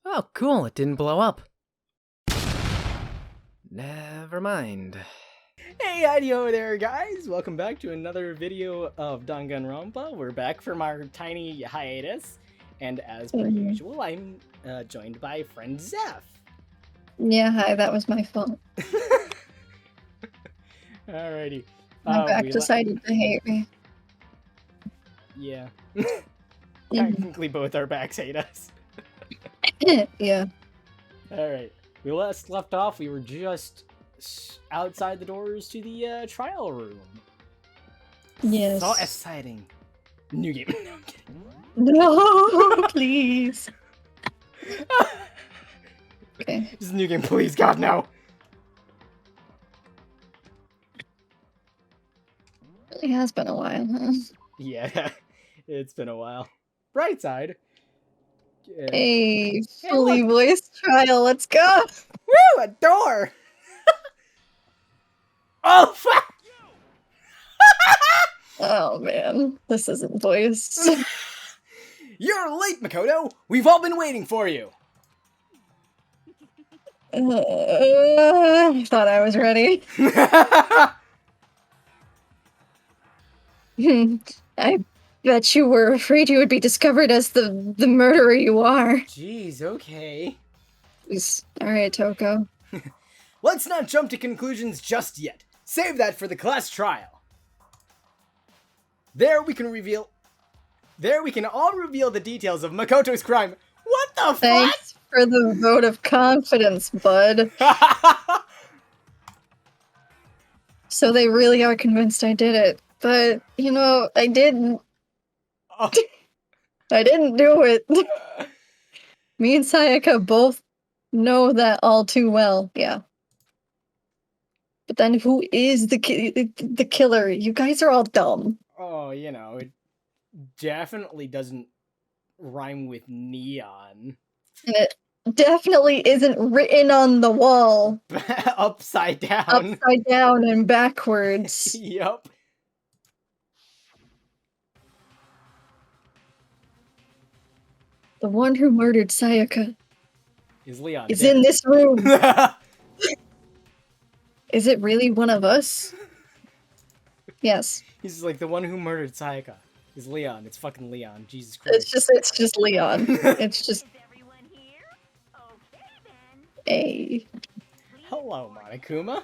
Oh, cool, it didn't blow up. Never mind. Hey, howdy over there, guys! Welcome back to another video of Danganronpa. We're back from our tiny hiatus, and as per usual, I'm joined by friend Zeph. Yeah, hi, that was my fault. Alrighty. My back decided to hate me. Yeah. Technically, both our backs hate us. Yeah. Alright. We left off, we were just outside the doors to the trial room. Yes. So exciting. New game. No, I'm kidding. No, please. Okay. This is a new game, please, God, no. It has been a while, huh? Yeah, it's been a while. Bright side. Hey, fully voiced trial, let's go! Woo, a door! Oh, fuck! Oh man, this isn't voiced. You're late, Makoto! We've all been waiting for you! I thought I was ready. I bet you were afraid you would be discovered as the murderer you are. Jeez, okay. Alright, Toko. Let's not jump to conclusions just yet. Save that for the class trial. There we can all reveal the details of Makoto's crime. What the Thanks for the vote of confidence, bud. fuck? So they really are convinced I did it. But, you know, I didn't. Oh. I didn't do it. Me and Sayaka both know that all too well, yeah. But then who is the killer? You guys are all dumb. Oh, you know, it definitely doesn't rhyme with neon. And it definitely isn't written on the wall. Upside down. Upside down and backwards. Yup. The one who murdered Sayaka Is Leon is dead? in this room. Is it really one of us? Yes. He's like the one who murdered Sayaka. Is Leon. It's fucking Leon. Jesus Christ. It's just Leon. It's just a. Hello, Monokuma.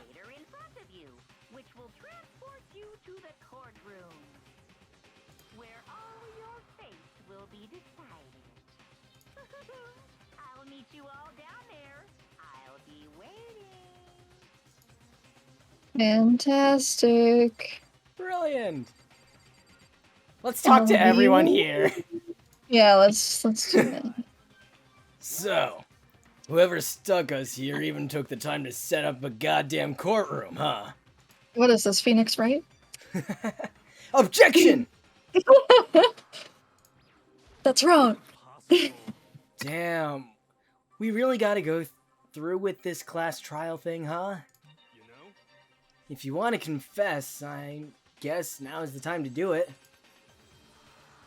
Fantastic. Brilliant. Let's talk to everyone here. Yeah, let's do that. So, whoever stuck us here even took the time to set up a goddamn courtroom, huh? What is this, Phoenix, right? Objection! That's wrong. Damn. We really gotta go through with this class trial thing, huh? If you want to confess, I guess now is the time to do it.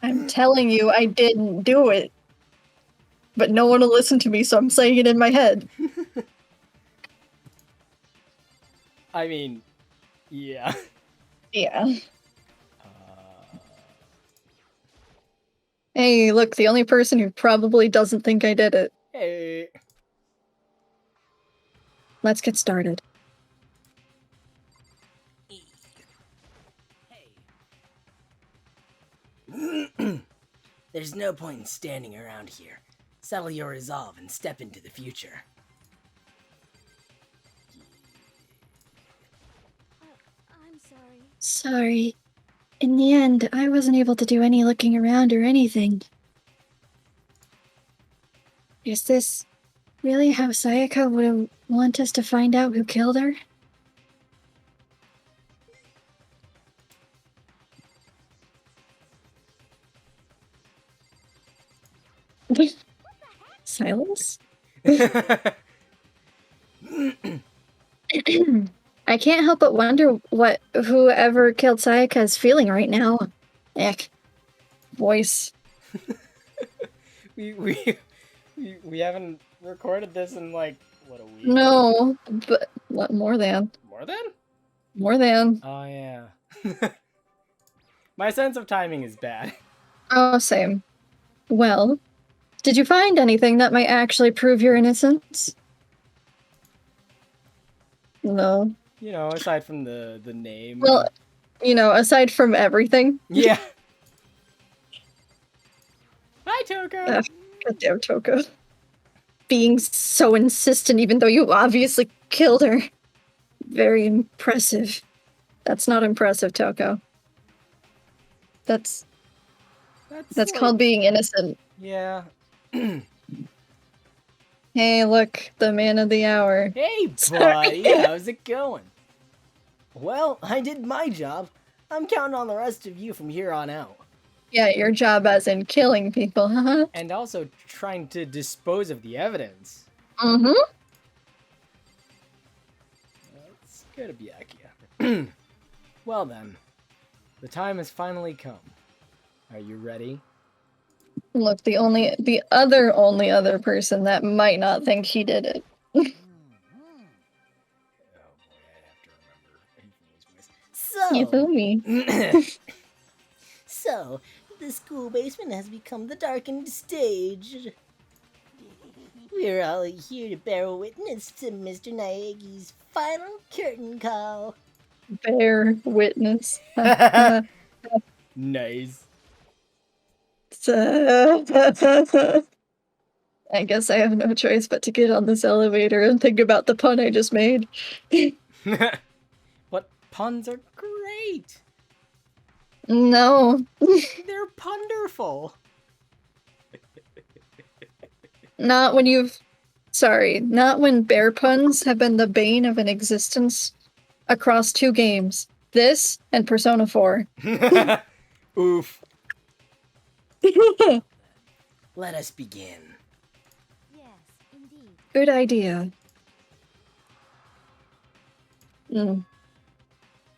I'm telling you, I didn't do it. But no one will listen to me, so I'm saying it in my head. I mean, yeah. Yeah. Hey, look, the only person who probably doesn't think I did it. Hey. Let's get started. There's no point in standing around here. Settle your resolve and step into the future. I'm sorry. Sorry. In the end, I wasn't able to do any looking around or anything. Is this really how Sayaka would want us to find out who killed her? Silence? I can't help but wonder what whoever killed Sayaka is feeling right now. Voice. we We haven't recorded this in like, what, a week? No, but more than. More than? More than. Oh, yeah. My sense of timing is bad. Oh, same. Well, did you find anything that might actually prove your innocence? No. You know, aside from the name. Well, you know, aside from everything. Yeah. Hi, Toko! Goddamn Toko. Being so insistent even though you obviously killed her. Very impressive. That's not impressive, Toko. That's like... called being innocent. Yeah. Hey, look, the man of the hour. Hey, buddy, how's it going? Well, I did my job. I'm counting on the rest of you from here on out. Yeah, your job as in killing people, huh? And also trying to dispose of the evidence. Mm-hmm. It's good to be back here. Well then, the time has finally come. Are you ready? Look, the only other person that might not think he did it. Oh boy, I'd have to remember. You feel me? So, the school basement has become the darkened stage. We're all here to bear witness to Mr. Naegi's final curtain call. Bear witness. Nice. I guess I have no choice but to get on this elevator and think about the pun I just made. What puns are great. No. They're punderful. Not when bear puns have been the bane of an existence across 2 games. This and Persona 4. Oof. Let us begin. Yes, indeed. Good idea.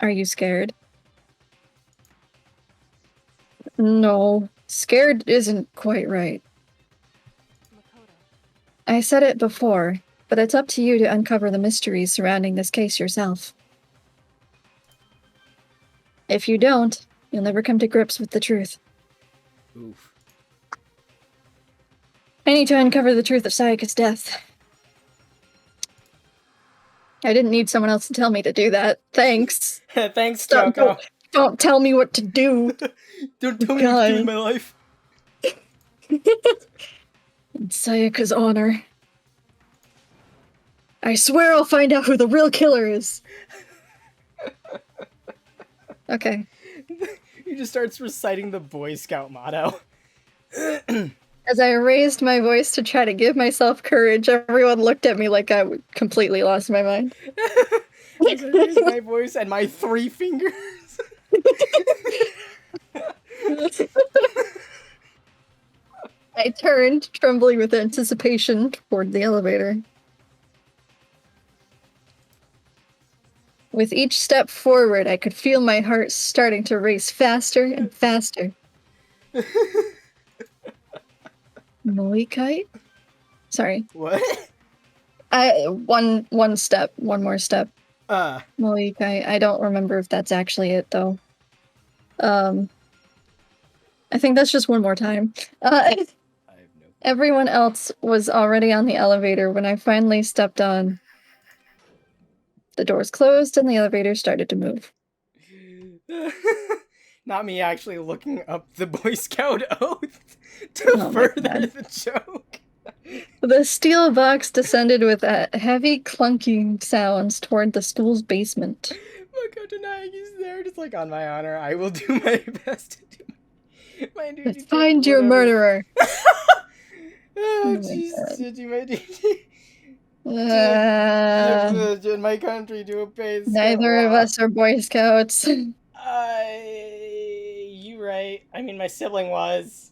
Are you scared? No, scared isn't quite right. Makoto. I said it before, but it's up to you to uncover the mysteries surrounding this case yourself. If you don't, you'll never come to grips with the truth. Oof. I need to uncover the truth of Sayaka's death. I didn't need someone else to tell me to do that. Thanks. Thanks, Toko. Don't tell me what to do. Don't tell me what to do in my life. In Sayaka's honor. I swear I'll find out who the real killer is. Okay. He just starts reciting the Boy Scout motto. As I raised my voice to try to give myself courage, everyone looked at me like I completely lost my mind. As I raised my voice and my 3 fingers. I turned, trembling with anticipation, toward the elevator. With each step forward, I could feel my heart starting to race faster and faster. Moikai? Sorry. What? One more step. Moikai. I don't remember if that's actually it, though. I think that's just one more time. I have no... Everyone else was already on the elevator when I finally stepped on. The doors closed and the elevator started to move. Not me actually looking up the Boy Scout oath to further the joke. The steel box descended with a heavy clunking sounds toward the school's basement. Makoto Naegi's there, just like, on my honor, I will do my best to do my duty. Let's find your murderer. Oh, Jesus, to do my duty. In my country, to obey. Neither of us are Boy Scouts. You right. I mean, my sibling was.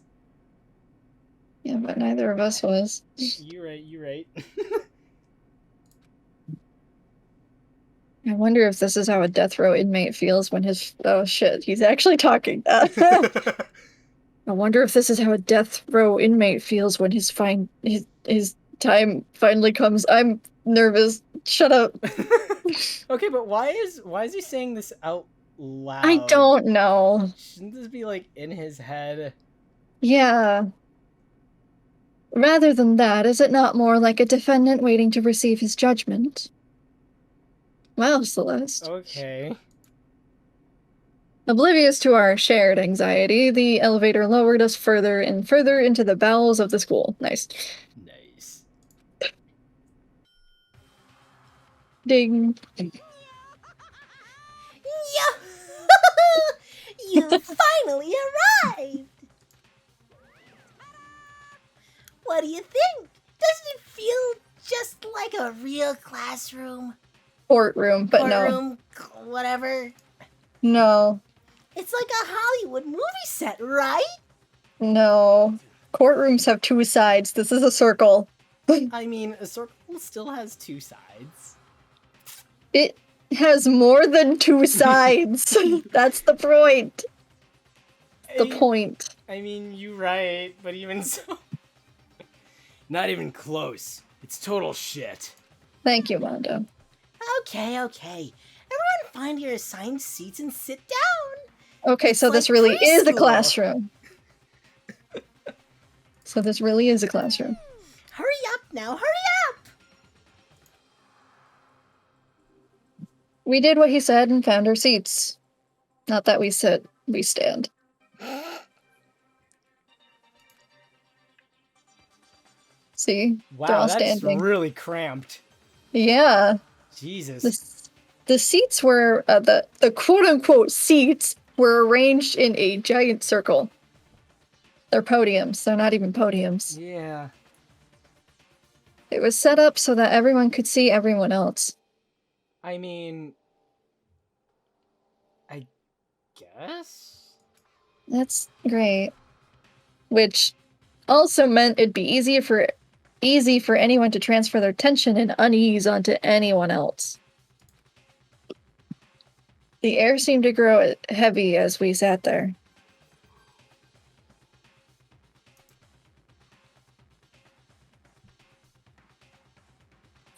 Yeah, but neither of us was. You right. I wonder if this is how a death row inmate feels when his... Oh shit, he's actually talking. I wonder if this is how a death row inmate feels when his his time finally comes. I'm nervous. Shut up. Okay, but why is he saying this out loud? I don't know. Shouldn't this be like in his head? Yeah. Rather than that, is it not more like a defendant waiting to receive his judgment? Well, Celeste. Okay. Oblivious to our shared anxiety, the elevator lowered us further and further into the bowels of the school. Nice. Nice. Ding. You finally arrived! What do you think? Doesn't it feel just like a real classroom? Courtroom, but Courtroom, whatever. no. It's like a Hollywood movie set, right? No. Courtrooms have two sides. This is a circle. I mean, a circle still has two sides. It has more than two sides. That's the point. The point. I mean, you're right, but even so... Not even close. It's total shit. Thank you, Mondo. Okay. Everyone find your assigned seats and sit down. Okay, so It's this like really is a preschool. classroom. So this really is a classroom. Hurry up now, hurry up! We did what he said and found our seats. Not that we sit, we stand. See? They're Wow, all that's standing. really cramped. Yeah. Jesus. The seats were, the quote-unquote seats were arranged in a giant circle. They're podiums. They're not even podiums. Yeah. It was set up so that everyone could see everyone else. I mean... I guess? That's great. Which also meant it'd be easy for anyone to transfer their tension and unease onto anyone else. The air seemed to grow heavy as we sat there.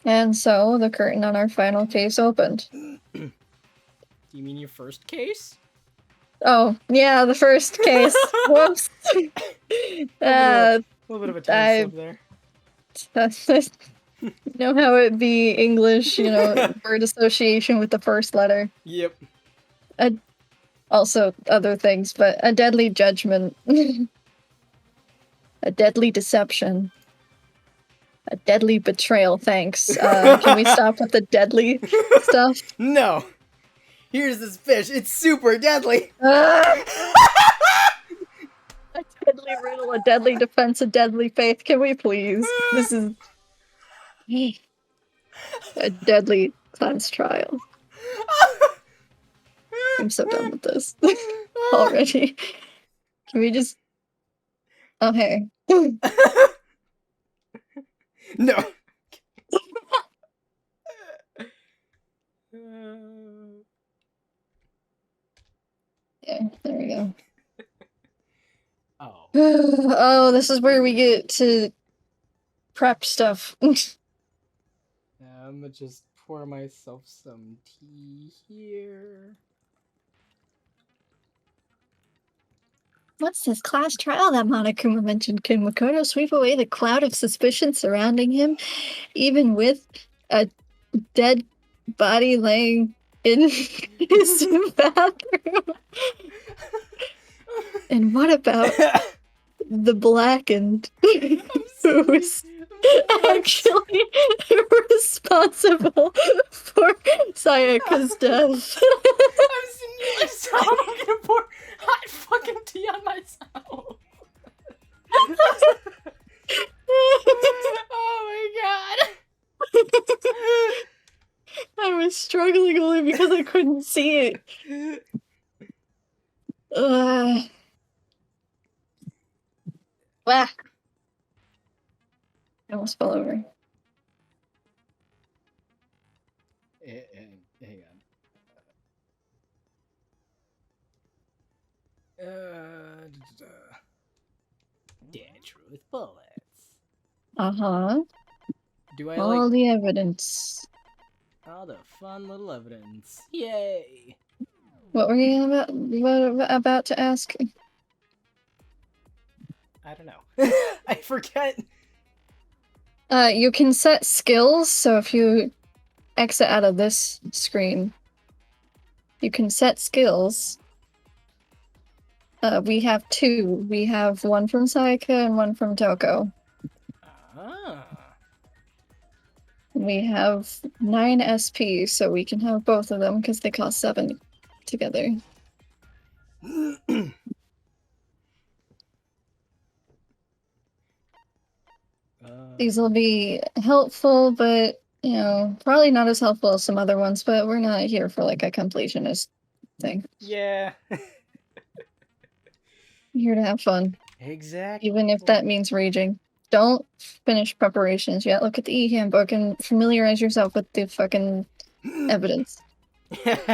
And so the curtain on our final case opened. You mean your first case? Oh, yeah, the first case. Whoops. A little bit of a time slip there. You know how it be English, word association with the first letter. Yep. Also other things, but a deadly judgment. A deadly deception. A deadly betrayal, thanks. Can we stop with the deadly stuff? No! Here's this fish, it's super deadly! A deadly riddle, a deadly defense, a deadly faith. Can we please? This is a deadly class trial. I'm so done with this already. Can we just... Okay. No! Yeah, there we go. Oh. Oh, this is where we get to prep stuff. I'm gonna just pour myself some tea here. What's this class trial that Monokuma mentioned? Can Makoto sweep away the cloud of suspicion surrounding him, even with a dead body laying in his bathroom? And what about the blackened who's actually responsible for Sayaka's death? I'm sitting here like, so I'm gonna pour hot fucking tea on myself. Oh my god. I was struggling only because I couldn't see it. Wah. I almost fell over. Hang on. Dance with bullets. Uh-huh. Do I All like the evidence. all the fun little evidence? Yay! What were you about to ask? I don't know. I forget. You can set skills, so if you exit out of this screen, you can set skills. We have two. We have one from Sayaka and one from Toko. Ah. We have 9 SP, so we can have both of them because they cost 7 together. These will be helpful, but you know, probably not as helpful as some other ones. But we're not here for like a completionist thing. Yeah. We're here to have fun, Exactly. even if that means raging. Don't finish preparations yet. Look at the e-handbook and familiarize yourself with the fucking evidence. Let's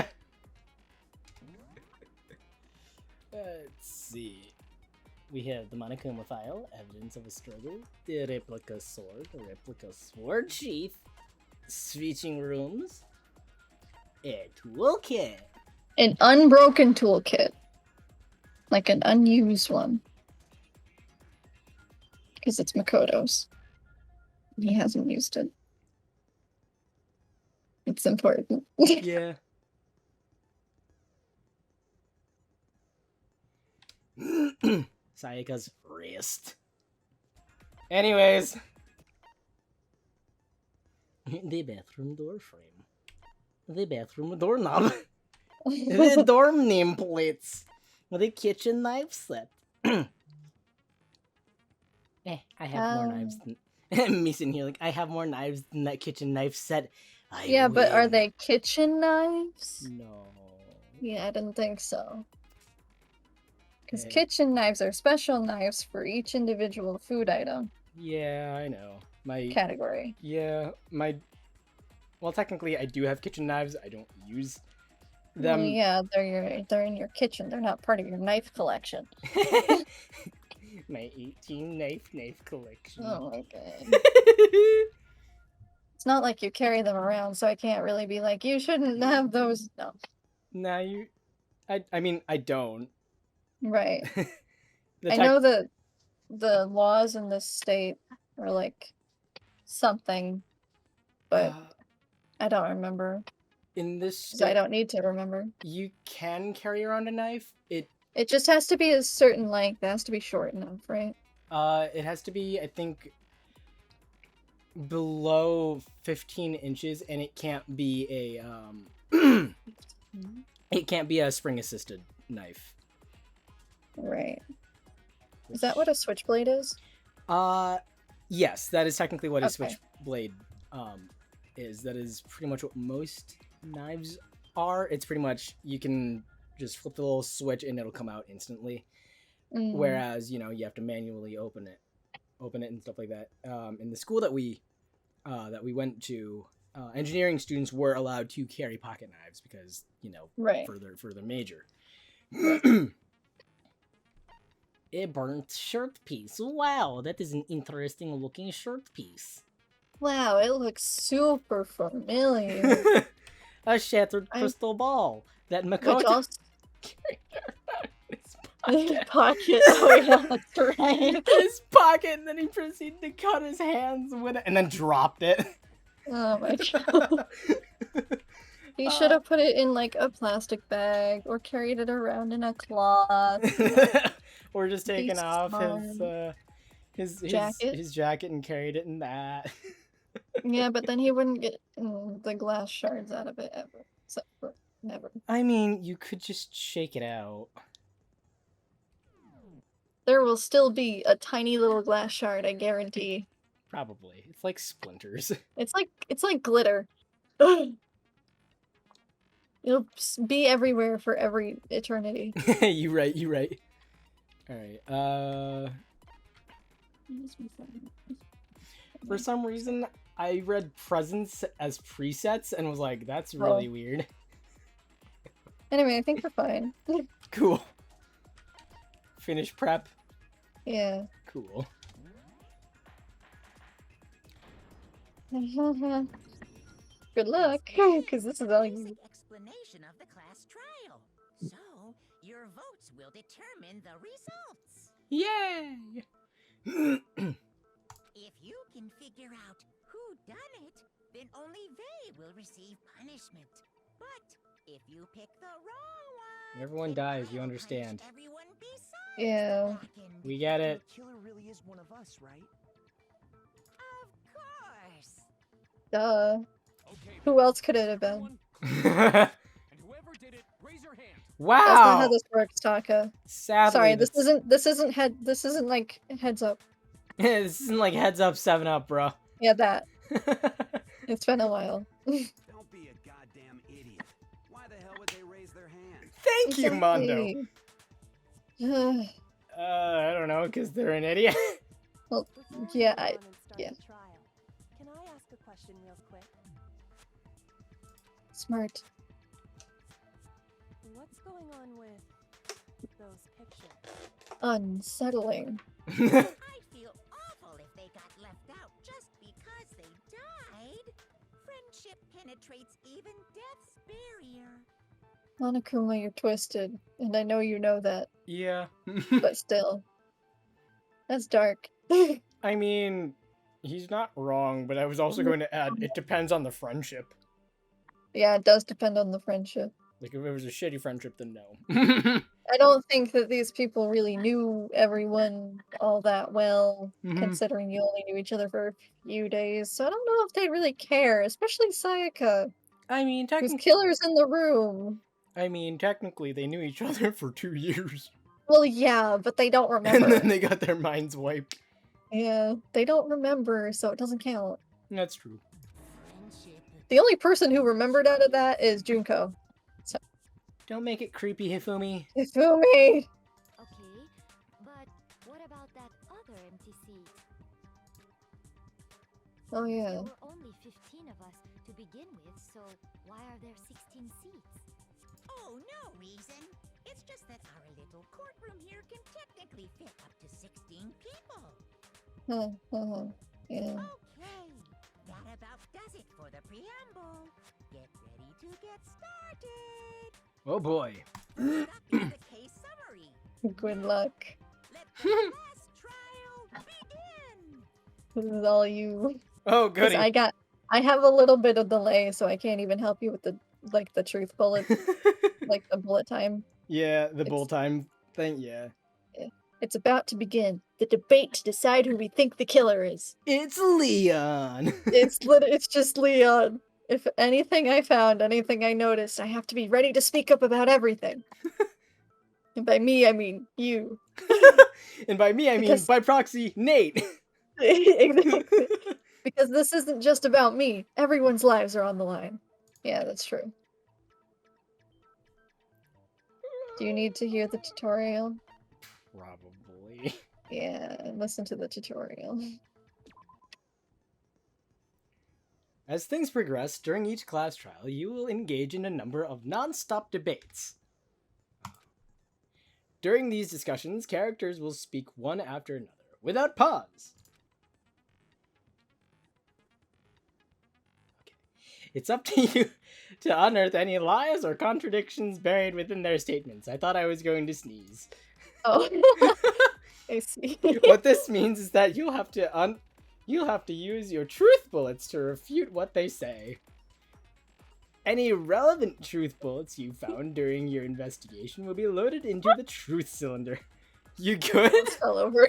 see. We have the Monokuma file, evidence of a struggle, the replica sword sheath, switching rooms, a toolkit. An unbroken toolkit. Like an unused one. Because it's Makoto's. He hasn't used it. It's important. Yeah. Sayaka's wrist. Anyways. The bathroom door frame. The bathroom doorknob. The dorm nameplates. The kitchen knife set. I have more knives than me sitting here like I have more knives than that kitchen knife set. Yeah, but are win. they kitchen knives? No. Yeah, I didn't think so. Because Eh. kitchen knives are special knives for each individual food item Yeah, I know. My category. yeah, my well technically I do have kitchen knives. I don't use Well, them. yeah, they're in your kitchen. They're not part of your knife collection. My 18 knife collection. Oh my god. It's not like you carry them around, so I can't really be like, you shouldn't have those. No. Nah, I mean I don't. Right. The I know that the laws in this state are like something, but I don't remember. in this 'Cause I state, don't need to remember. you can carry around a knife. It just has to be a certain length. It has to be short enough, right? It has to be I think below 15 inches, and it can't be a it can't be a spring assisted knife. Right. Is that what a switchblade is? Yes, that is technically what a Okay. switchblade is. That is pretty much what most knives are. It's pretty much you can just flip the little switch and it'll come out instantly. Mm. Whereas, you know, you have to manually open it and stuff like that. In the school that we went to, engineering students were allowed to carry pocket knives because, you know, Right. for their major. A burnt shirt piece. Wow, that is an interesting looking shirt piece. Wow, it looks super familiar. A shattered crystal ball that Which Makoto also carried around in his pocket. pocket. Oh yeah, that's right. His pocket, and then he proceeded to cut his hands with it, and then dropped it. Oh my god. He should have put it in like a plastic bag or carried it around in a cloth. Or just taken Be off smart. his Jacket? his jacket and carried it in that. Yeah, but then he wouldn't get the glass shards out of it ever. Except for never. I mean, you could just shake it out. There will still be a tiny little glass shard, I guarantee. Probably. It's like splinters. It's like glitter. It'll be everywhere for every eternity. You right. Alright, for some reason, I read presents as presets and was like, that's really weird. Anyway, I think we're fine. Cool. Finish prep. Yeah. Cool. Good luck, because this is all you. Basic explanation of the class trial. So, your votes will determine the results. Yay! If you can figure out who done it, then only they will receive punishment. But if you pick the wrong one, Everyone then dies, you I'll understand. punish everyone besides Yeah. the blackened. We get it. The killer really is one of us, right? Of course. Duh. Okay. Who else could it have been? And whoever did it, raise your hand. That's not how Wow! this works, Taka. Sadly, Sorry, this isn't like heads up. this isn't like heads up 7-Up, bro. Yeah, that. It's been a while. Don't be a goddamn idiot. Why the hell would they raise their hand? Thank you, Mondo. Exactly. I don't know, because they're an idiot. Well, Before yeah, we move on and start yeah. the trial, can I ask a question real quick? Smart. What's going on with those pictures? Unsettling. I'd feel awful if they got left out just because they died. Friendship penetrates even death's barrier. Monokuma, you're twisted, and I know you know that, Yeah. but still. That's dark. I mean, he's not wrong, but I was also going to add, it depends on the friendship. Yeah, it does depend on the friendship. Like, if it was a shitty friendship, then no. I don't think that these people really knew everyone all that well, Mhm. considering you only knew each other for a few days. So I don't know if they really care, especially Sayaka, I mean, whose technically, killer's in the room. technically, they knew each other for 2 years. Well, yeah, but they don't And remember. then they got their minds wiped. Yeah, they don't remember, so it doesn't count. That's true. Friendship. The only person who remembered out of that is Junko. Don't make it creepy, Hifumi. Ifumi! Okay, but what about that other empty seat? Oh yeah. There were only 15 of us to begin with, so why are there 16 seats? Oh, no reason. It's just that our little courtroom here can technically fit up to 16 people. Yeah. Okay, that about does it for the preamble. Get ready to get started. Oh boy. First up is the case summary. Good luck. Let the class trial begin. This is all you. Oh, 'Cause goody. I have a little bit of delay, so I can't even help you with the truth bullet, like the bullet time. Yeah, the bull It's- time thing, yeah. It's about to begin. The debate to decide who we think the killer is. It's Leon! It's just Leon. If anything I found, anything I noticed, I have to be ready to speak up about everything. And by me, I mean you. And by me, I mean, Because- by proxy, Nate! Exactly. Because this isn't just about me. Everyone's lives are on the line. Yeah, that's true. Do you need to hear the tutorial? Probably. Yeah, listen to the tutorial. As things progress during each class trial, you will engage in a number of non-stop debates. During these discussions, characters will speak one after another, without pause. Okay. It's up to you to unearth any lies or contradictions buried within their statements. I thought I was going to sneeze. Oh, I see. What this means is that you'll have to use your truth bullets to refute what they say. Any relevant truth bullets you found during your investigation will be loaded into the truth cylinder. You good? Fell over.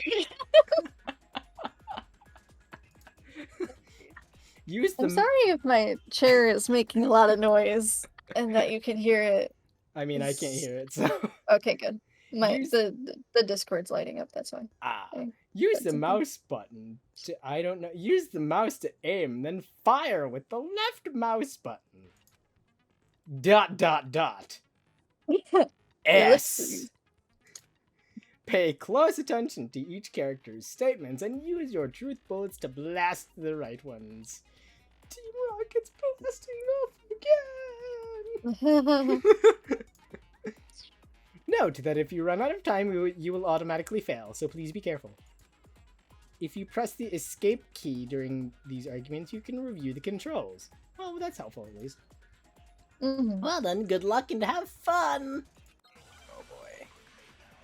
Use the I'm sorry if my chair is making a lot of noise and that you can hear it. I mean, I can't hear it, so Okay, good. Use- The Discord's lighting up, that's fine. use That's the okay. mouse button to use the mouse to aim, then fire with the left mouse button. ... S. Pay close attention to each character's statements and use your truth bullets to blast the right ones. Team Rocket's blasting off again! Note that if you run out of time, you will automatically fail, so please be careful. If you press the escape key during these arguments, you can review the controls. Oh, well, that's helpful at least. Mhm. Well then, good luck and have fun! Oh boy.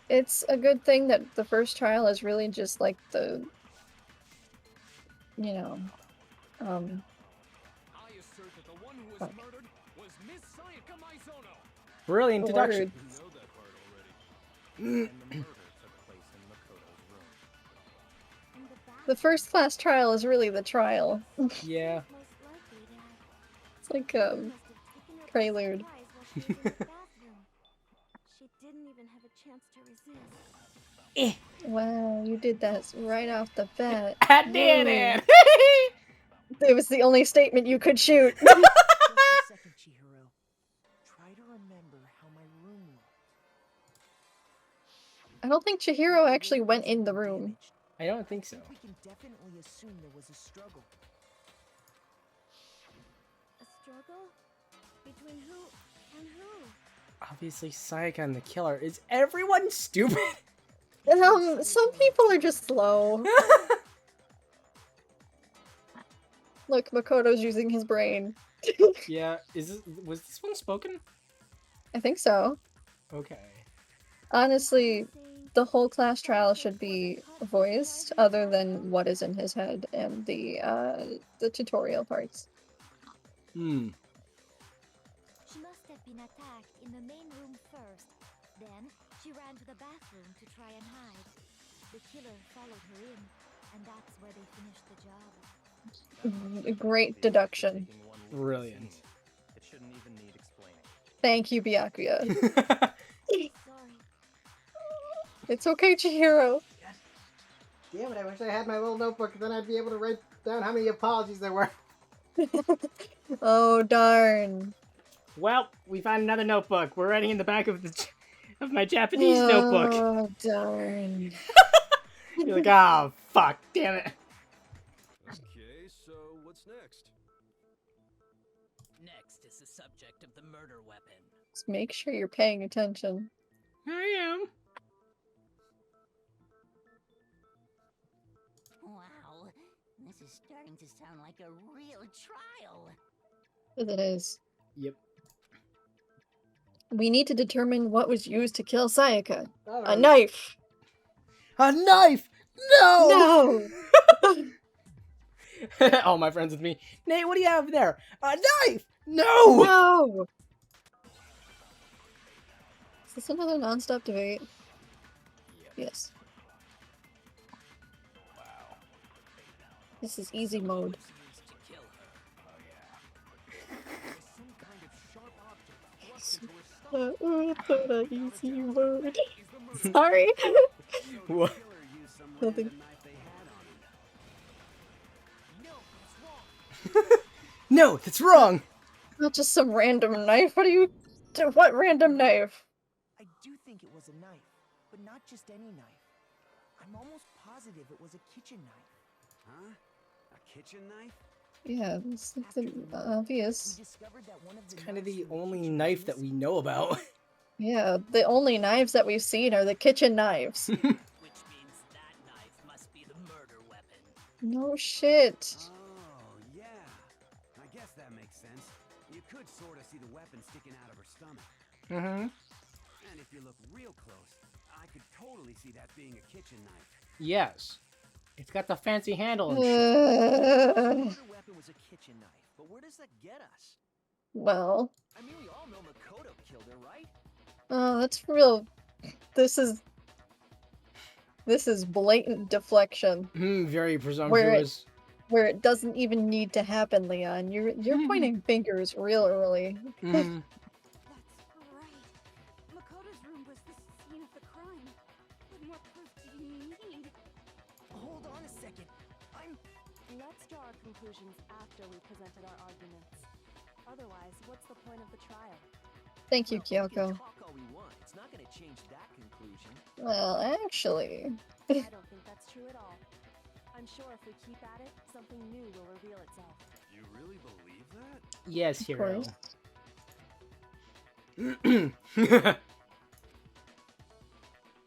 It's a good thing that the first trial is really just like the, you know, um, I assert that the one who was fuck. murdered was Miss Sayaka Maizono. Brilliant deduction. Word. You know that part already. And the murder took place in Makoto's room. And the bathroom The first class trial is really the trial. Yeah. most likely to have. It's like, She must have taken her by prelude. surprise while she was in the bathroom. She didn't even have a chance to resist. Wow, you did that right off the bat. I did Whoa. it! It was the only statement you could shoot. Just a second, Chihiro. Try to remember how my room looked. I don't think Chihiro actually went in the room. I don't think so. We can definitely assume there was a struggle. A struggle? Between who and who? Obviously, Sayaka and the killer. Is everyone stupid? Some people are just slow. Look, Makoto's using his brain. Yeah, was this one spoken? I think so. Okay. Honestly, the whole class trial should be voiced, other than what is in his head and the tutorial parts. Hmm. She must have been attacked in the main room first. Then she ran to the bathroom to try and hide. The killer followed her in, and that's where they finished the job. Great deduction. Brilliant. It shouldn't even need explaining. Thank you, Byakuya. Sorry. It's okay, Chihiro. Damn it, I wish I had my little notebook, then I'd be able to write down how many apologies there were. Oh, darn. Well, we found another notebook. We're writing in the back of of my Japanese notebook. Oh, darn. You're like, oh, fuck, damn it. Okay, so what's next? Next is the subject of the murder weapon. Just make sure you're paying attention. I am. Wow, this is starting to sound like a real trial. As it is. Yep. We need to determine what was used to kill Sayaka. A Alright. knife! A knife! No! No! All my friends with me. Nate, what do you have there? A knife! No! No! Is this another non-stop debate? Yes. Wow. This is easy mode. Was used to kill her. Some kind of sharp object thrust into her stomach. Easy mode. Sorry. What? Killer used some Nothing. random knife they had on him. No, that's wrong. No, that's wrong! Not just some random knife. What are you... What random knife? I do think it was a knife, but not just any knife. I'm almost positive it was a kitchen knife. Huh? A kitchen knife? Yeah, it's After the murder, obvious. We discovered that one of the Kind of knives the in the only kitchen knife that was we know about. Yeah, the only knives that we've seen are the kitchen knives. Which means that knife must be the murder weapon. No shit. Oh, yeah. I guess that makes sense. You could sort of see the weapon sticking out of her stomach. Mm-hmm. And if you look real close, I could totally see that being a kitchen knife. Yes. It's got the fancy handle and shit. The murder weapon was a kitchen knife, but where does that get us? Well, I mean, we all know Makoto killed her, right? oh, that's real. This is blatant deflection Very presumptuous. where it doesn't even need to happen, Leon. You're pointing fingers real early. Mhm. That's right. Makoto's room was the scene of the crime. What more proof do you need? Hold on a second. Let's draw our conclusions after we presented our arguments. Otherwise, what's the point of the trial? Thank you, Well, we can Kyoko. talk all we want. It's not going to change that conclusion. Well, actually, I don't think that's true at all. I'm sure if we keep at it, something new will reveal itself. You really believe that? Yes, of hero. course.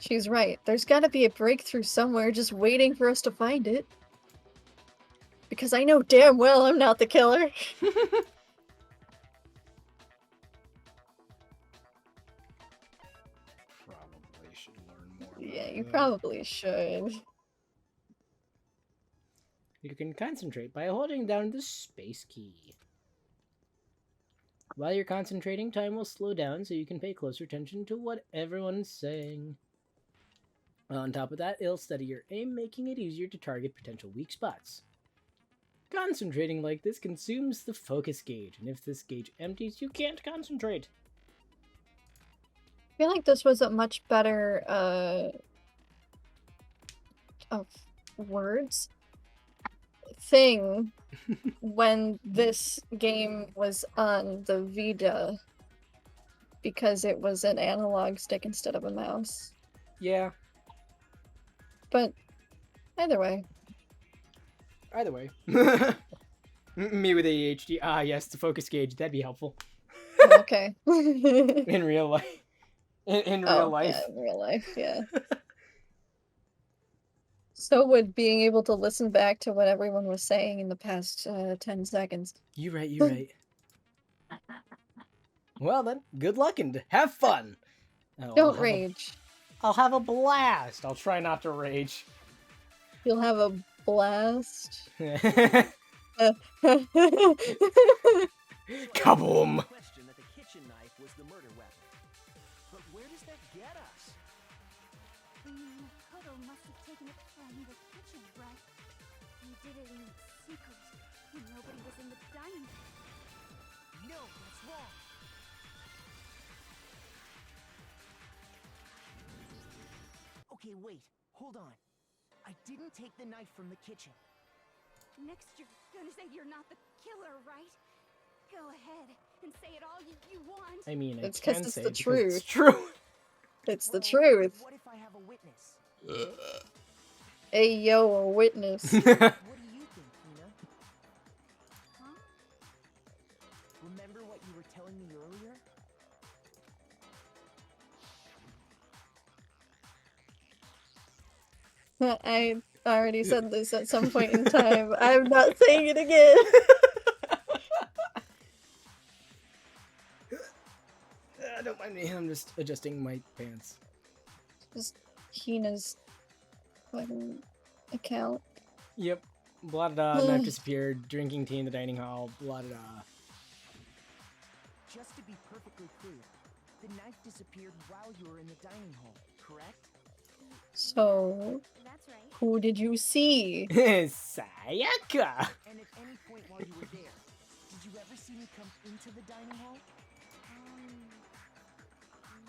She's right. There's gotta be a breakthrough somewhere just waiting for us to find it. Because I know damn well I'm not the killer. Probably should learn more. Yeah, about you that. probably should. You can concentrate by holding down the space key. While you're concentrating, time will slow down so you can pay closer attention to what everyone's saying. On top of that, it'll steady your aim, making it easier to target potential weak spots. Concentrating like this consumes the focus gauge, and if this gauge empties, you can't concentrate. I feel like this was a much better, of words thing when this game was on the Vita because it was an analog stick instead of a mouse. Yeah. But either way. Either way. Me with ADHD. Ah, yes, the focus gauge. That'd be helpful. Okay. In real life. In real life. Yeah, in real life, yeah. So would being able to listen back to what everyone was saying in the past 10 seconds. You right, you right. Well then, good luck and have fun. Oh, Don't rage. I'll have a blast. I'll try not to rage. You'll have a blast. Kaboom! Question that the kitchen knife was the murder weapon. But where does that get us? Makoto must have taken it from the kitchen, right? He did it in secret when nobody was in the dining room. No, that's wrong. Okay, wait. Hold on. I didn't take the knife from the kitchen. Next, you're gonna say you're not the killer, right? Go ahead and say it all you want. I mean, It's I 'cause can it's say the it because truth. it's true. It's the Well, truth. What if I have a witness? Hey yo, a witness. What do you think, Hina? Huh? Remember what you were telling me earlier? I already said this at some point in time. I'm not saying it again. Don't mind me, I'm just adjusting my pants. Just Hina's fucking account. Yep. Blah da da, knife disappeared, drinking tea in the dining hall, blah da da. Just to be perfectly clear, the knife disappeared while you were in the dining hall, correct? So, That's right. who did you see? Sayaka! And at any point while you were there, did you ever see me come into the dining hall?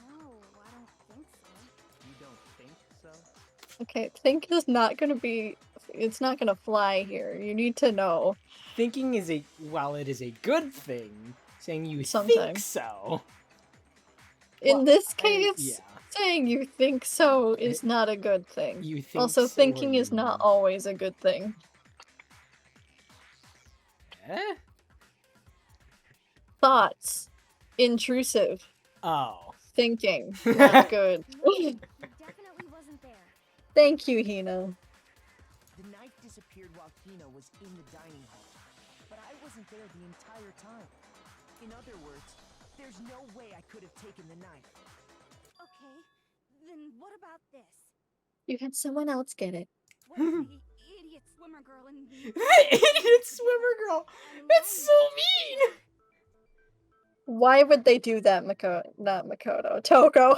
No, I don't think so. You don't think so? Okay, think is not gonna be. It's not gonna fly here. You need to know. Thinking is while it is a good thing, saying you think Sometimes. so. In Well, this case, yeah. saying you think so is not a good thing. You think Also, so, thinking or is you- not always a good thing. Eh? Thoughts. Intrusive. Oh. Thinking. Not good. He definitely wasn't there. Thank you, Hina. The knife disappeared while Hina was in the dining hall, but I wasn't there the entire time. In other words, there's no way I could have taken the knife. Okay, then what about this? You had someone else get it. What if the idiot swimmer girl and the The idiot swimmer girl! That's so mean! Why would they do that, not Makoto? Toko.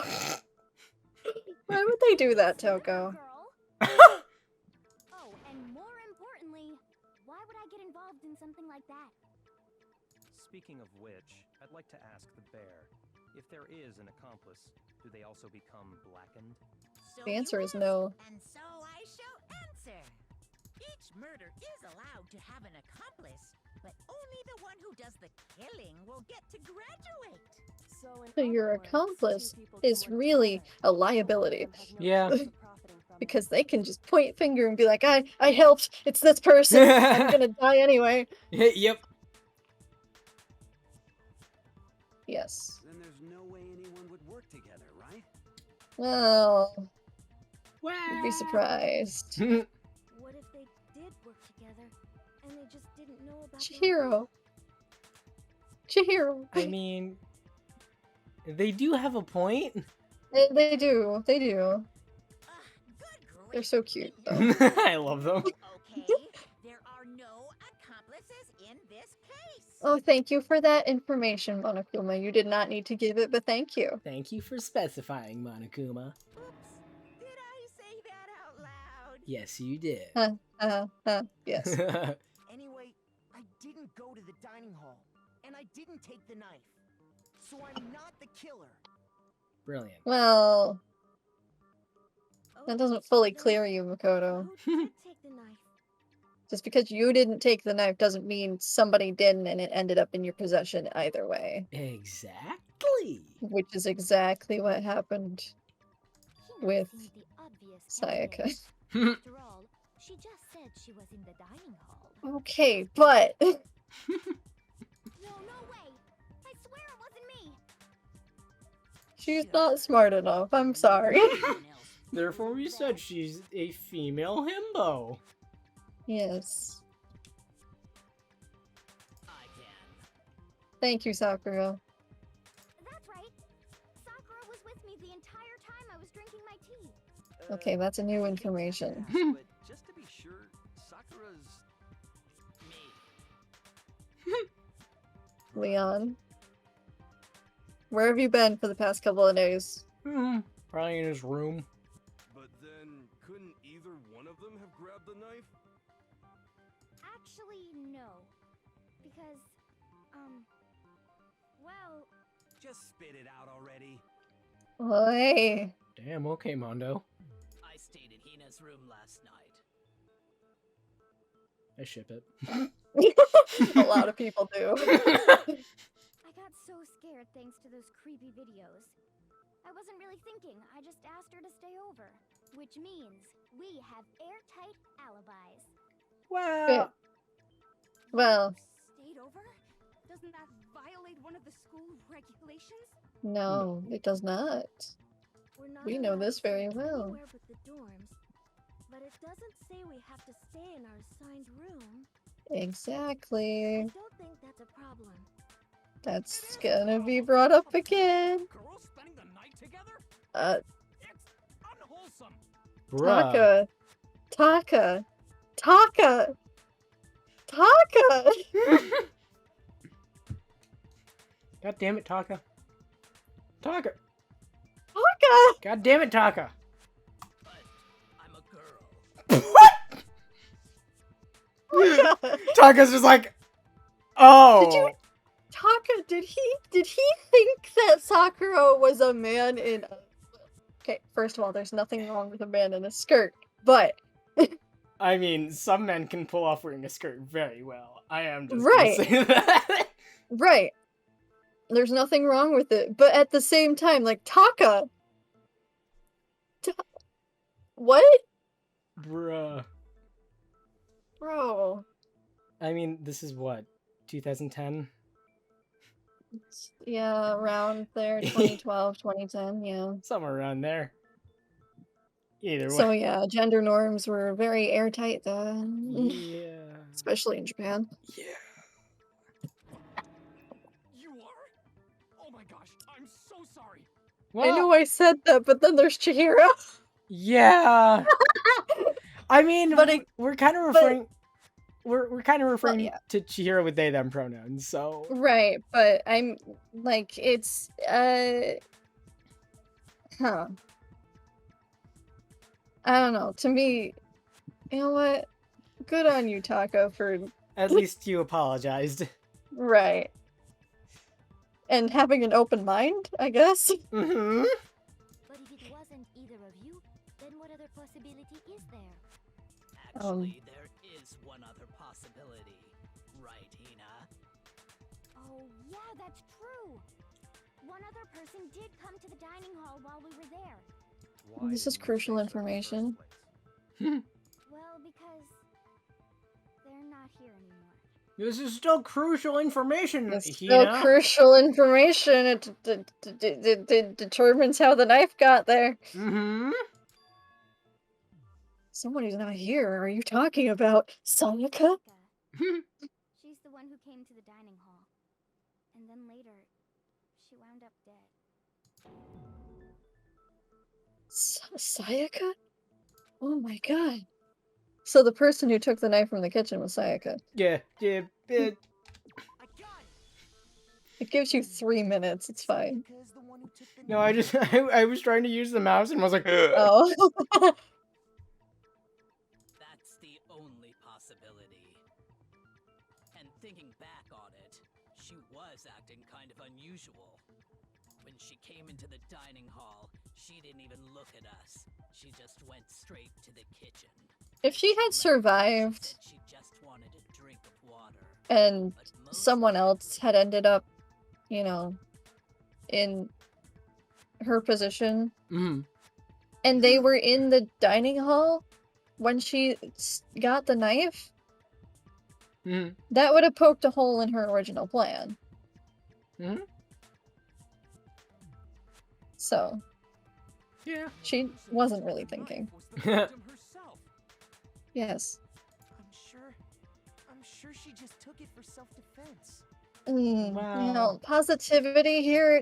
Why would they do that, Toko? Oh, and more importantly, why would I get involved in something like that? Speaking of which, I'd like to ask the bear, if there is an accomplice, do they also become blackened? So The answer you is ask, no. And so I shall answer. Each murder is allowed to have an accomplice, but only the one who does the killing will get to graduate. So, in So other your words, accomplice two people can is work really together. a liability. One of them has no Yeah. chance of profiting from it. Because they can just point finger and be like, I helped. It's this person. I'm gonna die anyway. Yep. Yes. Then there's no way anyone would work together, right? Well, You'd be surprised. What if they did work together and they just didn't know about Chihiro. Chihiro. I mean, they do have a point. They do. They do. They're so cute, though. I love them. Okay, there are no accomplices in this case. Oh, thank you for that information, Monokuma. You did not need to give it, but thank you. Thank you for specifying, Monokuma. Oops, did I say that out loud? Yes, you did. Yes. Anyway, I didn't go to the dining hall, and I didn't take the knife. So I'm not the killer. Brilliant. Well, Oh, that doesn't fully clear you, Makoto. who did take the knife? Just because you didn't take the knife doesn't mean somebody didn't and it ended up in your possession either way. Exactly. Which is exactly what happened Hina with seemed the obvious Sayaka. candidate. After all, she just said she was in the dining hall. Okay, but No, no way! I swear it wasn't me! she's not smart enough. I'm sorry. Therefore, we said she's a female himbo. Yes. I can. Thank you, Sakura. That's right. Sakura was with me the entire time I was drinking my tea. Okay, that's a new information. But just to be sure, Sakura's Me. Leon. Where have you been for the past couple of days? Probably in his room. But then, couldn't either one of them have grabbed the knife? Actually, no. Because, well, Just spit it out already. Hey. Damn, okay, Mondo. I stayed in Hina's room last night. I ship it. A lot of people do. I got so scared thanks to those creepy videos. I wasn't really thinking, I just asked her to stay over. Which means we have airtight alibis. Wow. Well, Stayed over? Doesn't that violate one of the school regulations? no, it does not. We're not We know allowed this to very stay well. anywhere but the dorms. But it doesn't say we have to stay in our assigned room. Exactly. I don't think that's a problem. That's gonna be brought up again. Girls spending the night together? It's unwholesome. Bruh. Taka. Taka. Taka. God damn it, Taka. Taka. Taka. God damn it, Taka. But I'm a girl. What? Taka's just like, oh. Did you, Taka? Did he think that Sakura was a man in? Okay, first of all, there's nothing wrong with a man in a skirt, but I mean, some men can pull off wearing a skirt very well. I am just Right. gonna say that. right. There's nothing wrong with it, but at the same time, like Taka. What, Bruh. bro? I mean, this is what, 2010? Yeah, around there, 2012, 2010, yeah. Somewhere around there. Either way. So yeah, gender norms were very airtight then, Yeah. especially in Japan. Yeah. You are? Oh my gosh, I'm so sorry. I know I said that, but then there's Chihiro. Yeah. I mean, But we're kind of referring. We're kind of referring yeah. to Chihiro with they them pronouns, so. Right, but I'm like it's huh. I don't know. To me, you know what? Good on you, Taco, for At least you apologized. right. And having an open mind, I guess. Mm-hmm. But if it wasn't either of you, then what other possibility is there? Actually, there is one other possibility. Right, Hina? Oh, yeah, that's true. One other person did come to the dining hall while we were there. Why This is didn't you crucial say so in the first information. place? Well, because they're not here anymore. This is still crucial information, It's still Hina. crucial information. It determines how the knife got there. Mm-hmm. Someone who's not here. Are you talking about Sayaka? She's the one who came to the dining hall. And then later, she wound up dead. Sayaka? Oh my god. So the person who took the knife from the kitchen was Sayaka. Yeah. It gives you 3 minutes. It's fine. No, I was trying to use the mouse and was like, Oh. That's the only possibility. And thinking back on it, she was acting kind of unusual. When she came into the dining hall, she didn't even look at us. She just went straight to the kitchen. If she had survived She just wanted a drink of water. and But most someone else had ended up, you know, in her position, mm. and they were in the dining hall when she got the knife, Mm. that would have poked a hole in her original plan. Mm. So, Yeah. she wasn't really thinking. Yes. I'm sure she just took it for self-defense. You Wow. know, positivity here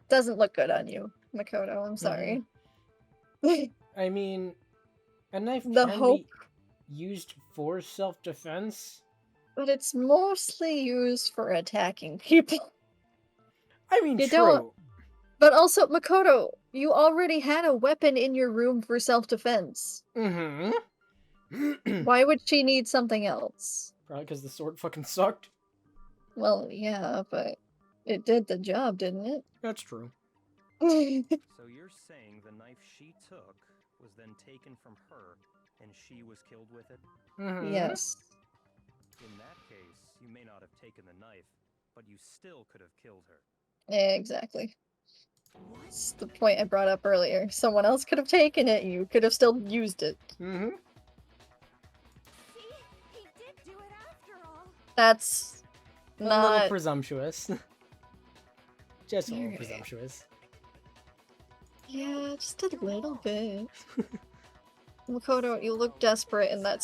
doesn't look good on you, Makoto. I'm sorry. I mean, a knife The can hope, be used for self-defense. but it's mostly used for attacking people. I mean, You true. don't- But also, Makoto, you already had a weapon in your room for self-defense. Mm-hmm. Why would she need something else? Probably because the sword fucking sucked. Well, yeah, but it did the job, didn't it? That's true. So you're saying the knife she took was then taken from her, and she was killed with it? Mm-hmm. Yes. In that case, you may not have taken the knife, but you still could have killed her. Exactly. That's the point I brought up earlier. Someone else could have taken it, you could have still used it. Mm-hmm. See? He did do it after all. That's A little not... presumptuous. Just a little Alright. presumptuous. Yeah, just a little bit. Makoto, you look desperate, and that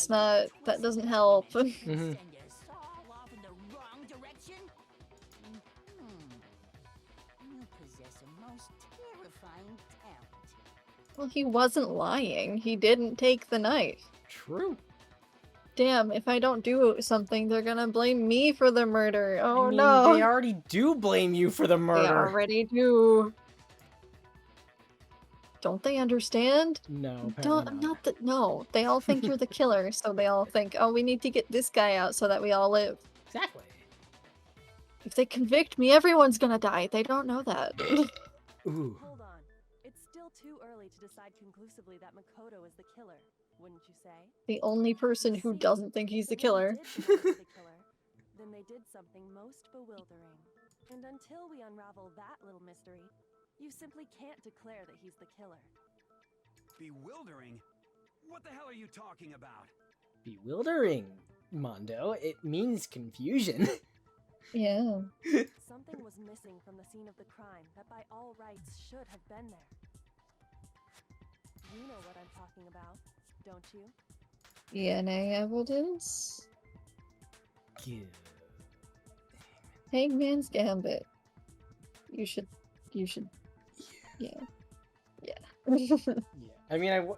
doesn't help. Mm-hmm. Send us all off in the wrong direction? You possess a most terrifying talent. Well, he wasn't lying. He didn't take the knife. True. Damn, if I don't do something, they're gonna blame me for the murder. Oh I mean, no! they already do blame you for the They murder. already do. Don't they understand? No, apparently Don't, not that, no. They all think you're the killer, so they all think, oh, we need to get this guy out so that we all live. Exactly. If they convict me, everyone's gonna die. They don't know that. Ooh. Hold on. It's still too early to decide conclusively that Makoto is the killer, wouldn't you say? The only person who doesn't think he's the If they killer. did think he was the killer, then they did something most bewildering. And until we unravel that little mystery, you simply can't declare that he's the killer. Bewildering? What the hell are you talking about? Bewildering, Mondo. It means confusion. Yeah. Something was missing from the scene of the crime that by all rights should have been there. You know what I'm talking about, don't you? DNA evidence? Good. Hangman's Gambit. You should. Yeah. Yeah. I mean,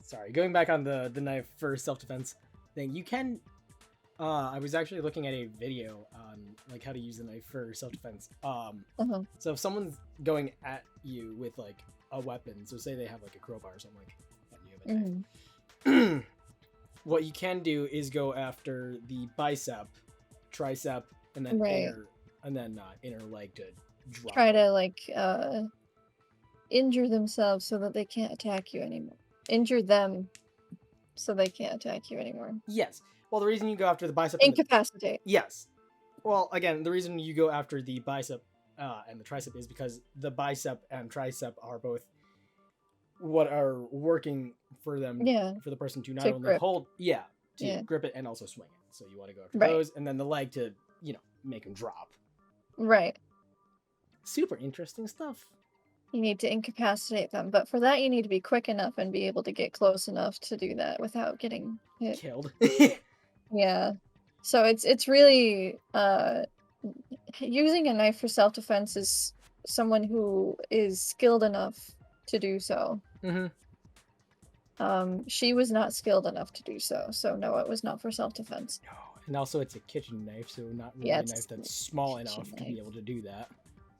sorry, going back on the knife for self-defense thing, you can, I was actually looking at a video on, like, how to use the knife for self-defense. So if someone's going at you with, like, a weapon, so say they have, like, a crowbar or something like that, you have a knife. What you can do is go after the bicep, tricep, and then inner leg to drop. Try to, like, injure themselves so that they can't attack you anymore. Injure them so they can't attack you anymore. Yes. Well, the reason you go after the bicep... Incapacitate. Yes. Well, again, the reason you go after the bicep and the tricep is because the bicep and tricep are both what are working for them, for the person to not only grip. hold... to grip it and also swing it. So you want to go after those, and then the leg to, make them drop. Right. Super interesting stuff. You need to incapacitate them, but for that you need to be quick enough and be able to get close enough to do that without getting hit. Killed. Yeah. So it's really using a knife for self-defense is someone who is skilled enough to do so. Mm-hmm. She was not skilled enough to do so, so no, it was not for self-defense. And also, it's a kitchen knife, so not really Yeah, a it's knife that's small kitchen enough to be knife. able to do that.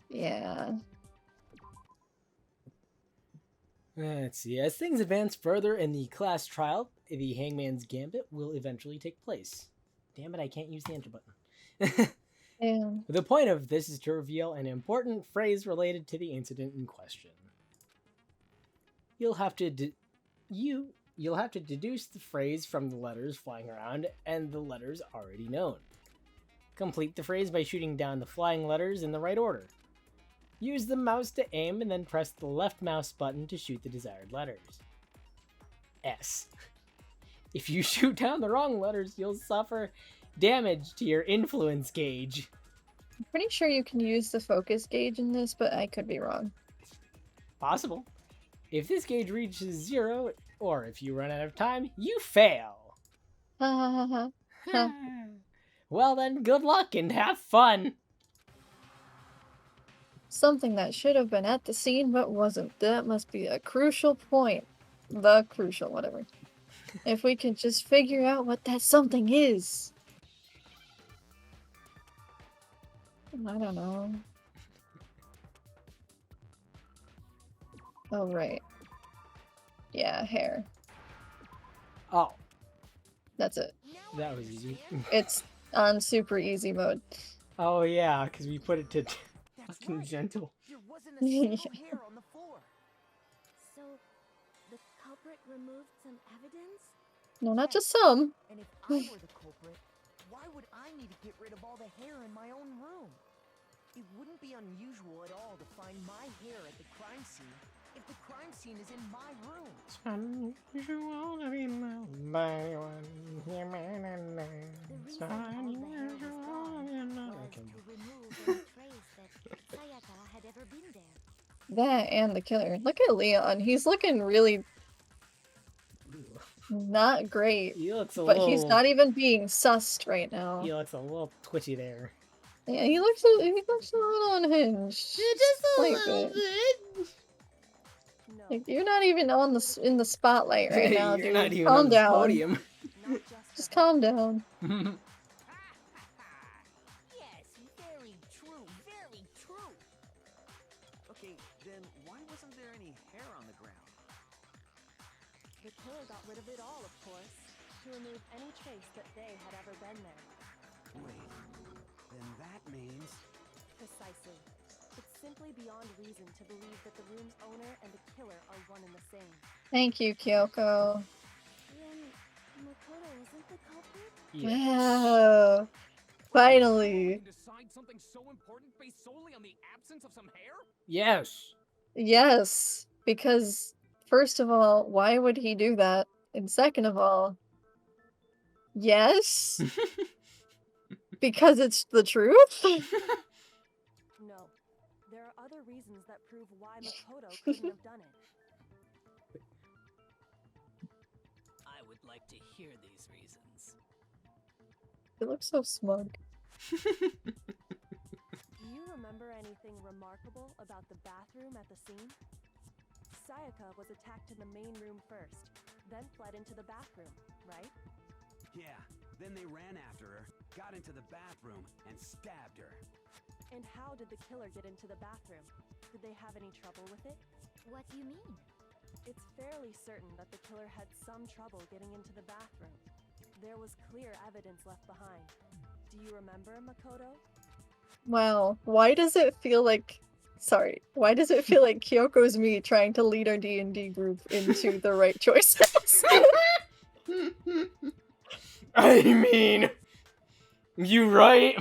Yeah. Let's see. As things advance further in the class trial, the Hangman's Gambit will eventually take place. Damn it, I can't use the enter button. Yeah. The point of this is to reveal an important phrase related to the incident in question. You'll have to deduce the phrase from the letters flying around and the letters already known. Complete the phrase by shooting down the flying letters in the right order. Use the mouse to aim and then press the left mouse button to shoot the desired letters. S. If you shoot down the wrong letters, you'll suffer damage to your influence gauge. I'm pretty sure you can use the focus gauge in this, but I could be wrong. Possible. If this gauge reaches 0, or if you run out of time, you fail. Ha ha ha ha. Well then, good luck and have fun. Something that should have been at the scene but wasn't. That must be a crucial point. The crucial, whatever. If we could just figure out what that something is. I don't know. Oh, right. Yeah, hair. Oh, That's it. that was easy. It's on super easy mode. Oh yeah, because we put it to fucking gentle. There wasn't a single hair on the floor. So, the culprit removed some evidence? No, not just some. And if I were the culprit, why would I need to get rid of all the hair in my own room? It wouldn't be unusual at all to find my hair at the crime scene if the crime scene is in my room. Unusual to be loved by one human and The reason all the hair was gone was to remove any trace that Sayaka had ever been there. That and the killer. Look at Leon. He's looking really not great. He looks a But little. he's not even being sussed right now. He looks a little twitchy there. Yeah, he looks a little unhinged. Just a Like little it. bit. No, Like, you're not even on in the spotlight right now, You're dude. not even Calm on the down. podium. not Just calm down. Yes, very true, very true. Okay, then why wasn't there any hair on the ground? The killer got rid of it all, of course, to remove any trace that they had ever been there. Wait, then that means... Precisely. It's simply beyond reason to believe that the room's owner and the killer are one and the same. Thank you, Kyoko. Then, Makoto isn't the culprit? Wow. Finally. Decide something so important based solely on the absence of some hair? Yes. Yes. Because, first of all, why would he do that? And second of all, yes. Because it's the truth? No. There are other reasons that prove why Makoto couldn't have done it. I would like to hear these reasons. He looks so smug. Do you remember anything remarkable about the bathroom at the scene? Sayaka was attacked in the main room first, then fled into the bathroom, right? Yeah, then they ran after her, got into the bathroom, and stabbed her. And how did the killer get into the bathroom? Did they have any trouble with it? What do you mean? It's fairly certain that the killer had some trouble getting into the bathroom. There was clear evidence left behind. Do you remember, Makoto? Wow. Why does it feel like... Sorry. Why does it feel like Kyoko's me trying to lead our D&D group into the right choices? I mean, you right.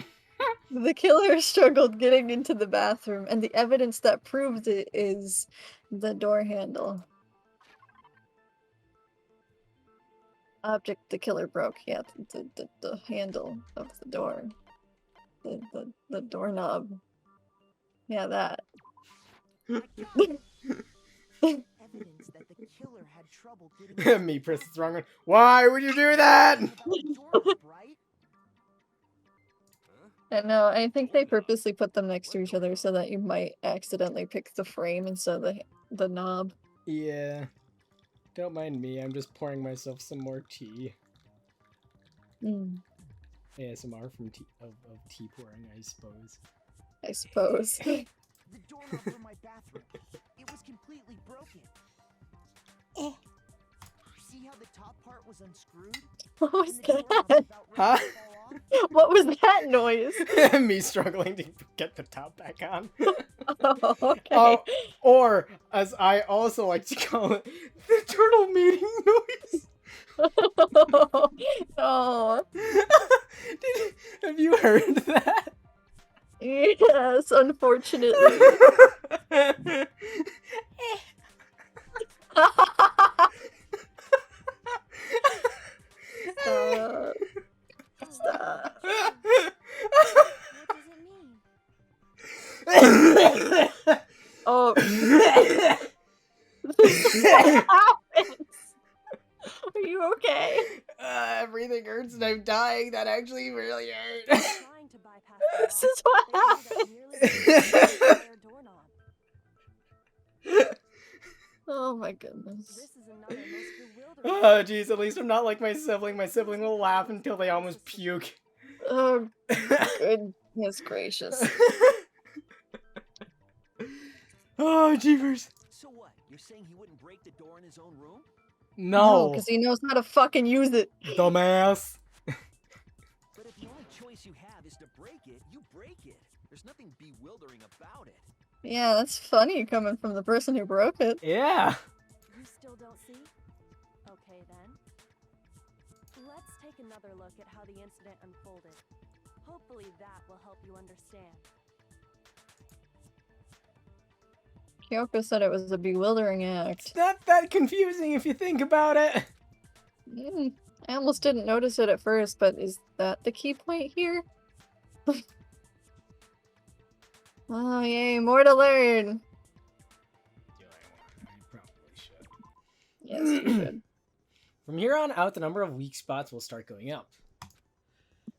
The killer struggled getting into the bathroom, and the evidence that proves it is the door handle. Object the killer broke. Yeah, the handle of the door. The doorknob. Yeah, that. Evidence that the killer had trouble getting Me press the wrong one. Why would you do that? And no, I think they purposely put them next to each other so that you might accidentally pick the frame instead of the knob. Yeah. Don't mind me, I'm just pouring myself some more tea. ASMR from tea of tea pouring, I suppose. I suppose. The doorknob for my bathroom. It was completely broken. See how the top part was unscrewed? What was that? Huh? What was that noise? Me struggling to get the top back on. Oh, okay. Oh, or, as I also like to call it, the turtle mating noise. Oh. Have you heard that? Yes, unfortunately. Stop. Stop. Oh. What happens? Are you okay? Everything hurts and I'm dying. That actually really hurt. This is what happened. Oh my goodness. Oh jeez, at least I'm not like my sibling. My sibling will laugh until they almost puke. Oh goodness gracious. Oh jeepers. So what? You're saying he wouldn't break the door in his own room? No. Because he knows how to fucking use it. Dumbass. But if the only choice you have is to break it, you break it. There's nothing bewildering about it. Yeah, that's funny coming from the person who broke it. Yeah. You still don't see? Okay then. Let's take another look at how the incident unfolded. Hopefully that will help you understand. Kyoko said it was a bewildering act. It's not that confusing if you think about it. I almost didn't notice it at first, but is that the key point here? Oh, yay, more to learn! Yes, you should. From here on out, the number of weak spots will start going up.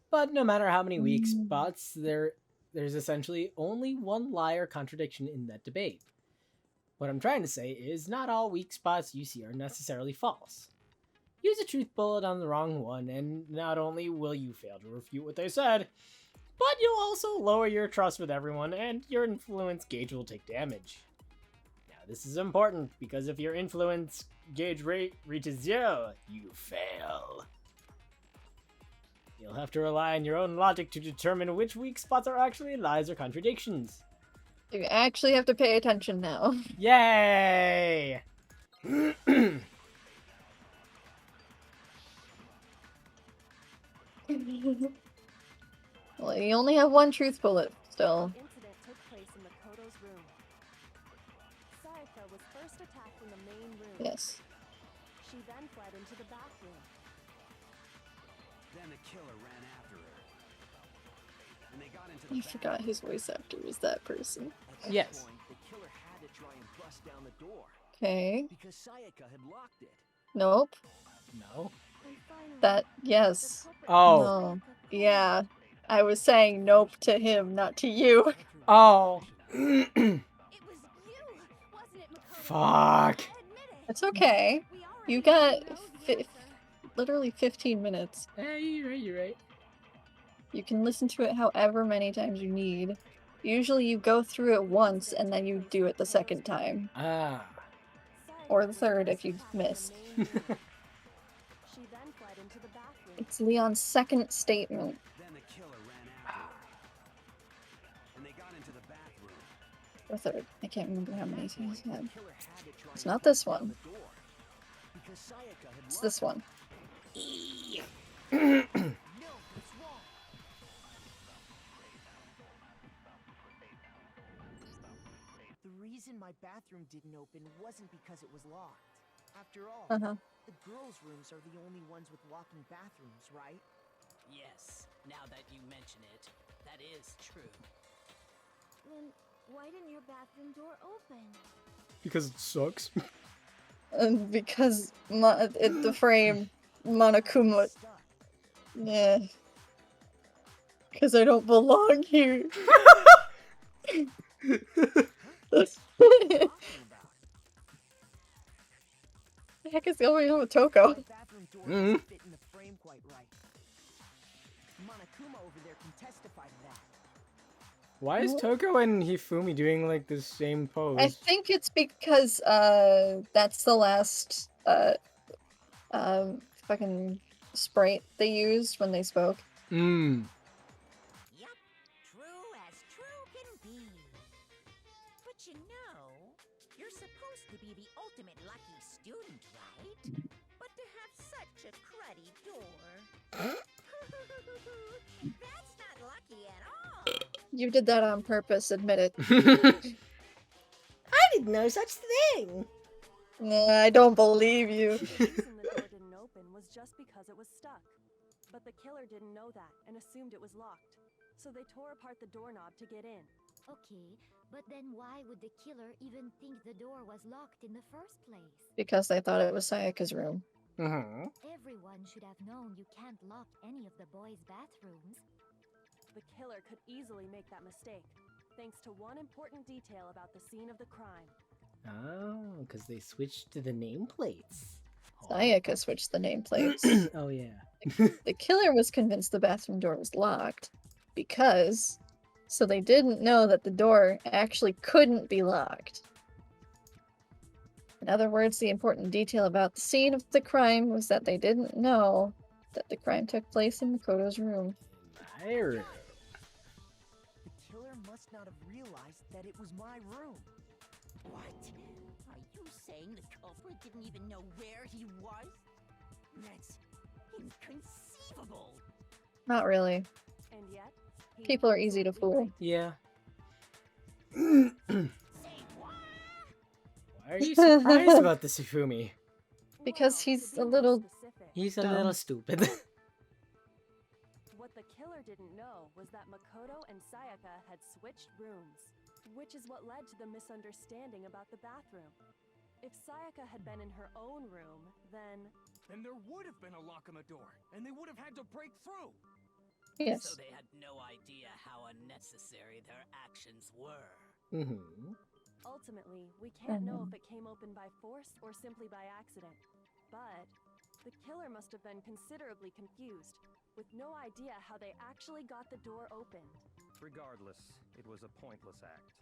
But no matter how many weak spots, there's essentially only one lie or contradiction in that debate. What I'm trying to say is not all weak spots you see are necessarily false. Use a truth bullet on the wrong one, and not only will you fail to refute what they said, but you'll also lower your trust with everyone, and your influence gauge will take damage. Now, this is important, because if your influence gauge rate reaches 0, you fail. You'll have to rely on your own logic to determine which weak spots are actually lies or contradictions. You actually have to pay attention now. Yay! Well, you only have one truth bullet still. The incident took place in the Kodo's room. Sayaka was first attacked in the main room. Yes. She then fled into the bathroom. Then the killer ran after her. And they got into the I forgot his voice actor was that person. At this Yes. point, the killer had to try and bust down the door. Okay. Because Sayaka had locked it. Nope. No. That, yes. Oh. No. Yeah. I was saying nope to him, not to you. Oh. It was you, wasn't it, Makoto? Fuck. It's okay. You got literally 15 minutes. Yeah, you're right. You can listen to it however many times you need. Usually you go through it once and then you do it the second time. Ah. Or the third if you've missed. She then fled into the bathroom. It's Leon's second statement. Then the killer ran after her. And they got into the bathroom. Or third. I can't remember how many he's had. The killer had to try It's and not this bust down one. the door. Because Sayaka had It's locked this one. No, it's wrong. The reason my bathroom didn't open wasn't because it was locked. After all, the girls' rooms are the only ones with walking bathrooms, right? Yes, now that you mention it, that is true. Then Why didn't your bathroom door open? Because it sucks. And because the frame Monokuma. Yeah. Because I don't belong here. The heck is going on with Toko? Bathroom door doesn't fit in the frame quite right. Monokuma over there can testify to that. Why is Toko and Hifumi doing like the same pose? I think it's because that's the last fucking sprite they used when they spoke. Mmm. Yup, true as true can be. But you know, you're supposed to be the ultimate lucky student, right? But to have such a cruddy door. That's not lucky at all. You did that on purpose, admit it. I didn't know such thing. Nah, I don't believe you. The reason the door didn't open was just because it was stuck. But the killer didn't know that and assumed it was locked. So they tore apart the doorknob to get in. Okay, but then why would the killer even think the door was locked in the first place? Because they thought it was Sayaka's room. Everyone should have known you can't lock any of the boys' bathrooms. The killer could easily make that mistake, thanks to one important detail about the scene of the crime. Oh, because they switched to the nameplates. Sayaka switched the nameplates. Oh yeah. The killer was convinced the bathroom door was locked because so they didn't know that the door actually couldn't be locked. In other words, the important detail about the scene of the crime was that they didn't know that the crime took place in Makoto's room. My room. The killer must not have realized that it was my room. What? Are you saying the culprit didn't even know where he was? That's inconceivable. Not really. And yet, People are easy to fool. Yeah. Why are you surprised about this, Hifumi? Because he's a little... He's a dumb. little stupid. What the killer didn't know was that Makoto and Sayaka had switched rooms, which is what led to the misunderstanding about the bathroom. If Sayaka had been in her own room, then there would have been a lock on the door, and they would have had to break through. Yes. So they had no idea how unnecessary their actions were. ultimately, we can't know if it came open by force or simply by accident. But the killer must have been considerably confused, with no idea how they actually got the door opened. Regardless, it was a pointless act.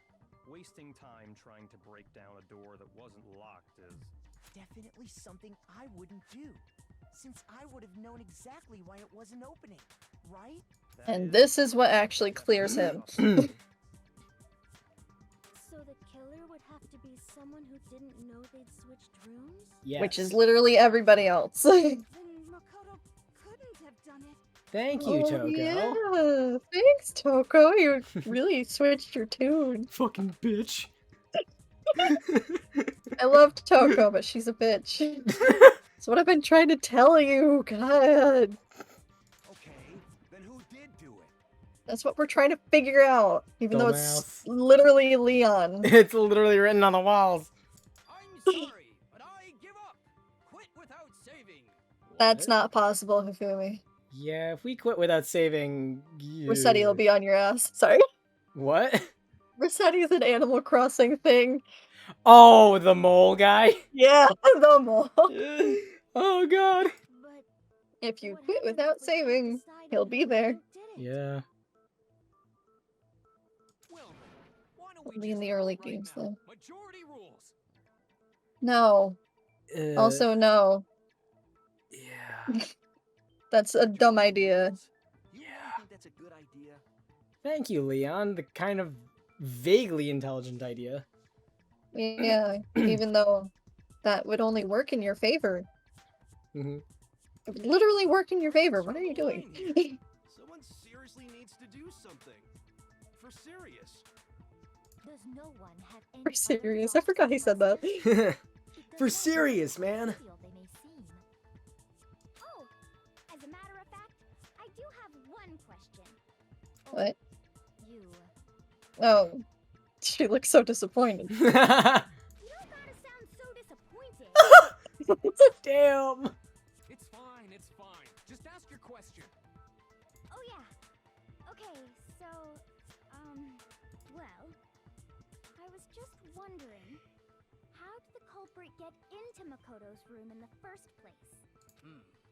Wasting time trying to break down a door that wasn't locked is... definitely something I wouldn't do, since I would have known exactly why it wasn't opening, right? And this is what actually clears him. So the killer would have to be someone who didn't know they'd switched rooms? Yes. Which is literally everybody else. Then Makoto couldn't have done it. Thank you, Toko. Yeah, thanks, Toko. You really switched your tune. Fucking bitch. I loved Toko, but she's a bitch. That's what I've been trying to tell you. God. Okay, then who did do it? That's what we're trying to figure out. Even though it's Dumbass. literally Leon. It's literally written on the walls. I'm sorry, but I give up. Quit without saving. That's not possible, Hifumi. Yeah, if we quit without saving... Rossetti will be on your ass. Sorry. What? Rossetti's an Animal Crossing thing. Oh, the mole guy? Yeah, the mole. Oh, God. But If you quit without saving, he'll be there. Yeah. Well, then, why don't we Only in just the vote early right games, now? though. Majority rules. No. Also, no. Yeah. That's a dumb idea. You really think that's a good idea? Thank you, Leon. The kind of vaguely intelligent idea. Yeah, even though that would only work in your favor. Mm-hmm. It would literally work in your favor. What are you doing? Someone seriously needs to do something. For serious. Does no one have any For serious. I forgot he said that. For serious, man. Oh, as a matter of fact, I do have one question. What? You. Oh. She looks so disappointed. You don't gotta sound so disappointed. Damn. It's fine, it's fine. Just ask your question. Oh yeah. Okay, so, well, I was just wondering, how did the culprit get into Makoto's room in the first place?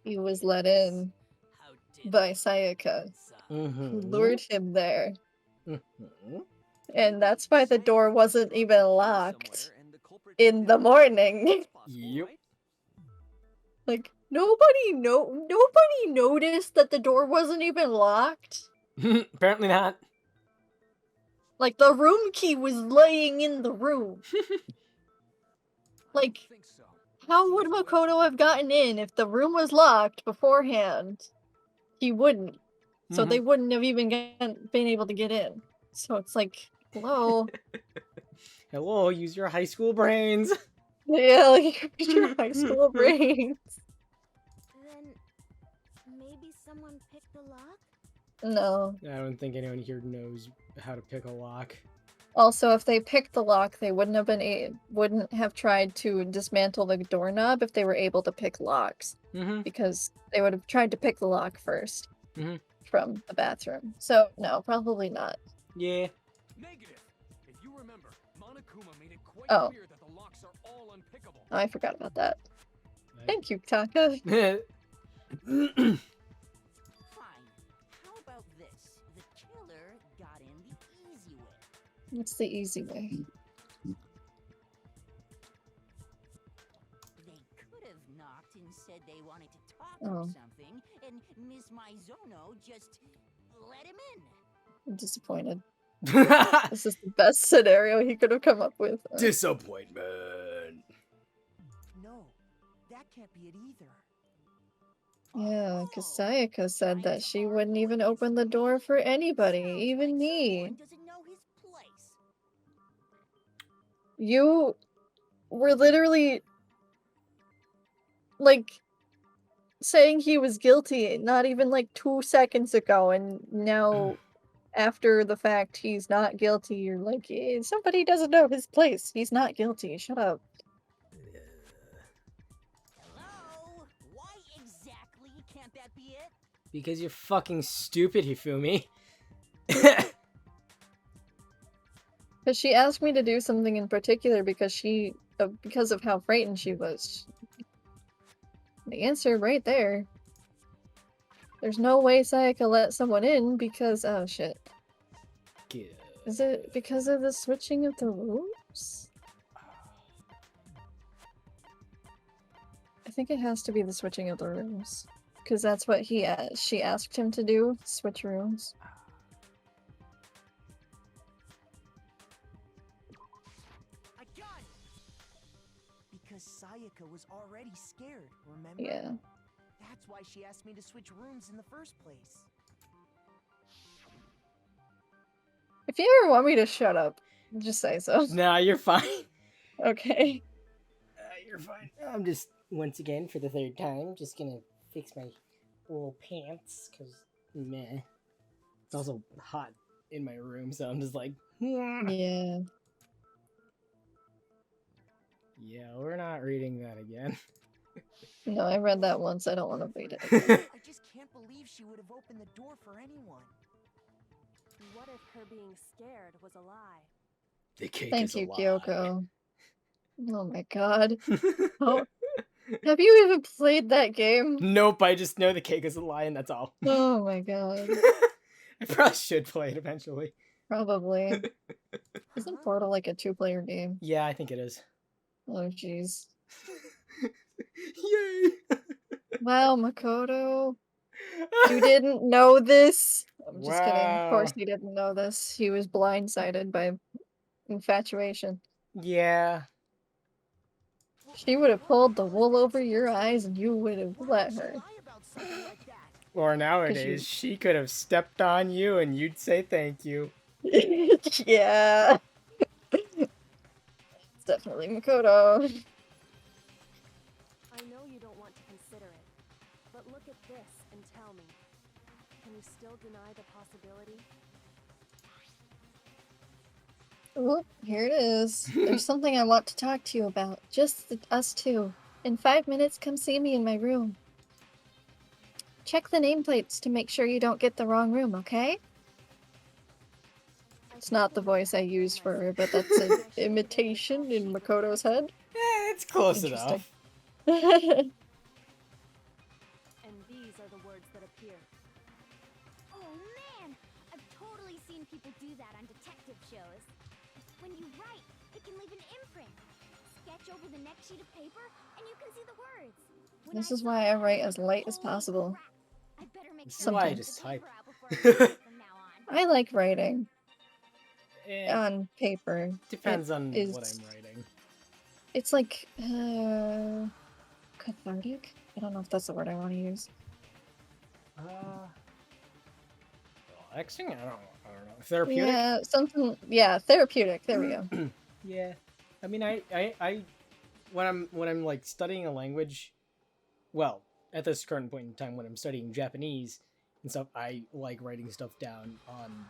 He was let in How did by Sayaka, who Mm-hmm. lured him there. Mm-hmm. And that's why the door wasn't even locked in the morning. Yep. Like, nobody noticed that the door wasn't even locked. Apparently not. Like, the room key was laying in the room. Like, how would Makoto have gotten in if the room was locked beforehand? He wouldn't. So they wouldn't have even been able to get in. So it's like, hello? Hello, use your high school brains. Yeah, like, use your high school brains. Then maybe someone picked the lock? No. I don't think anyone here knows how to pick a lock. Also, if they picked the lock, they wouldn't have tried to dismantle the doorknob if they were able to pick locks. Because they would have tried to pick the lock first from the bathroom. So, no, probably not. Yeah. Negative. If you remember, Monokuma made it quite Oh. clear that the locks are all unpickable. I forgot about that. Thank you, Taka. Fine. How about this? The killer got in the easy way. What's the easy way? They could have knocked and said they wanted to talk Oh. or something, and Miss Maizono just let him in. I'm disappointed. This is the best scenario he could have come up with. Disappointment. No, that can't be it either. Yeah, because Sayaka said that she wouldn't even open the door for anybody, even me. Doesn't know his place. You were literally, like, saying he was guilty not even like 2 seconds ago, and now, after the fact he's not guilty, you're like, somebody doesn't know his place. He's not guilty. Shut up. Hello? Why exactly can't that be it? Because you're fucking stupid, Hifumi. Because she asked me to do something in particular because because of how frightened she was. The answer right there. There's no way Sayaka let someone in because, oh shit. Good. Is it because of the switching of the rooms? I think it has to be the switching of the rooms. Because that's what she asked him to do, switch rooms. I got it! Because Sayaka was already scared, remember? Yeah. That's why she asked me to switch rooms in the first place. If you ever want me to shut up, just say so. Nah, you're fine. Okay. You're fine. I'm just, once again, for the third time, just gonna fix my little pants, because, meh. It's also hot in my room, so I'm just like, Yeah. yeah, we're not reading that again. No, I read that once. I don't want to read it. I just can't believe she would have opened the door for anyone. What if her being scared was a lie? The cake Thank is a you, lie. Kyoko. Oh my god. Oh. Have you even played that game? Nope, I just know the cake is a lie, and that's all. Oh my god. I probably should play it eventually. Probably. Isn't Portal like a 2-player game? Yeah, I think it is. Oh jeez. Yay! Wow, Makoto. You didn't know this? I'm just kidding. Of course Wow. he didn't know this. He was blindsided by infatuation. Yeah. She would have pulled the wool over your eyes and you would have let her. Or nowadays, she could have stepped on you and you'd say thank you. Yeah. It's definitely Makoto. I know you don't want to consider it, but look at this and tell me. Can you still deny the possibility? Oop, here it is. There's something I want to talk to you about. Just us two. In 5 minutes, come see me in my room. Check the nameplates to make sure you don't get the wrong room, okay? It's not the voice I used for her, but that's an imitation in Makoto's head. It's close enough. And these are the words that appear. Oh man! I've totally seen people do that on detective shows. When you write, it can leave an imprint. Sketch over the next sheet of paper, and you can see the words. This is why I write as light as possible. This is why I just type. I like writing. Eh, On paper. depends It on is- what I'm writing. It's like, cathartic? I don't know if that's the word I want to use. Relaxing? I don't know. Therapeutic? Yeah, something, yeah, therapeutic. There we go. Yeah. I mean, I when I'm like studying a language, well, at this current point in time when I'm studying Japanese and stuff, I like writing stuff down on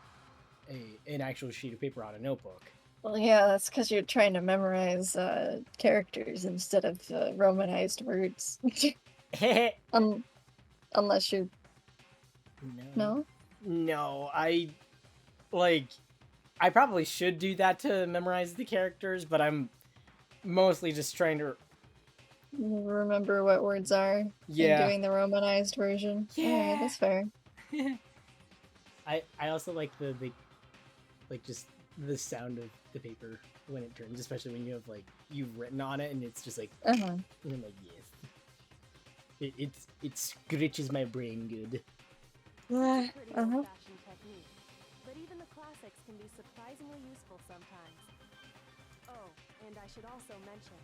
an actual sheet of paper on a notebook. Well, yeah, that's because you're trying to memorize characters instead of romanized words. Unless you're... No? No, I probably should do that to memorize the characters, but I'm mostly just trying to Remember what words are. Yeah. And doing the romanized version. Yeah. Alright, that's fair. I also like the like just the sound of the paper when it turns, especially when you have like you've written on it and it's just like Uh-huh. and I'm like, yes. It scratches my brain good. Uh-huh. Old-fashioned technique, but even the classics can be surprisingly useful sometimes. Oh, and I should also mention,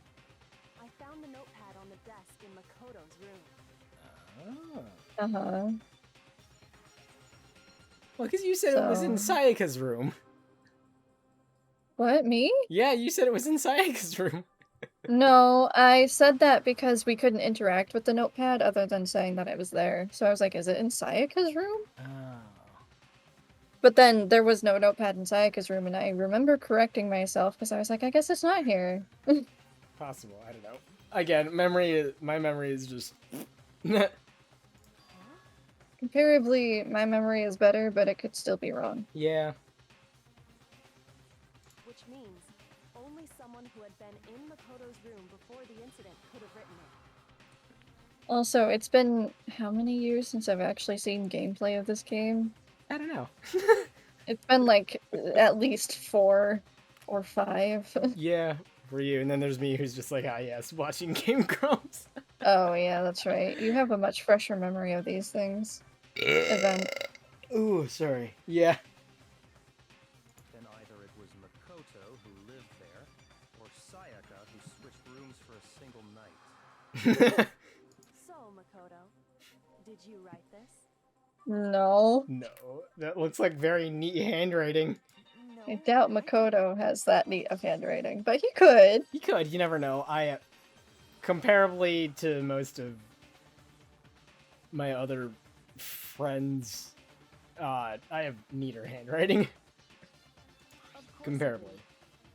I found the notepad on the desk in Makoto's room. Uh-huh. Well, because you said it was in So- Sayaka's room. What, me? Yeah, you said it was in Sayaka's room. No, I said that because we couldn't interact with the notepad other than saying that it was there. So I was like, is it in Sayaka's room? Oh. But then there was no notepad in Sayaka's room, and I remember correcting myself because I was like, I guess it's not here. Possible, I don't know. Again, my memory is just Comparably, my memory is better, but it could still be wrong. yeah. Which means only someone who had been in Makoto's room before the incident could have written it. Also, it's been how many years since I've actually seen gameplay of this game? I don't know. It's been like at least 4 or 5. Yeah, for you. And then there's me who's just like, ah, yes, watching Game Grumps. Oh yeah, that's right. You have a much fresher memory of these things. Event. Ooh, sorry. Yeah. Then either it was Makoto who lived there, or Sayaka who switched rooms for a single night. So, Makoto, did you write this? No. No, that looks like very neat handwriting. I doubt Makoto has that neat of handwriting, but he could. You could, you never know. Comparably to most of my other friends, I have neater handwriting. Comparably.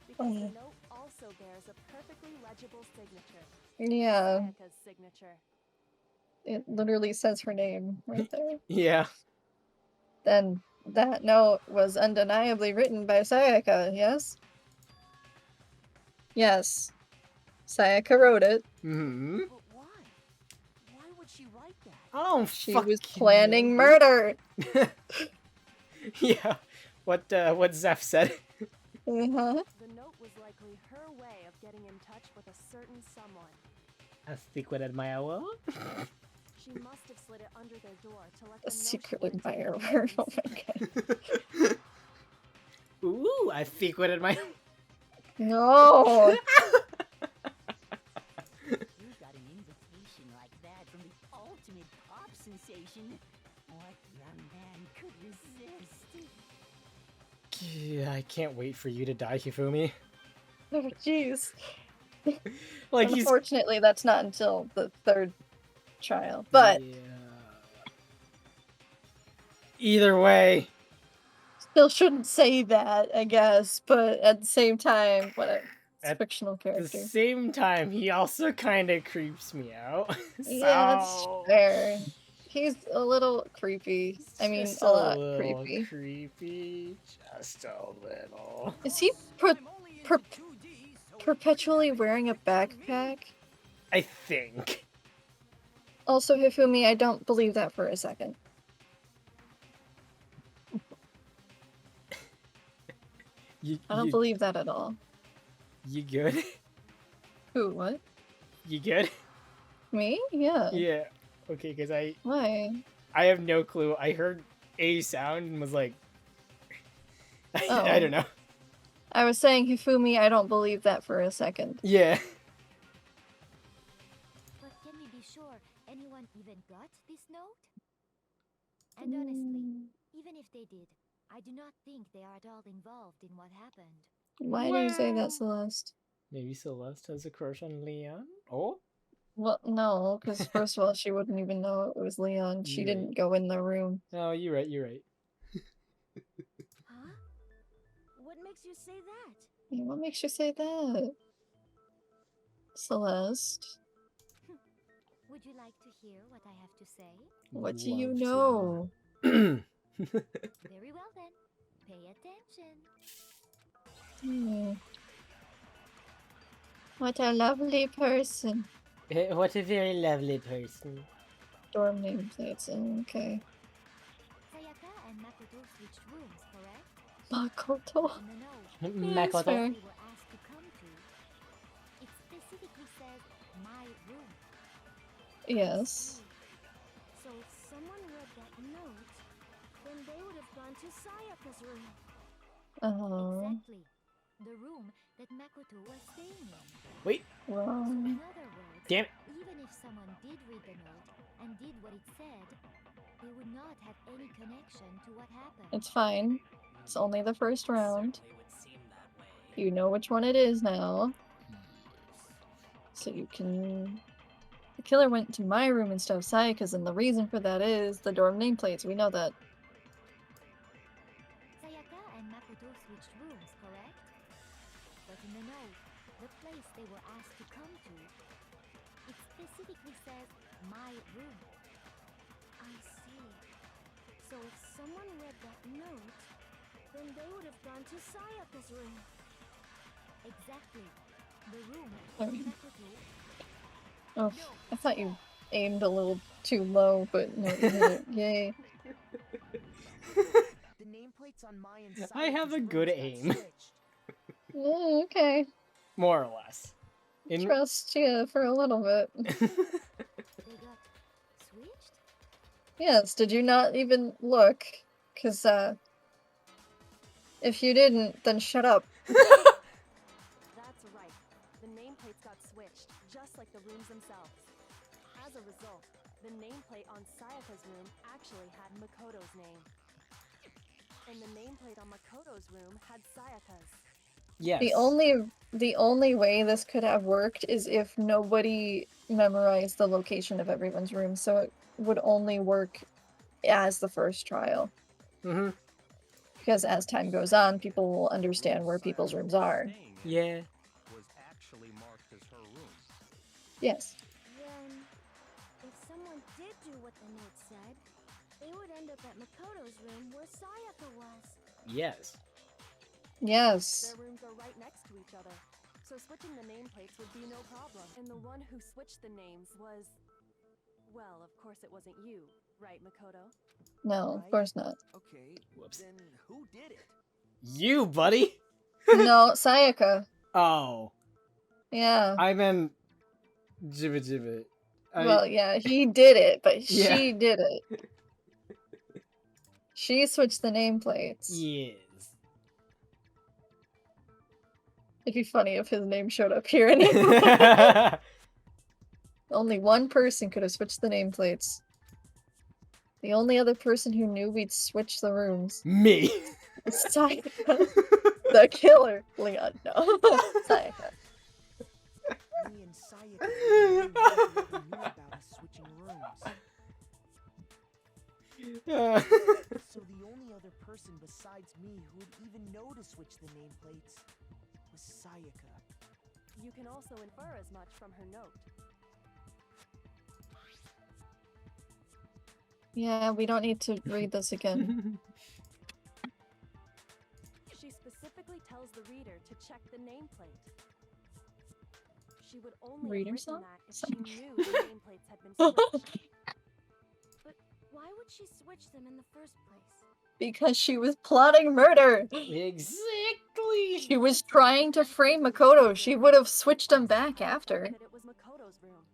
Because the note also bears a perfectly legible signature. Yeah. Sayaka's signature. It literally says her name right there. Yeah. Then that note was undeniably written by Sayaka, yes? Yes. Sayaka wrote it. Hmm. But why? Why would she write that? Oh, She fuck was you. planning murder. Yeah. What Zeph said. Uh-huh. The note was likely her way of getting in touch with a certain someone. A secret admirer. She must have slid it under their door to let A them know she secret wanted to admirer. be Oh my god. Ooh, a secret admirer. No! You got an invitation like that from the ultimate pop sensation. What young man could resist? Yeah, I can't wait for you to die, Hifumi. Oh, jeez. Like he's Unfortunately, that's not until the 3rd trial. But yeah. Either way. still shouldn't say that, I guess, but at the same time, whatever. It's a At fictional At the character. same time, he also kind of creeps me out. Yeah, that's So fair. He's a little creepy. I mean, just a lot little creepy. creepy. Just a little. Is he perpetually wearing a backpack? I think. Also, Hifumi, I don't believe that for a second. I don't believe that at all. You good? Who? What? You good? Me? Yeah. Yeah. Okay, because Why? I have no clue. I heard a sound and was like, I Oh. don't know. I was saying, Hifumi, I don't believe that for a second. Yeah. But can we be sure anyone even got this note? And honestly, even if they did, I do not think they are at all involved in what happened. Why do you say that, Celeste? Maybe Celeste has a crush on Leon? Oh? Well, no, because first of all, she wouldn't even know it was Leon. She You're didn't go in the room. Oh, you're right, you're right. Huh? What makes you say that? Yeah, what makes you say that? Celeste? Would you like to hear what I have to say? What do you Love know? Very well then. Pay attention. What a lovely person. What a very lovely person. Dorm nameplates. Okay. Sayaka and Makoto switched rooms, correct? Makoto. In the note, Yeah, it's fair. they were asked to come to. It specifically says my room. Yes. So if someone read that note, then they would have gone to Sayaka's room. Exactly. The room that Makoto was staying in. Wait. Wrong. In other words, Damn it. even if someone did read the note and did what it said, they would not have any connection to what happened. It's fine. It's only the first round. Certainly would seem that way. You know which one it is now. So you can... The killer went to my room instead of Sayaka's, and the reason for that is the dorm nameplates. We know that. Sayaka and Makoto switched rooms, correct? But in the note, the place they were asked to come to, it specifically says my room. I see. So if someone read that note, then they would have gone to Sayaka's room. Exactly. The room Oh. Makoto. Oh, I thought you aimed a little too low, but no, you hit it. Yay. The nameplates on my and I have a good aim. Okay. More or less. Trust you for a little bit. They got switched? Yes, did you not even look? Because, if you didn't, then shut up. That's right. The nameplates got switched, just like the rooms themselves. As a result, the nameplate on Sayaka's room actually had Makoto's name. And the nameplate on Makoto's room had Sayaka's. Yes. The only way this could have worked is if nobody memorized the location of everyone's room, so it would only work as the first trial. Mm-hmm. Because as time goes on, people will understand where people's rooms are. Yeah. Was actually marked as her room. Yes. Then, if someone did do what the note said, they would end up at Makoto's room where Sayaka was. Yes. Yes. Their rooms are right next to each other, so switching the nameplates would be no problem. And the one who switched the names was... Well, of course it wasn't you, right, Makoto? No, of course not. Okay, Whoops. then who did it? You, buddy? No, Sayaka. Oh. Yeah. I meant... Jibbit Jibbit. Well, yeah, he did it, but Yeah. she did it. She switched the nameplates. Yes. It'd be funny if his name showed up here anyway. Only one person could have switched the nameplates. The only other person who knew we'd switch the rooms. Me. Sayaka. The killer. Leon, no. Sayaka. Me and Sayaka never knew about us switching rooms. So the only other person besides me who would even know to switch the nameplates was Sayaka. You can also infer as much from her note. Yeah, we don't need to read this again. She specifically tells the reader to check the nameplate. She would only Reader have written song? that if she knew the nameplates had been switched. But why would she switch them in the first place? Because she was plotting murder. Exactly. She was trying to frame Makoto. She would have switched them back after. That it was Makoto's room.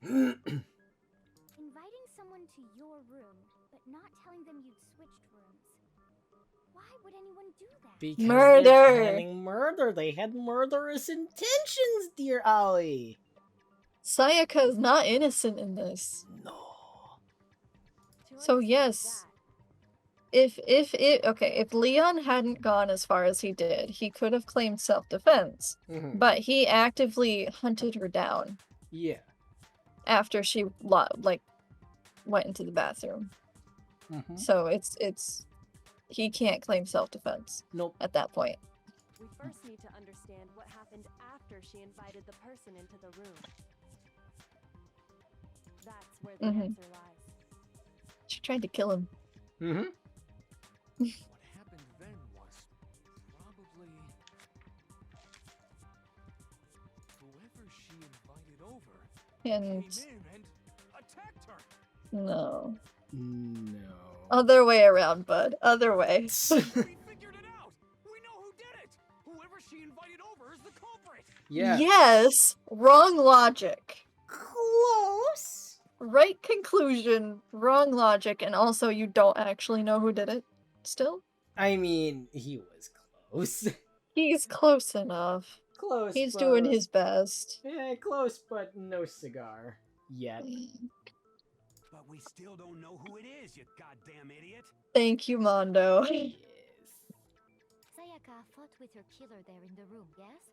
Inviting someone to your room, but not telling them you'd switched rooms. Why would anyone do that? Because Murder! they're planning murder. They had murderous intentions, dear Ollie. Sayaka's not innocent in this. No. So yes, if Leon hadn't gone as far as he did, he could have claimed self-defense. But he actively hunted her down Yeah. after she went into the bathroom. So it's he can't claim self-defense. Nope. At that point. We first need to understand what happened after she invited the person into the room. That's where the answer lies. She tried to kill him. What happened then was probably whoever she invited over And came in and attacked her. no. No. Other way around, bud. Other way. We figured it out. We know who did it. Whoever she invited over is the culprit. Yeah. Yes. Wrong logic. Close. Right conclusion, wrong logic, and also you don't actually know who did it. Still? I mean, he was close. He's close enough. Close. He's but... doing his best. Yeah, close, but no cigar. Yet. But we still don't know who it is, you goddamn idiot. Thank you, Mondo. Sayaka fought with her killer there in the room, yes?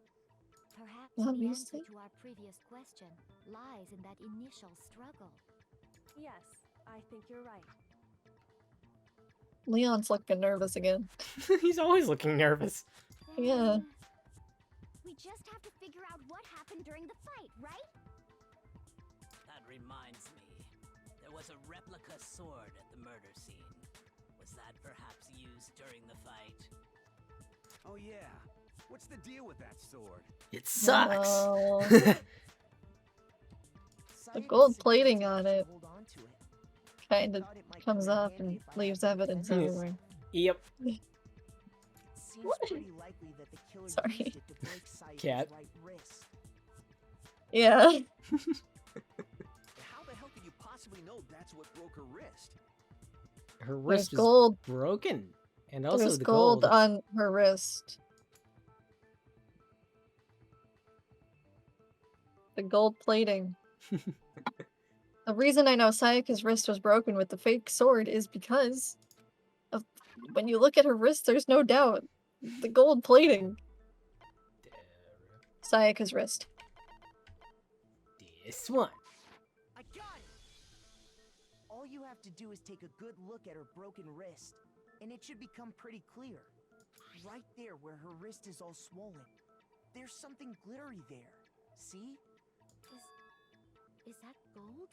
Perhaps the Obviously. answer to our previous question lies in that initial struggle. Yes, I think you're right. Leon's looking nervous again. He's always looking nervous. Yeah. We just have to figure out what happened during the fight, right? That reminds me. There was a replica sword at the murder scene. Was that perhaps used during the fight? Oh yeah. What's the deal with that sword? It sucks. No. The gold plating on it kind of comes off and leaves evidence everywhere. Yep. Seems pretty likely that the killer Sorry. used it to break Sayaka's Cat. right wrist. Yeah. How the hell could you possibly know that's what broke her wrist? Her wrist is gold. broken. And also There's the gold on her wrist. The gold plating. The reason I know Sayaka's wrist was broken with the fake sword is because of when you look at her wrist, there's no doubt. The gold plating. Sayaka's wrist. This one. I got it! All you have to do is take a good look at her broken wrist, and it should become pretty clear. Right there where her wrist is all swollen. There's something glittery there. See? Is that gold?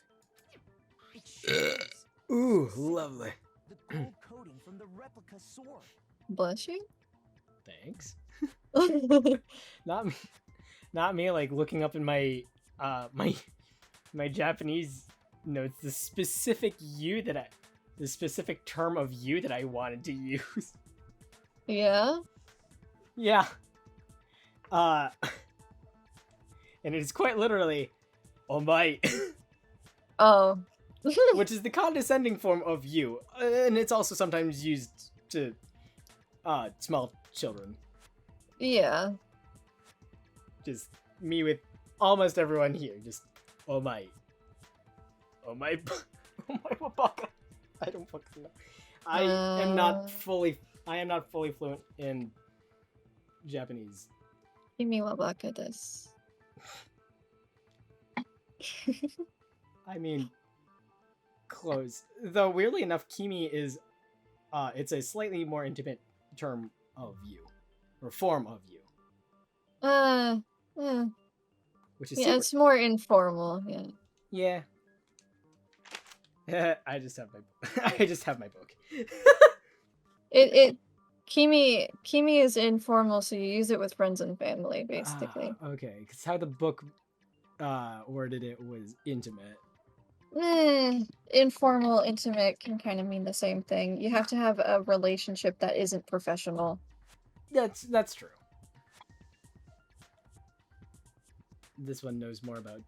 It sure is. Ooh, lovely. The gold coating from the replica sword. Bless you. Thanks. Not me like looking up in my my Japanese notes the specific term of you that I wanted to use. Yeah? Yeah. And it is quite literally omae. Oh. Which is the condescending form of you. And it's also sometimes used to small children. Yeah. Just me with almost everyone here. Just omae. Omae. Omae wabaka. I don't fucking know. I am not fully fluent in Japanese. Kimi wa baka desu. I mean, close. Though weirdly enough, Kimi is, it's a slightly more intimate term of you, or form of you, Yeah. which is Yeah, super. it's more informal. Yeah. Yeah. I just have my. I just have my book. Kimi is informal, so you use it with friends and family, basically. Okay, because how the book worded it was intimate. Informal, intimate can kind of mean the same thing. You have to have a relationship that isn't professional. That's true. This one knows more about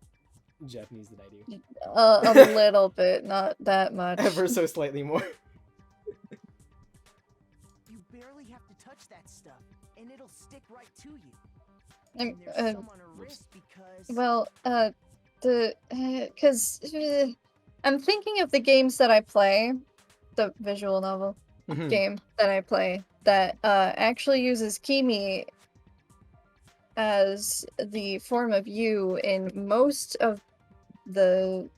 Japanese than I do. A little bit, not that much. Ever so slightly more. You barely have to touch that stuff, and it'll stick right to you. I'm, And there's some on her wrist because... Well, I'm thinking of the games that I play, the visual novel game that I play, that actually uses Kimi as the form of you in most of the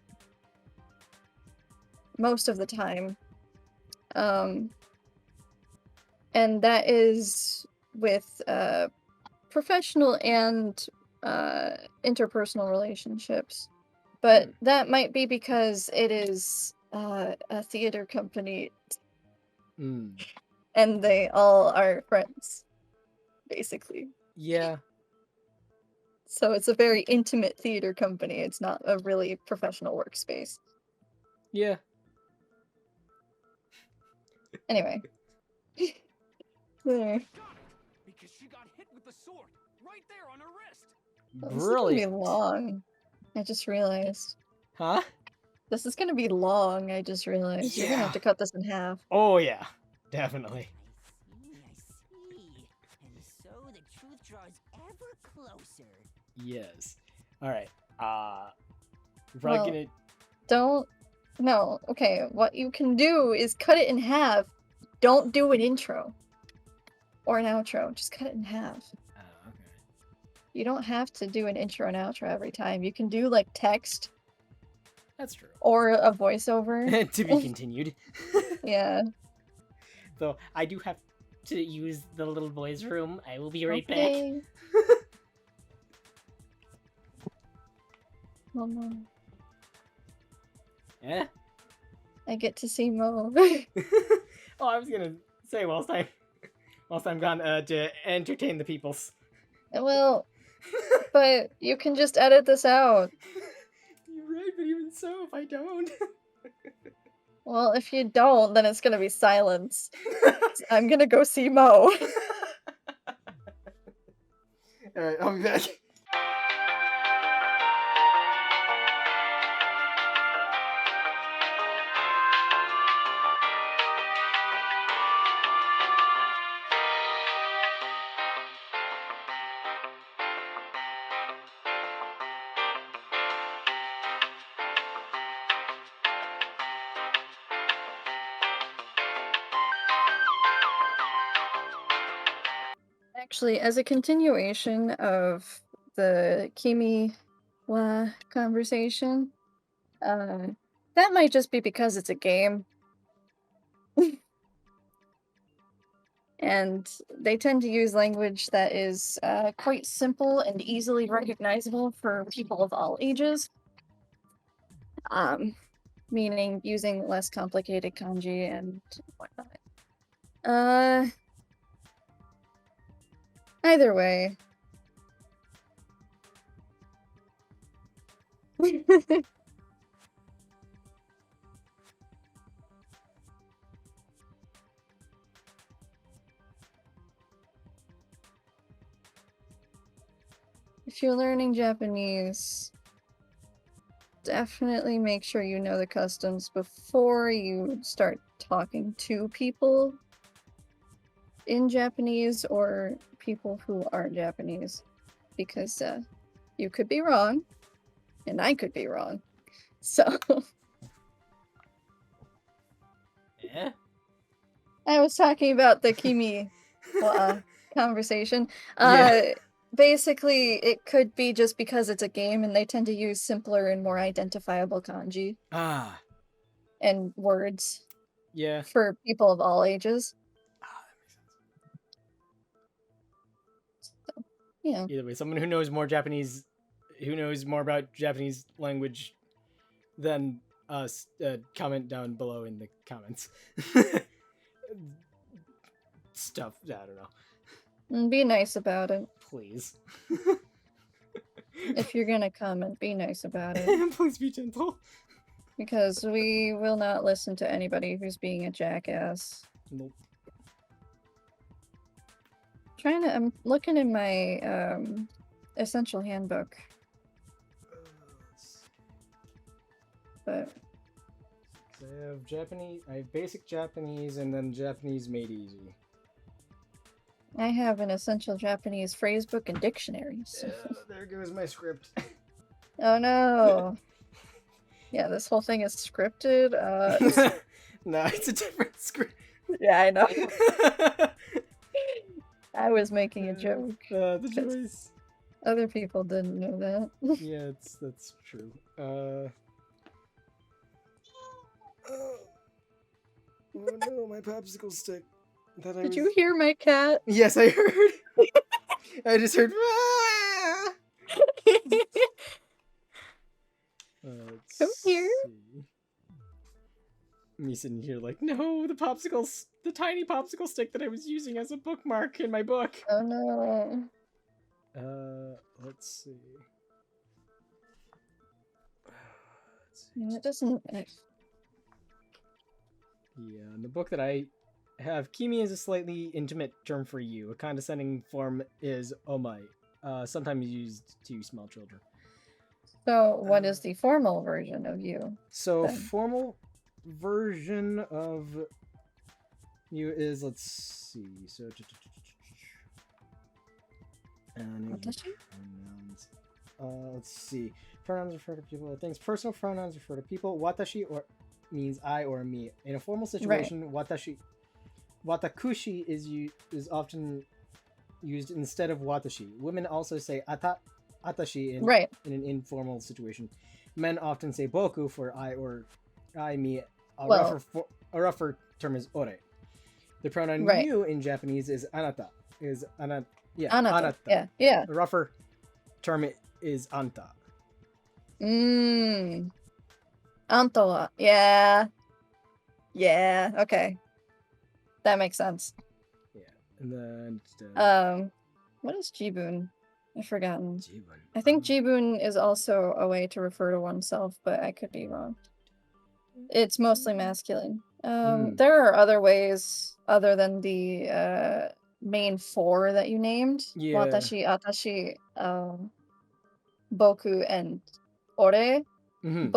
time. And that is with professional and interpersonal relationships. But that might be because it is a theater company and they all are friends, basically. Yeah. So it's a very intimate theater company. It's not a really professional workspace. Yeah. Anyway. There. Because she got hit with the sword right there on her wrist. This is gonna be long. I just realized. Huh? This is gonna be long, I just realized. You're gonna have to cut this in half. Oh yeah, definitely. I see. And so the truth draws ever closer. Yes. Alright. We're probably gonna... Don't... No. Okay, what you can do is cut it in half. Don't do an intro. Or an outro. Just cut it in half. Oh, okay. You don't have to do an intro and outro every time. You can do, like, text. That's true. Or a voiceover. To be continued. Yeah. Though, I do have to use the little boys' room. I will be right back. Okay. Mama. Yeah? I get to see Mo. Oh, I was gonna say whilst I'm gone to entertain the peoples. Well, but you can just edit this out. You're right, but even so, if I don't... Well, if you don't, then it's gonna be silence. I'm gonna go see Mo. Alright, I'll be back. Actually, as a continuation of the Kimi wa conversation, that might just be because it's a game. And they tend to use language that is quite simple and easily recognizable for people of all ages. Meaning using less complicated kanji and whatnot. Either way. If you're learning Japanese, definitely make sure you know the customs before you start talking to people in Japanese or people who aren't Japanese, because you could be wrong and I could be wrong. So Yeah? I was talking about the Kimi conversation. Yeah. basically, it could be just because it's a game and they tend to use simpler and more identifiable kanji Ah, and words yeah. for people of all ages. So, yeah. Either way, someone who knows more Japanese, who knows more about Japanese language than us, comment down below in the comments. Stuff, I don't know. And be nice about it. Please. If you're gonna comment, be nice about it. Please be gentle. Because we will not listen to anybody who's being a jackass. Nope. I'm looking in my essential handbook. But I have basic Japanese and then Japanese made easy. I have an essential Japanese phrasebook and dictionaries. There goes my script. Oh no. Yeah, this whole thing is scripted. No, it's a different script. Yeah, I know. I was making a joke. The choice. Other people didn't know that. Yeah, that's true. Oh no, my popsicle stick. Did you hear my cat? Yes, I heard. I just heard. "Ah!" Come here. Me sitting here like, no, the tiny popsicle stick that I was using as a bookmark in my book. Oh no. Let's see. It doesn't. Yeah, in the book that I have, kimi is a slightly intimate term for you. A condescending form is omai, sometimes used to small children. So, what is the formal version of you? So, then? formal version of you is, let's see, so... pronouns. Let's see. Pronouns refer to people or things. Personal pronouns refer to people. Watashi means I or me. In a formal situation, watakushi is often used instead of watashi. Women also say atashi in an informal situation. Men often say boku for I or I, me. A rougher term is ore. The pronoun you in Japanese is anata. Anata. Yeah. The rougher term is anta. Antoa. Yeah. Yeah. Okay. That makes sense. Yeah. And then what is jibun? I've forgotten. Jibun. I think jibun is also a way to refer to oneself, but I could be wrong. It's mostly masculine. There are other ways other than the main four that you named. Yeah. Watashi, atashi, boku, and ore. Mm-hmm.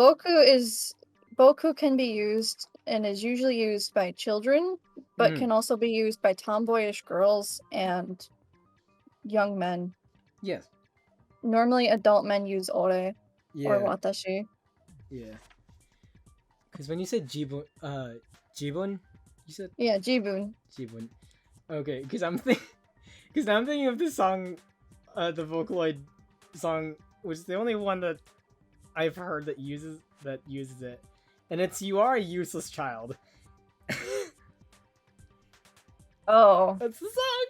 Boku can be used and is usually used by children, but can also be used by tomboyish girls and young men. Yes. Normally adult men use ore or watashi. Yeah. Because when you said jibun, you said? Yeah, jibun. Jibun. Okay, because I'm thinking of the song, the Vocaloid song, which is the only one that I've heard that uses it, and it's "You Are a Useless Child." Oh, that's the song.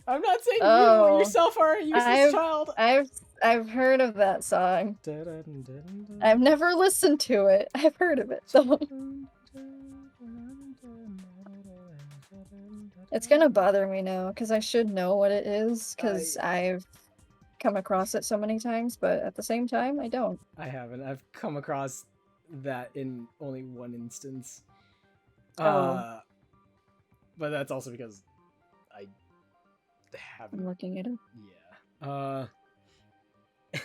I'm not saying you yourself are a useless child. I've heard of that song. I've never listened to it. I've heard of it though. It's gonna bother me now because I should know what it is because I've come across it so many times, but at the same time, I don't. I haven't. I've come across that in only one instance. But that's also because I haven't. I'm looking at it.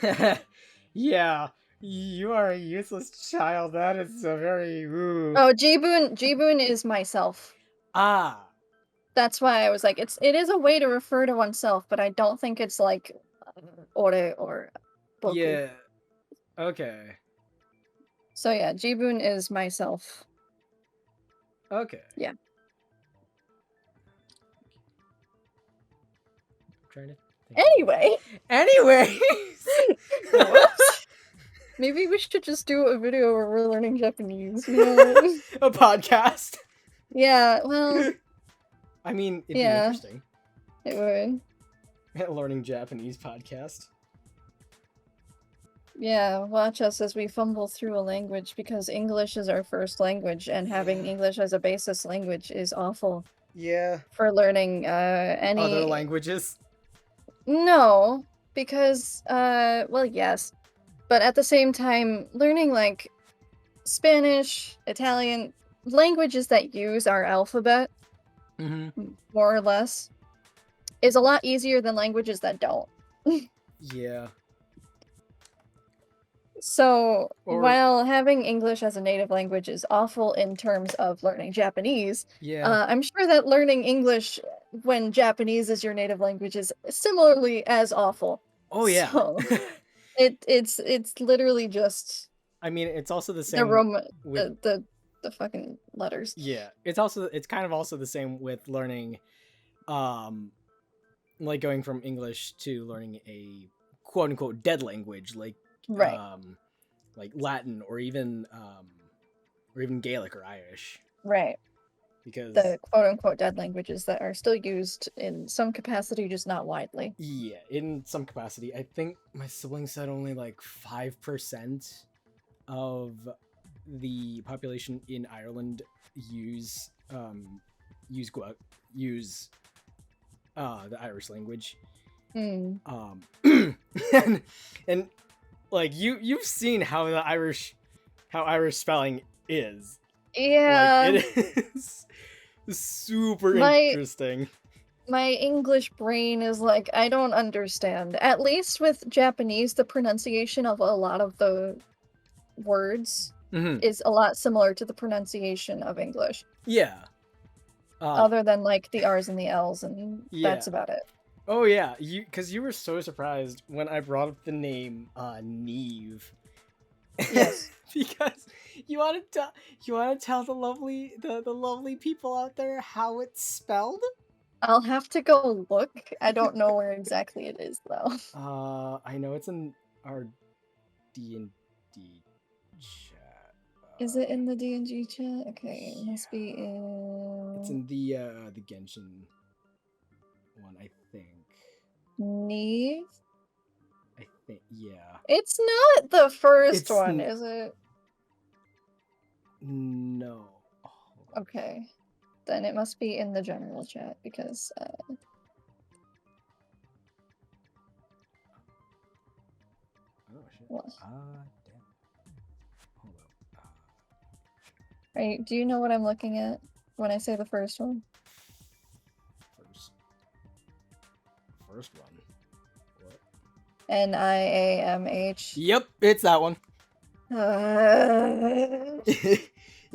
Yeah. Yeah. You are a useless child. That is a very ooh. Oh, jibun is myself. Ah. That's why I was like, it is a way to refer to oneself, but I don't think it's like ore or boku. Yeah. Okay. So yeah, jibun is myself. Okay. Yeah. I'm trying to Anyway. Anyways. Whoops. Maybe we should just do a video where we're learning Japanese. You know? A podcast. Yeah, well. I mean, it'd be Yeah. interesting. It would. Learning Japanese podcast. Yeah, watch us as we fumble through a language because English is our first language, and having English as a basis language is awful. Yeah. For learning any Other languages? No, because well, yes. But at the same time, learning like Spanish, Italian, languages that use our alphabet, more or less, is a lot easier than languages that don't. Yeah. So, Or- while having English as a native language is awful in terms of learning Japanese, Yeah. I'm sure that learning English when Japanese is your native language is similarly as awful. Oh yeah. So, it's literally just I mean, it's also the same. the fucking letters. Yeah, it's kind of also the same with learning, like going from English to learning a quote unquote dead language like Right. Like Latin or even Gaelic or Irish. Right. Because The quote unquote dead languages that are still used in some capacity, just not widely. yeah, in some capacity, I think my sibling said only like 5% of the population in Ireland use the Irish language. Hmm. And like you've seen how Irish spelling is. Yeah. Like, it is super My- interesting. My English brain is like, I don't understand. At least with Japanese, the pronunciation of a lot of the words is a lot similar to the pronunciation of English. Yeah. Other than like the R's and the L's, and that's Yeah. about it. Oh yeah, because you were so surprised when I brought up the name Neve. Yes. Because you want to tell the lovely people out there how it's spelled. I'll have to go look. I don't know where exactly it is though. I know it's in our D&D chat. Is it in the DNG chat? Okay, it must be in. It's in the Genshin one, I think. Neve? I think, yeah. It's not the first It's one, n- is it? No. Okay. Then it must be in the general chat because Oh shit. What? Damn. Hold up. do you know what I'm looking at when I say the first one? First one. What? NIAMH. Yep, it's that one.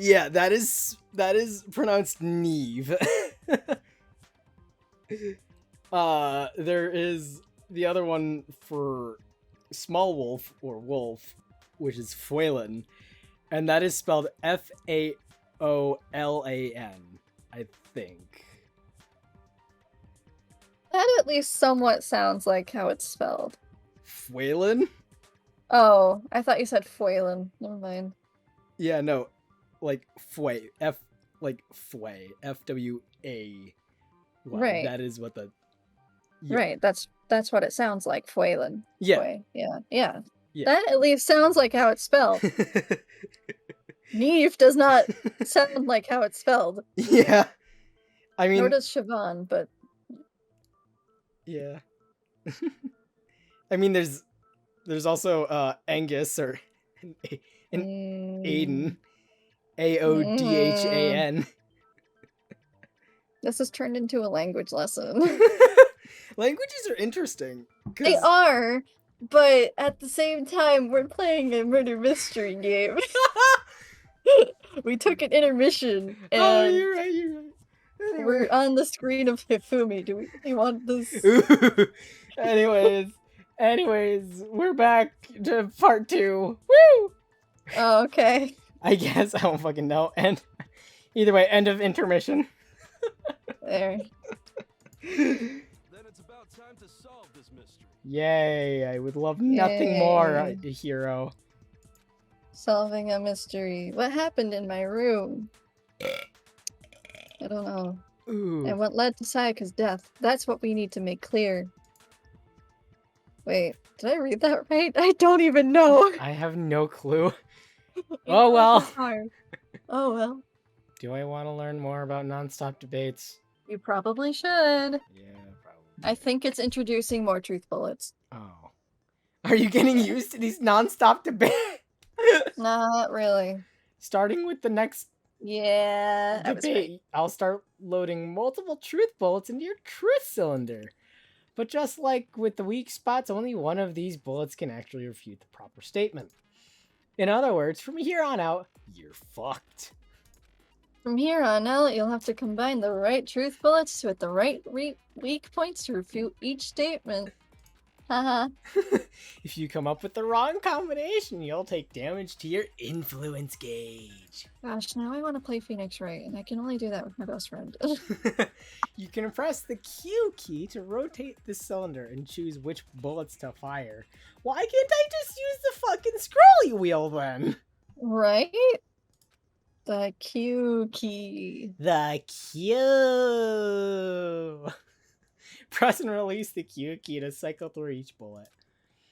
Yeah, that is pronounced Neve. There is the other one for small wolf or wolf, which is Fuelan, and that is spelled Faolan, I think. That at least somewhat sounds like how it's spelled. Fuelan? Oh, I thought you said Fuelan. Never mind. Yeah, no, like Fway, Fway, Fwa. Right. That is what the. Yeah. Right, that's what it sounds like, Fuelan. Yeah. Fway. Yeah. Yeah. That at least sounds like how it's spelled. Neve does not sound like how it's spelled. Yeah. I mean. Nor does Siobhan, but Yeah. I mean, there's also Angus or an Aiden. Aodhan. This has turned into a language lesson. Languages are interesting. They are, but at the same time, we're playing a murder mystery game. We took an intermission, and Oh, you're right. we're on the screen of Hifumi. Do we really want this? Anyways, we're back to part 2. Woo! Oh, okay. I guess I don't fucking know. And either way, end of intermission. There. Then it's about time to solve this Yay! I would love nothing more, Yay. hero. Solving a mystery. What happened in my room? I don't know. Ooh. And what led to Sayaka's death? That's what we need to make clear. Wait, did I read that right? I don't even know. I have no clue. It's Oh well. hard. Oh well. Do I want to learn more about non-stop debates? You probably should. Yeah, probably. I think it's introducing more truth bullets. Oh. Are you getting used to these non-stop debates? Not really. Starting with the next Yeah, that was right. debate, I'll start loading multiple truth bullets into your truth cylinder. But just like with the weak spots, only one of these bullets can actually refute the proper statement. In other words, from here on out, you're fucked. From here on out, you'll have to combine the right truth bullets with the right weak points to refute each statement. Haha. If you come up with the wrong combination, you'll take damage to your influence gauge. Gosh, now I want to play Phoenix Wright, and I can only do that with my best friend. You can press the Q key to rotate the cylinder and choose which bullets to fire. Why can't I just use the fucking scrolly wheel then? Right? The Q key. The Q. Press and release the Q key to cycle through each bullet.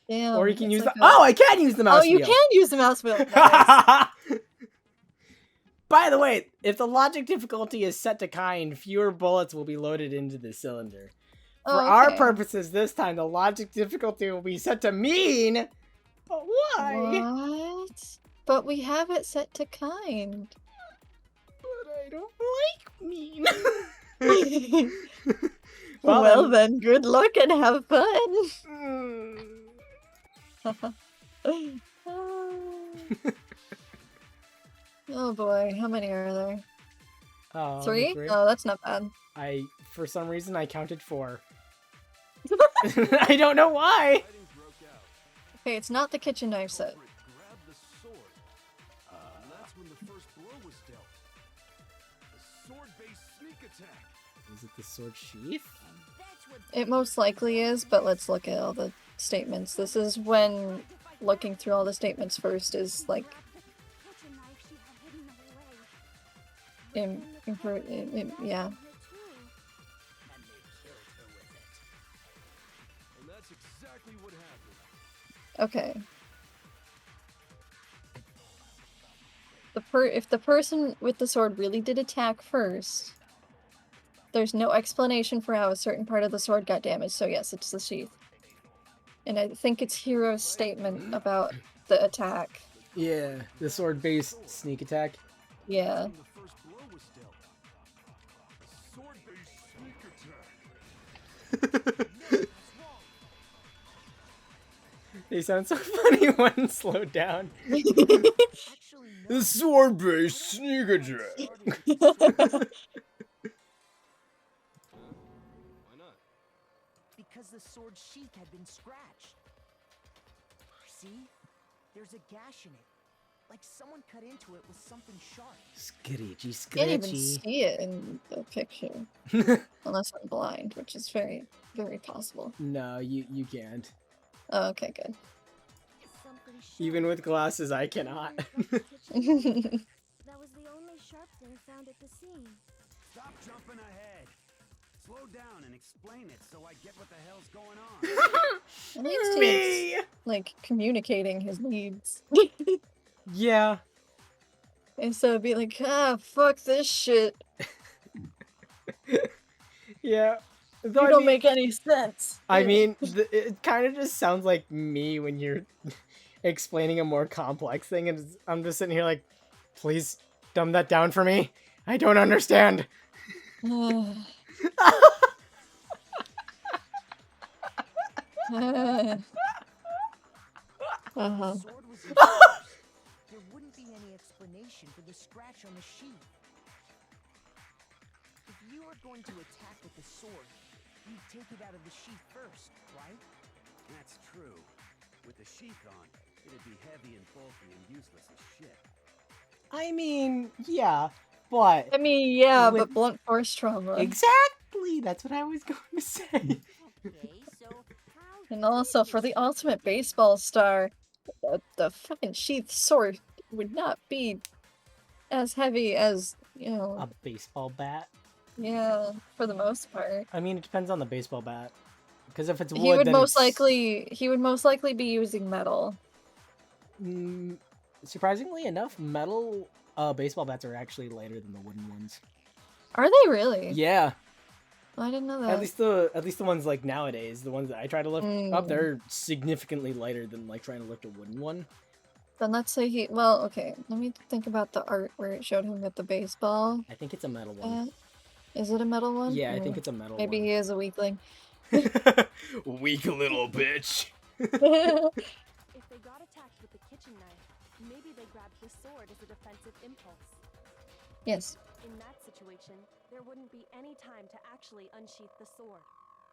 Damn, or you can use like the... Oh, I can use the mouse wheel! Oh, you can use the mouse wheel! Nice. By the way, if the logic difficulty is set to kind, fewer bullets will be loaded into the cylinder. For our purposes this time, the logic difficulty will be set to mean... Why? What? But we have it set to kind. But I don't like mean. Well then, good luck and have fun. Oh boy, how many are there? 3? Oh, that's not bad. For some reason, I counted 4. I don't know why. Okay, it's not the kitchen knife set. That's when the first blow was dealt. The sword-based sneak attack. Is it the sword sheath? It most likely is, but let's look at all the statements. This is when looking through all the statements first is like yeah. And that's exactly what happened. Okay. If the person with the sword really did attack first, there's no explanation for how a certain part of the sword got damaged, so yes, it's the sheath. And I think it's Hiro's statement about the attack. Yeah, the sword-based sneak attack. Yeah. They sound so funny when slowed down. The sword-based sneak attack. Because the sword sheath had been scratched. See? There's a gash in it. Like someone cut into it with something sharp. Scratchy, scratchy. Can't even see it in the picture. Unless I'm blind, which is very, very possible. No, you can't. Oh, okay, good. Even with glasses, I cannot. That was the only sharp thing found at the scene. Stop jumping ahead. Slow down and explain it so I get what the hell's going on. At least he's, like, communicating his needs. Yeah. Instead of being like, fuck this shit. Yeah. Though you don't make any sense. I mean, it kind of just sounds like me when you're explaining a more complex thing, and I'm just sitting here like, please dumb that down for me. I don't understand. There wouldn't be any explanation for the scratch on the sheath. If you are going to attack with the sword, you'd take it out of the sheath first, right? That's true. With the sheath on, it'd be heavy and bulky and useless as shit. I mean, yeah, but... I mean, yeah, but blunt force trauma. Exactly! That's what I was going to say. Okay, so how And also, for the ultimate baseball star, the fucking sheath sword would not be as heavy as, you know... A baseball bat? Yeah, for the most part. I mean, it depends on the baseball bat. Because if it's wood, He would then most it's... likely be using metal. Surprisingly enough, metal baseball bats are actually lighter than the wooden ones. Are they really? Yeah. Oh, I didn't know that. At least the ones like nowadays, the ones that I try to lift up, they're significantly lighter than like trying to lift a wooden one. Then let's say he... Well, okay. Let me think about the art where it showed him with the baseball. I think it's a metal one. Is it a metal one? Yeah, I think it's a metal Maybe one. he is a weakling. Weak little bitch. If they got attacked with the kitchen knife, maybe they grabbed the sword as a defensive impulse. Yes. In that situation, there wouldn't be any time to actually unsheath the sword.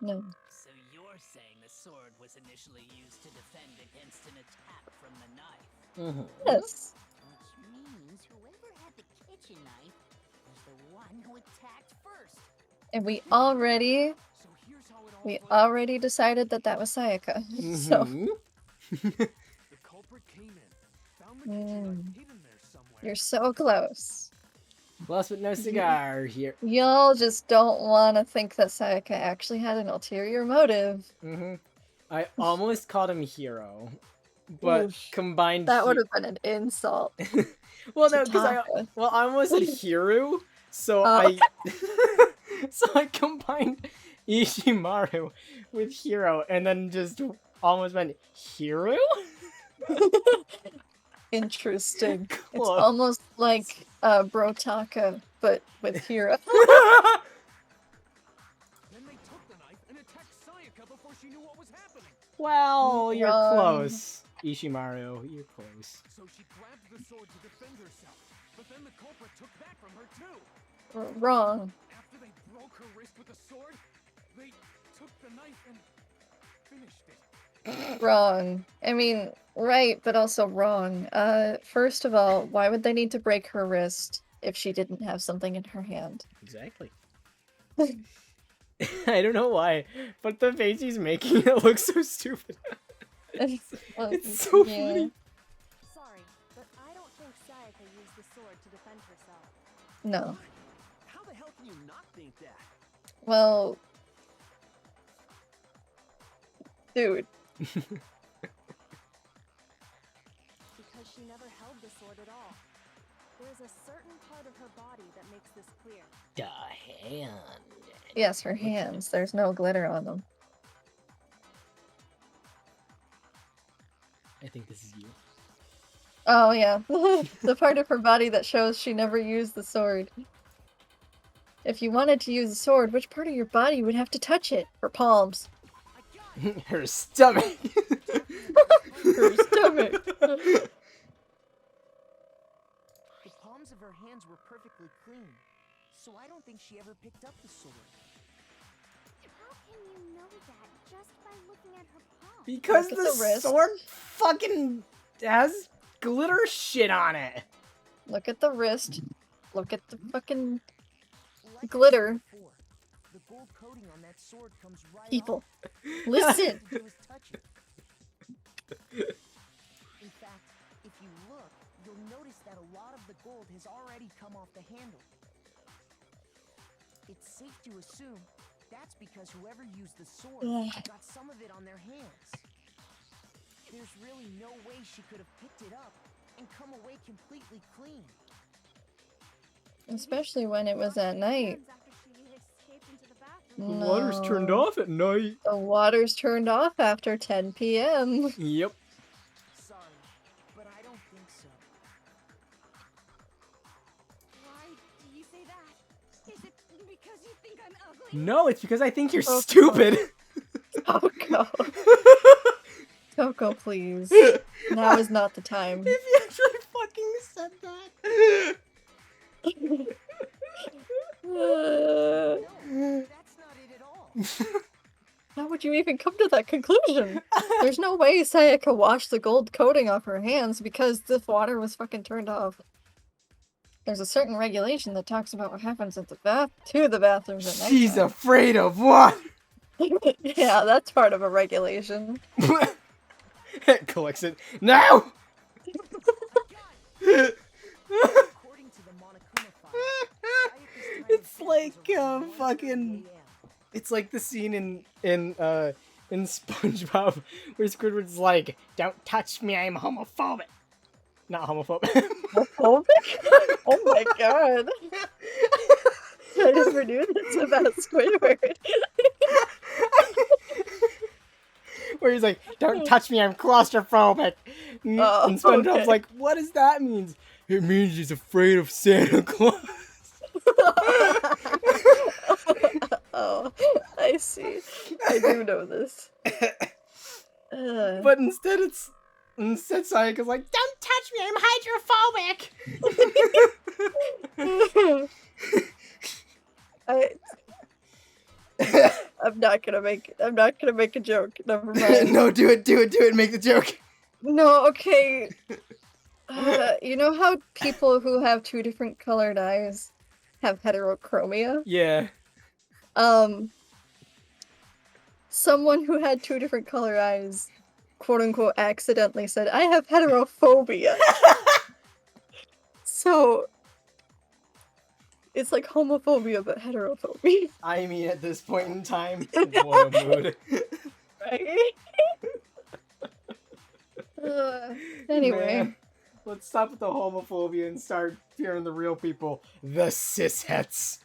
No. So you're saying the sword was initially used to defend against an attack from the knife? Yes. Which means whoever had the kitchen knife was the one who attacked first. And we already decided that that was Sayaka. So. The culprit came in, found the kitchen knife hidden there somewhere. You're so close. Plus with no cigar here. Y'all just don't want to think that Sayaka actually had an ulterior motive. I almost called him Hero, but combined... That would have been an insult. Well, no, because I almost said Hiro, so so I combined Ishimaru with Hiro, and then just almost went Hiro? Interesting. Close. It's almost like Brotaka, but with Hiro. Then they took the knife and attacked Sayaka before she knew what was happening. Well, you're close. Ishimaru, you're close. So she grabbed the sword to defend herself, but then the culprit took that from her too. Wrong. After they broke her wrist with the sword, they took the knife and finished it. Wrong. I mean, right, but also wrong. First of all, why would they need to break her wrist if she didn't have something in her hand? Exactly. I don't know why, but the face he's making, it looks so stupid. It's so funny. Sorry, but I don't think Sayaka used the sword to defend herself. No. How the hell can you not think that? Well... Dude. Because she never held the sword at all. There's a certain part of her body that makes this clear. The hand. Yes, her hands. There's no glitter on them. I think this is you. Oh, yeah. The part of her body that shows she never used the sword. If you wanted to use the sword, which part of your body would have to touch it? Her palms. Her stomach. Her stomach. The palms of her hands were perfectly clean, so I don't think she ever picked up the sword. How can you know that just by looking at her palm? Because Look at the the wrist. sword fucking has glitter shit on it. Look at the wrist. Look at the fucking glitter. The gold coating on that sword comes right People. off. Listen. All you do is touch it. In fact, if you look, you'll notice that a lot of the gold has already come off the handle. It's safe to assume that's because whoever used the sword got some of it on their hands. There's really no way she could have picked it up and come away completely clean. Especially when it was at night. The water's turned off at night. The water's turned off after 10 p.m. Yep. Sorry, but I don't think so. Why do you say that? Is it because you think I'm ugly? No, it's because I think you're stupid. Coco. Coco, please. Now is not the time. If you actually fucking said that. That's not it at all. How would you even come to that conclusion? There's no way Sayaka washed the gold coating off her hands because the water was fucking turned off. There's a certain regulation that talks about what happens at the bathrooms at night. She's afraid of what? Yeah, that's part of a regulation. Collects it. No! It's like fucking. It's like the scene in SpongeBob where Squidward's like, "Don't touch me, I'm homophobic." Not homophobic. Homophobic? Oh my god. I never knew this about Squidward. Where he's like, "Don't touch me, I'm claustrophobic." Oh, And SpongeBob's okay. like, "What does that mean?" It means he's afraid of Santa Claus. Oh, I see. I do know this. But instead Sayaka's like, "Don't touch me, I'm hydrophobic." I'm not gonna make a joke. Never mind. No, do it, make the joke. No, okay. You know how people who have two different colored eyes have heterochromia? Yeah. Someone who had two different color eyes, quote unquote, accidentally said, "I have heterophobia." So it's like homophobia but heterophobia. I mean, at this point in time, what a mood. Right? Anyway. Man, let's stop with the homophobia and start fearing the real people, the cishets.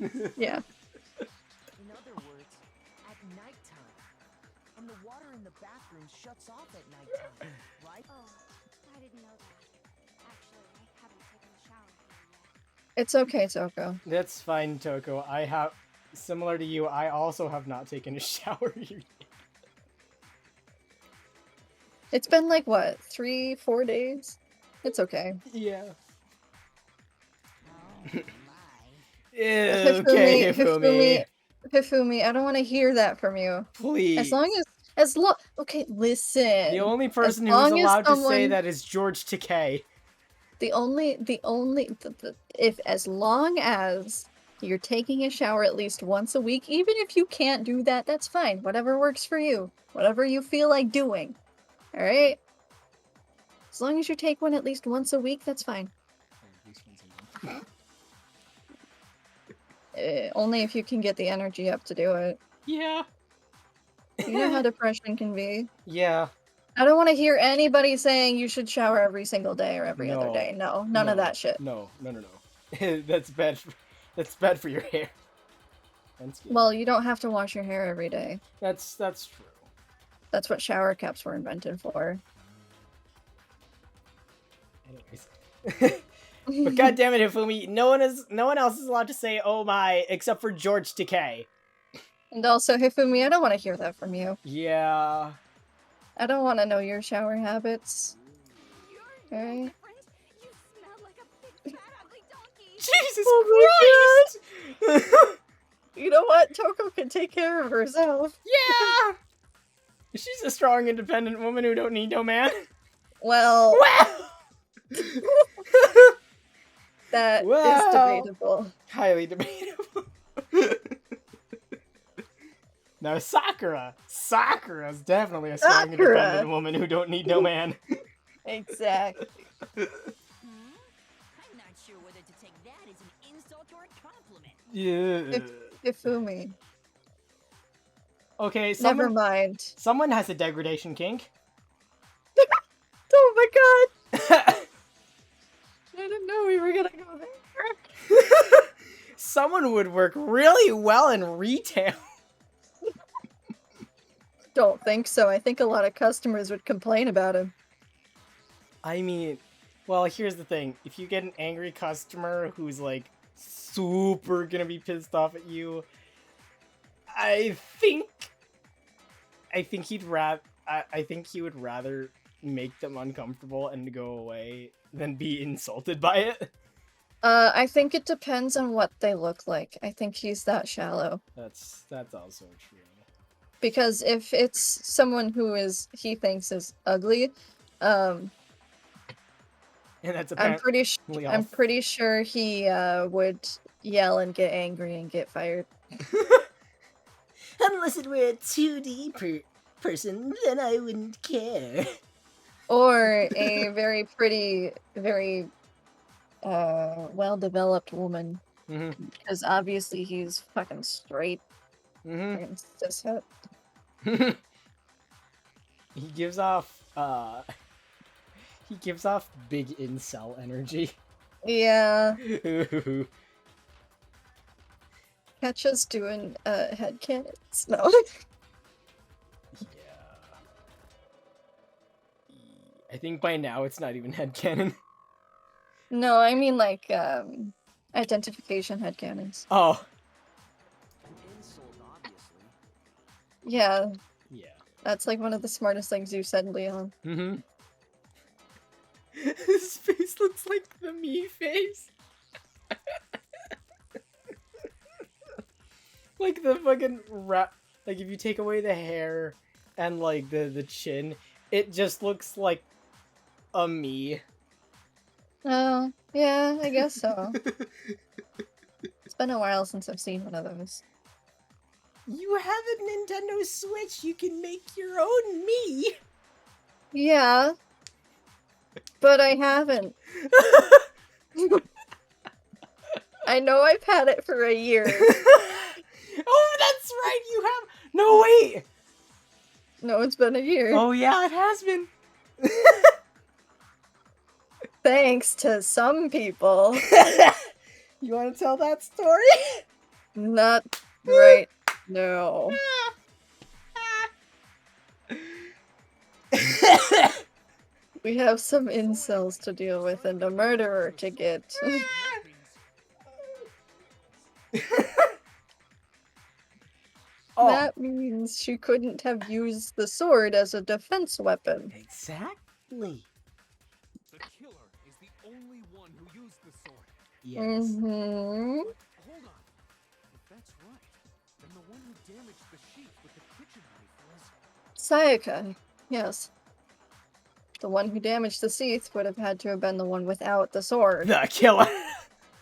Yeah. In other words, at nighttime. And the water in the bathroom shuts off at nighttime, right? Oh, I didn't know that. Actually, I haven't taken a shower here yet. It's okay, Toko. That's fine, Toko. I have, similar to you, I also have not taken a shower yet. It's been like, what, 3-4 days? It's okay. Yeah. Okay, Hifumi. Hifumi, I don't want to hear that from you. Please. As long, okay, listen. The only person As who's long as allowed to say someone- that is George Takei. As long as you're taking a shower at least once a week, even if you can't do that, that's fine. Whatever works for you. Whatever you feel like doing. Alright? As long as you take one at least once a week, that's fine. Only if you can get the energy up to do it. Yeah. You know how depression can be. Yeah. I don't want to hear anybody saying you should shower every single day or every other day. No, none of that shit. No. That's bad. That's bad for your hair. And skin. Well, you don't have to wash your hair every day. That's true. That's what shower caps were invented for. Anyways. But goddamn it, Hifumi, no one else is allowed to say "oh my" except for George Takei. And also, Hifumi, I don't want to hear that from you. Yeah. I don't want to know your shower habits. Alright? Jesus Oh Christ! You know what? Toko can take care of herself. Yeah! She's a strong, independent woman who don't need no man. Well... That is debatable. Highly debatable. Now Sakura's definitely a strong, independent woman who don't need no man. Exactly. I'm not sure whether to take that as an insult or a compliment. Yeah. Hifumi. Okay, Never mind. Someone has a degradation kink. Oh my god! I didn't know we were gonna go there. Someone would work really well in retail. Don't think so. I think a lot of customers would complain about him. I mean, well, here's the thing. If you get an angry customer who's like super gonna be pissed off at you, I think he would rather make them uncomfortable and go away than be insulted by it. I think it depends on what they look like. I think he's that shallow. That's also true. Because if it's someone who he thinks is ugly, and that's I'm pretty sure he would yell and get angry and get fired. Unless it were a 2D person, then I wouldn't care. Or a very pretty, very well-developed woman. Because obviously he's fucking straight. Fucking cishet. He gives off big incel energy. Yeah. Catch us doing headcanons. No. I think by now it's not even headcanon. No, I mean like identification headcanons. Oh. Yeah. Yeah. That's like one of the smartest things you said, Leon. His face looks like the me face. Like the fucking like if you take away the hair and like the chin, it just looks like a me. Oh, yeah, I guess so. It's been a while since I've seen one of those. You have a Nintendo Switch, you can make your own me! Yeah. But I haven't. I know I've had it for a year. Oh, that's right, you have... No, wait! No, it's been a year. Oh yeah, it has been. Thanks to some people. You want to tell that story? Not right. No. We have some incels to deal with and a murderer to get. That means she couldn't have used the sword as a defense weapon. Exactly. The killer is the only one who used the sword. Yes. But hold on. If that's right, then the one who damaged the sheath with the kitchen knife was... Sayaka, yes. The one who damaged the sheath would have had to have been the one without the sword. The killer.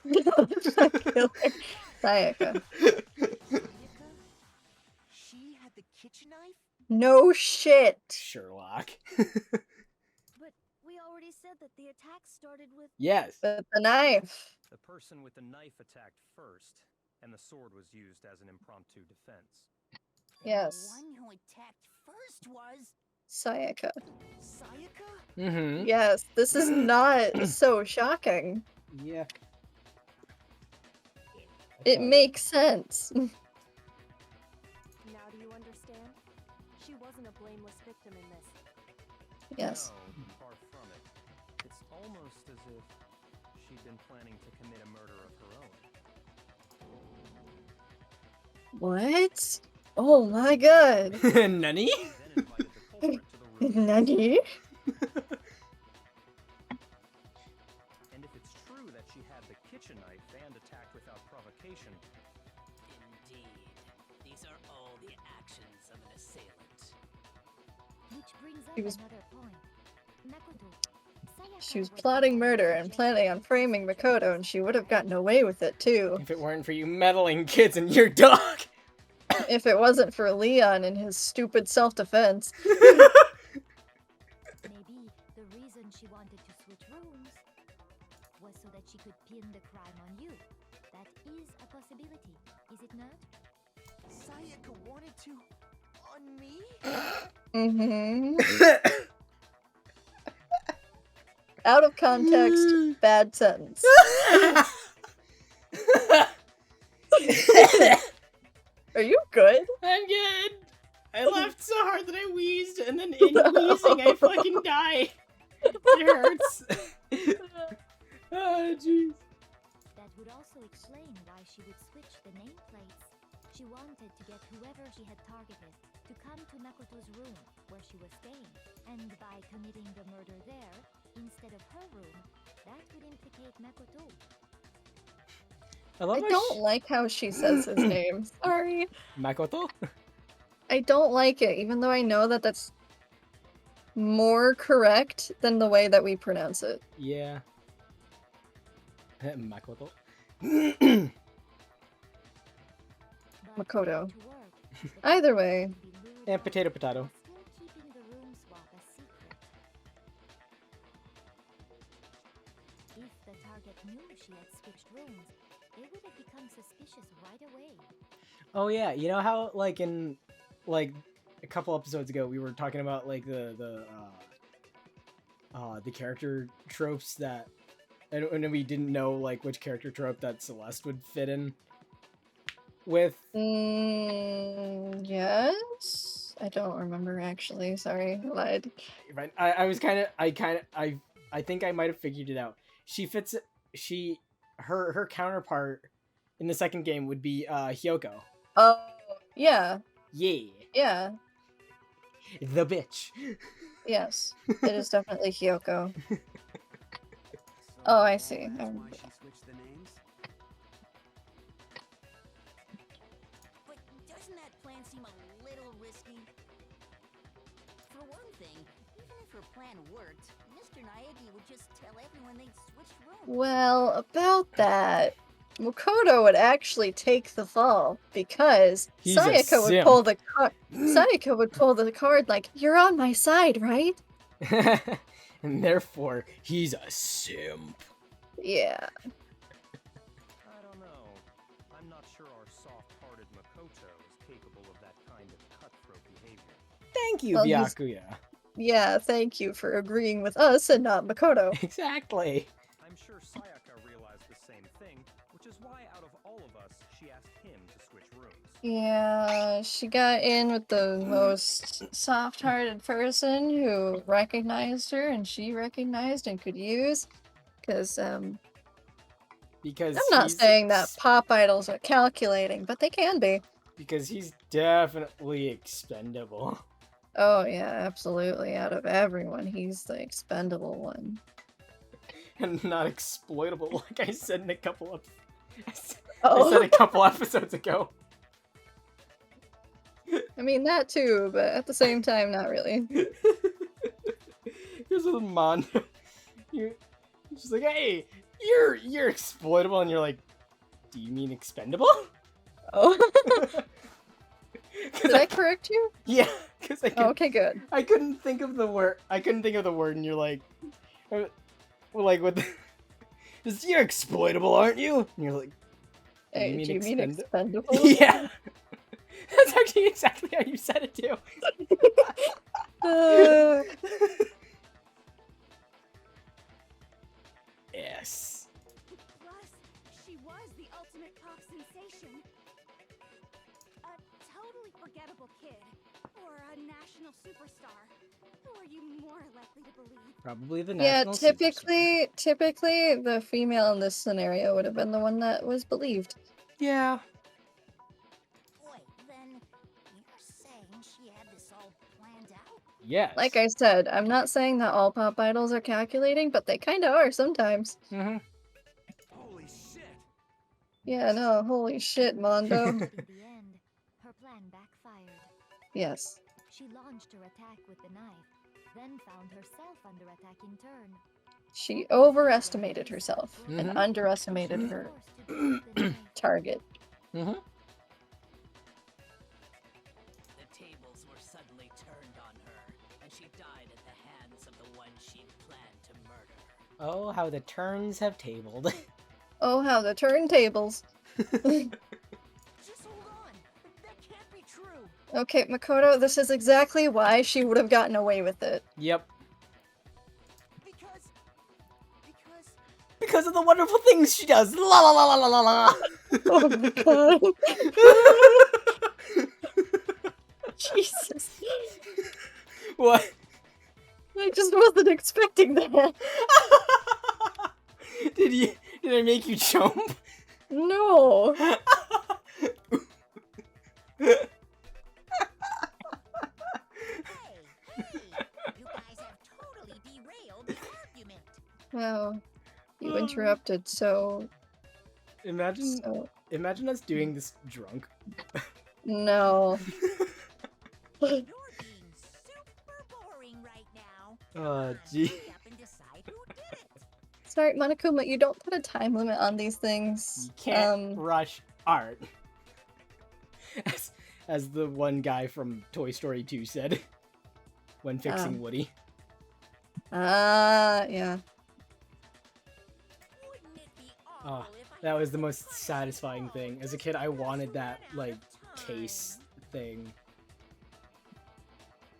The killer. Sayaka. She had the kitchen knife? No shit. Sherlock. But we already said that the attack started with... Yes. The knife. The person with the knife attacked first, and the sword was used as an impromptu defense. Yes. The one who attacked first was... Sayaka. Sayaka? Yes, this is not so shocking. Yeah. It makes sense. Now do you understand? She wasn't a blameless victim in this. Yes. No, far from it. It's almost as if she'd been planning to commit a murder of her own. What? Oh my god. Nani? Nani? And if it's true that she had the kitchen knife and attacked without provocation... Indeed. These are all the actions of an assailant. Which brings up He was- another point. Makoto, Sayaka She was plotting murder and planning on framing Makoto, and she would have gotten away with it too. If it weren't for you meddling kids and your dog. If it wasn't for Leon and his stupid self-defense. Maybe the reason she wanted to switch rooms was so that she could pin the crime on you. That is a possibility, is it not? Sayaka wanted to... on me? Out of context, bad sentence. Are you good? I'm good. I laughed so hard that I wheezed, and then in wheezing I fucking died. It hurts. Oh, jeez. That would also explain why she would switch the nameplates. She wanted to get whoever she had targeted to come to Makoto's room where she was staying, and by committing the murder there instead of her room, that would implicate Makoto. I love I don't like how she says his name. Sorry. Makoto? I don't like it, even though I know that that's more correct than the way that we pronounce it. Yeah. Makoto. Makoto. Either way. And potato. Still keeping the room swap a secret. If the target knew she had switched rooms, they would have become suspicious right away. Oh yeah, you know how like in like a couple episodes ago we were talking about like the character tropes that, and we didn't know like which character trope that Celeste would fit in with. Yes. I don't remember actually. Sorry, I lied. Right. I think I might have figured it out. She fits. Her counterpart in the second game would be Hyoko. Oh, yeah. Yeah. Yeah. The bitch. Yes. It is definitely Hyoko. Oh, I see. That's why she switched the names? But doesn't that plan seem a little risky? For one thing, even if her plan worked, Mr. Naegi would just tell everyone they'd switched rooms. Well, about that, Makoto would actually take the fall because He's a Sayaka would simp. pull the card. Sayaka would pull the card like, "You're on my side, right?" And therefore, he's a simp. Yeah. I don't know. I'm not sure our soft-hearted Makoto is capable of that kind of cutthroat behavior. Thank you, Well, he's- Byakuya. Yeah, thank you for agreeing with us and not Makoto. Exactly. I'm sure Sayaka realized the same thing, which is why out of all of us, she asked him to switch rooms. Yeah, she got in with the most soft-hearted person who recognized her and she recognized and could use. Because, Because I'm not he's- saying that pop idols are calculating, but they can be. Because he's definitely expendable. Oh, yeah, absolutely. Out of everyone, he's the expendable one. And not exploitable, like I said in a couple of... I said Oh, a couple episodes ago. I mean, that too, but at the same time, not really. Here's a Mondo. You're just like, hey, you're exploitable, and you're like, do you mean expendable? Oh. Did I correct you? Yeah, because Okay, good. I couldn't think of the word. And you're like, like what? Just, you're exploitable, aren't you? And you're like, Hey, do you mean expendable? Yeah, that's actually exactly how you said it too. Yes. Plus, she was the ultimate pop sensation. A totally forgettable kid, or a national superstar. Who are you more likely to believe? Probably the Yeah, national typically the female in this scenario would have been the one that was believed. Yeah. Wait, then you're saying she had this all planned out? Yes. Like I said, I'm not saying that all pop idols are calculating, but they kind of are sometimes. Mm-hmm. Holy shit! Yeah, no, holy shit, Mondo. In the end, her plan backfired. Yes. She launched her attack with the knife, then found herself under attack in turn. She overestimated herself Mhm. and underestimated her Forced to drop the knife. target. Mm-hmm. The tables were suddenly turned on her, and she died at the hands of the one she'd planned to murder. Oh, how the turns have tabled. Oh, how the turntables. Just hold on. That can't be true. Okay, Makoto, this is exactly why she would have gotten away with it. Yep. Because Because of the wonderful things she does. La la la la la la la. Oh my god. Jesus. What? I just wasn't expecting that. Did I make you jump? No. You guys have totally derailed the argument. Wow. You interrupted, so... Imagine us doing this drunk. No. You're being super boring right now. Oh, gee. Hurry up and decide who did it. Sorry, Monokuma, you don't put a time limit on these things. You can't rush art. as the one guy from Toy Story 2 said when fixing Woody. Yeah. That was the most satisfying thing. As a kid, I wanted that, like, case thing.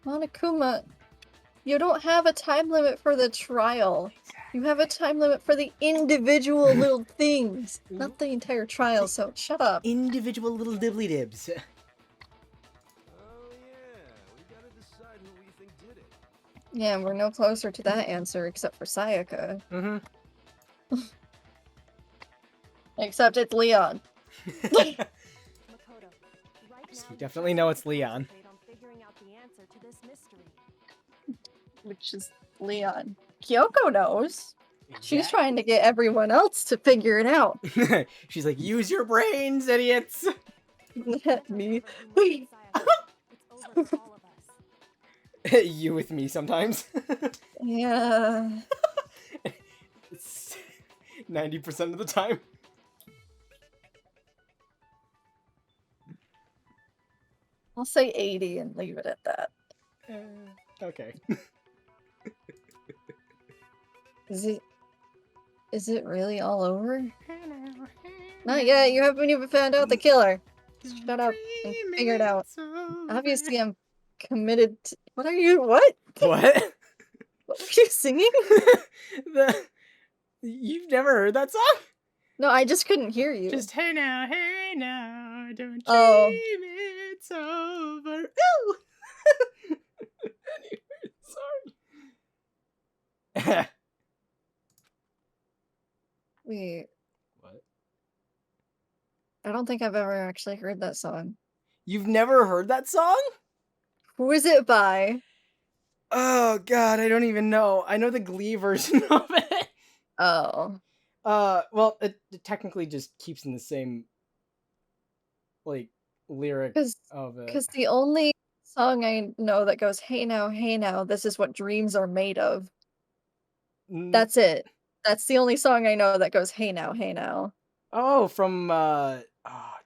Monokuma, you don't have a time limit for the trial. You have a time limit for the individual little things, not the entire trial, so shut up. Individual little dibbly dibs. Oh yeah, we gotta decide who we think did it. Yeah, we're no closer to that answer except for Sayaka. Mm-hmm. Except it's Leon. Makoto, right now We definitely know it's Leon. on figuring out the answer to this mystery. Which is Leon. Kyoko knows. She's Yeah. trying to get everyone else to figure it out. She's like, use your brains, idiots! Me. It's over for all of us. You with me sometimes. Yeah. It's 90% of the time. I'll say 80 and leave it at that. Okay. Is it really all over? Not yet, you haven't even found out the killer. Shut up and figure it out. Obviously I'm committed to— What? What? What are you singing? You've never heard that song? No, I just couldn't hear you. Just hey now, don't dream Oh. it's over. Ooh! Anyway, sorry. Wait, What? I don't think I've ever actually heard that song. You've never heard that song? Who is it by? Oh god, I don't even know. I know the Glee version of it. Oh. Well, it technically just keeps in the same, like, lyric of it. Because the only song I know that goes, hey now, this is what dreams are made of. That's it. That's the only song I know that goes, hey now. Oh, from,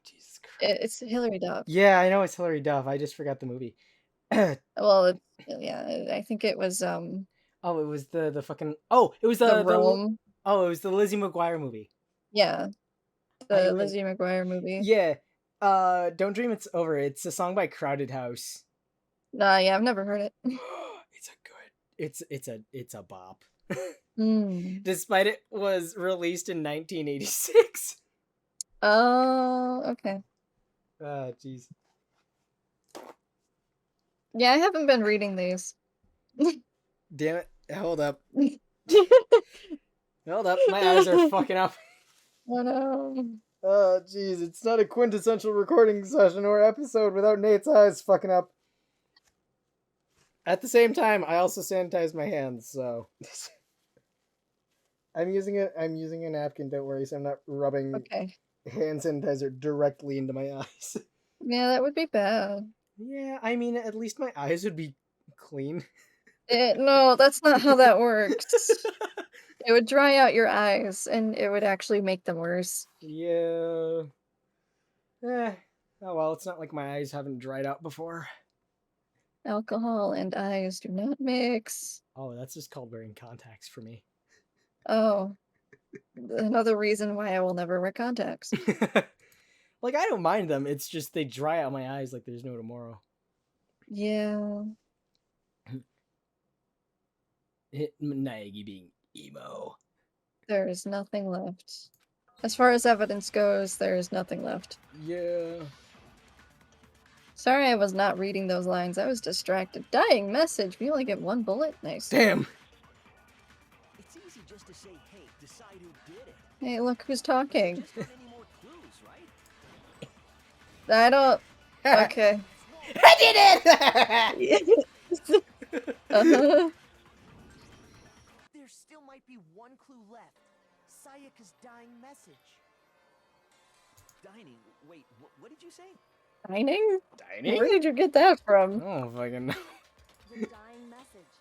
Jesus Christ. It's Hilary Duff. Yeah, I know it's Hilary Duff. I just forgot the movie. Well, yeah, I think it was, Oh, it was the fucking... Oh, it was the Rome. Oh, it was the Lizzie McGuire movie. Yeah. I The went- Lizzie McGuire movie. Yeah. Don't Dream It's Over. It's a song by Crowded House. Nah, yeah, I've never heard it. It's a bop. Mm. Despite it was released in 1986. Oh, okay. Jeez. Yeah, I haven't been reading these. Damn it. Hold up. Hold up. My eyes are fucking up. Oh no. Oh, jeez. It's not a quintessential recording session or episode without Nate's eyes fucking up. At the same time, I also sanitize my hands, so... I'm using a napkin, don't worry, so I'm not rubbing hand sanitizer directly into my eyes. Yeah, that would be bad. Yeah, I mean, at least my eyes would be clean. No, that's not how that works. It would dry out your eyes, and it would actually make them worse. Yeah. Oh well, it's not like my eyes haven't dried out before. Alcohol and eyes do not mix. Oh, that's just called wearing contacts for me. Oh. Another reason why I will never wear contacts. Like, I don't mind them, it's just they dry out my eyes like there's no tomorrow. Yeah. Naegi being emo. There is nothing left. As far as evidence goes, there is nothing left. Yeah. Sorry I was not reading those lines. I was distracted. Dying message. We only get one bullet? Nice. Damn. It's easy just to say, hey, decide who did it. Hey, look who's talking. Just not any more clues, right? I don't... Okay. I did it! Uh-huh. There still might be one clue left. Sayaka's dying message. Dining? Wait, what did you say? Dining? Dining? Where did you get that from? Oh, fucking no. The dying message.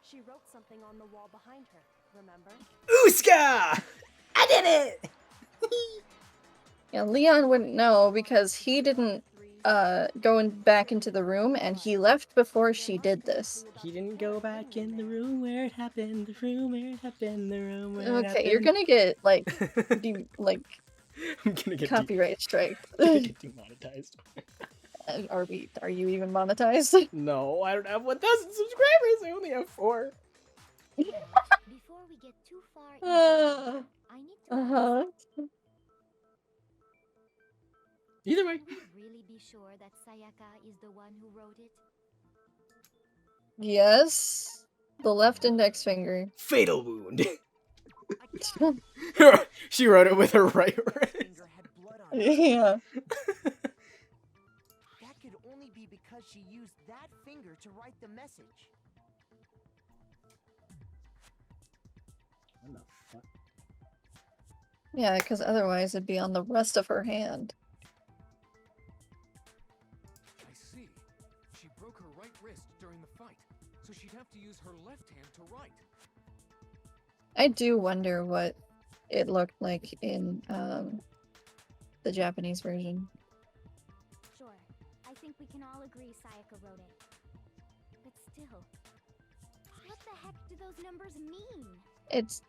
She wrote something on the wall behind her, remember? Ooska! I did it! Yeah, Leon wouldn't know because he didn't going back into the room, and he left before she did this. He didn't go back in the room where it happened, the room where it happened, the room where it happened. Okay, you're gonna get, like, like, I'm gonna get copyright strike. gonna get demonetized. Are you even monetized? No, I don't have 1,000 subscribers. I only have 4. Before we get too far into Uh, it, I need to Uh-huh. Either way. Can we really be sure that Sayaka is the one who wrote it? Yes. The left index finger. Fatal wound. She wrote it with her right wrist. Yeah. That could only be because she used that finger to write the message. What the fuck? Yeah, because otherwise it'd be on the rest of her hand. I see. She broke her right wrist during the fight, so she'd have to use her left hand to write. I do wonder what it looked like in the Japanese version. Sure, I think we can all agree Sayaka wrote it. But still, what the heck do those numbers mean? It's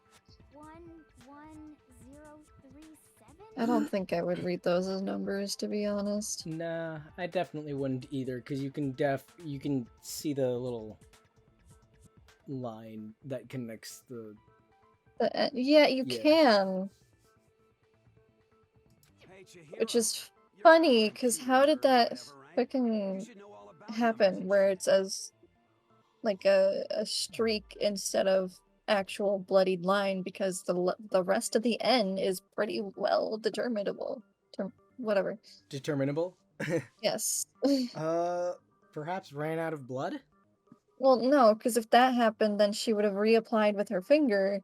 11037? I don't think I would read those as numbers, to be honest. Nah, I definitely wouldn't either, because you can see the little line that connects the. Yeah, you Yeah. can. Hey, Chihiro, Which is you're funny, a because computer how or did that whatever, right? fucking You should know all about the happen message. where it says like a streak instead of actual bloodied line, because the rest of the N is pretty well determinable. Whatever. Determinable? Yes. Perhaps ran out of blood? Well, no, because if that happened, then she would have reapplied with her finger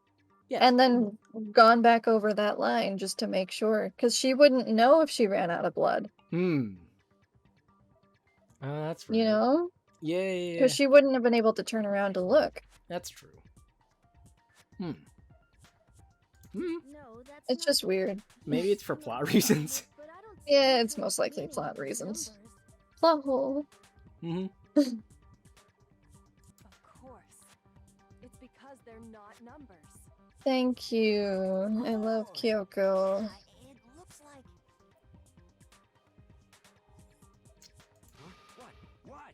Yeah. and then gone back over that line just to make sure, because she wouldn't know if she ran out of blood. That's right. You know? Yeah. Because she wouldn't have been able to turn around to look. That's true. No, that's It's just weird. Maybe it's for plot reasons. But I don't see Yeah, the it's actual most likely meaning plot of those reasons. numbers. Plot hole. Mm-hmm. Of course. It's because they're not numbers. Thank you. I love Kyoko. It looks like Huh? What?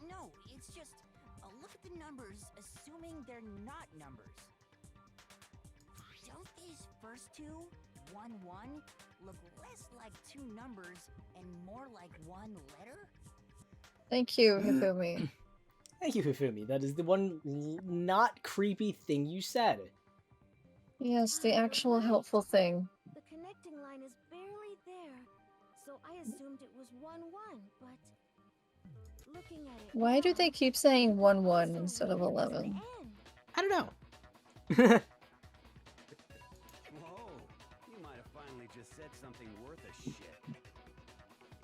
no. It's just look at the numbers, assuming they're not numbers. Don't these first two, 1 1, look less like two numbers and more like one letter? Thank you, Hifumi. Thank you, Hifumi. That is the one not creepy thing you said. Yes, the actual helpful thing. The connecting line is barely there, so I assumed it was 1 1, but looking at it Why do now, they keep saying 1 1 also instead of there's an 11? N. I don't know. Whoa! You might have finally just said something worth a shit.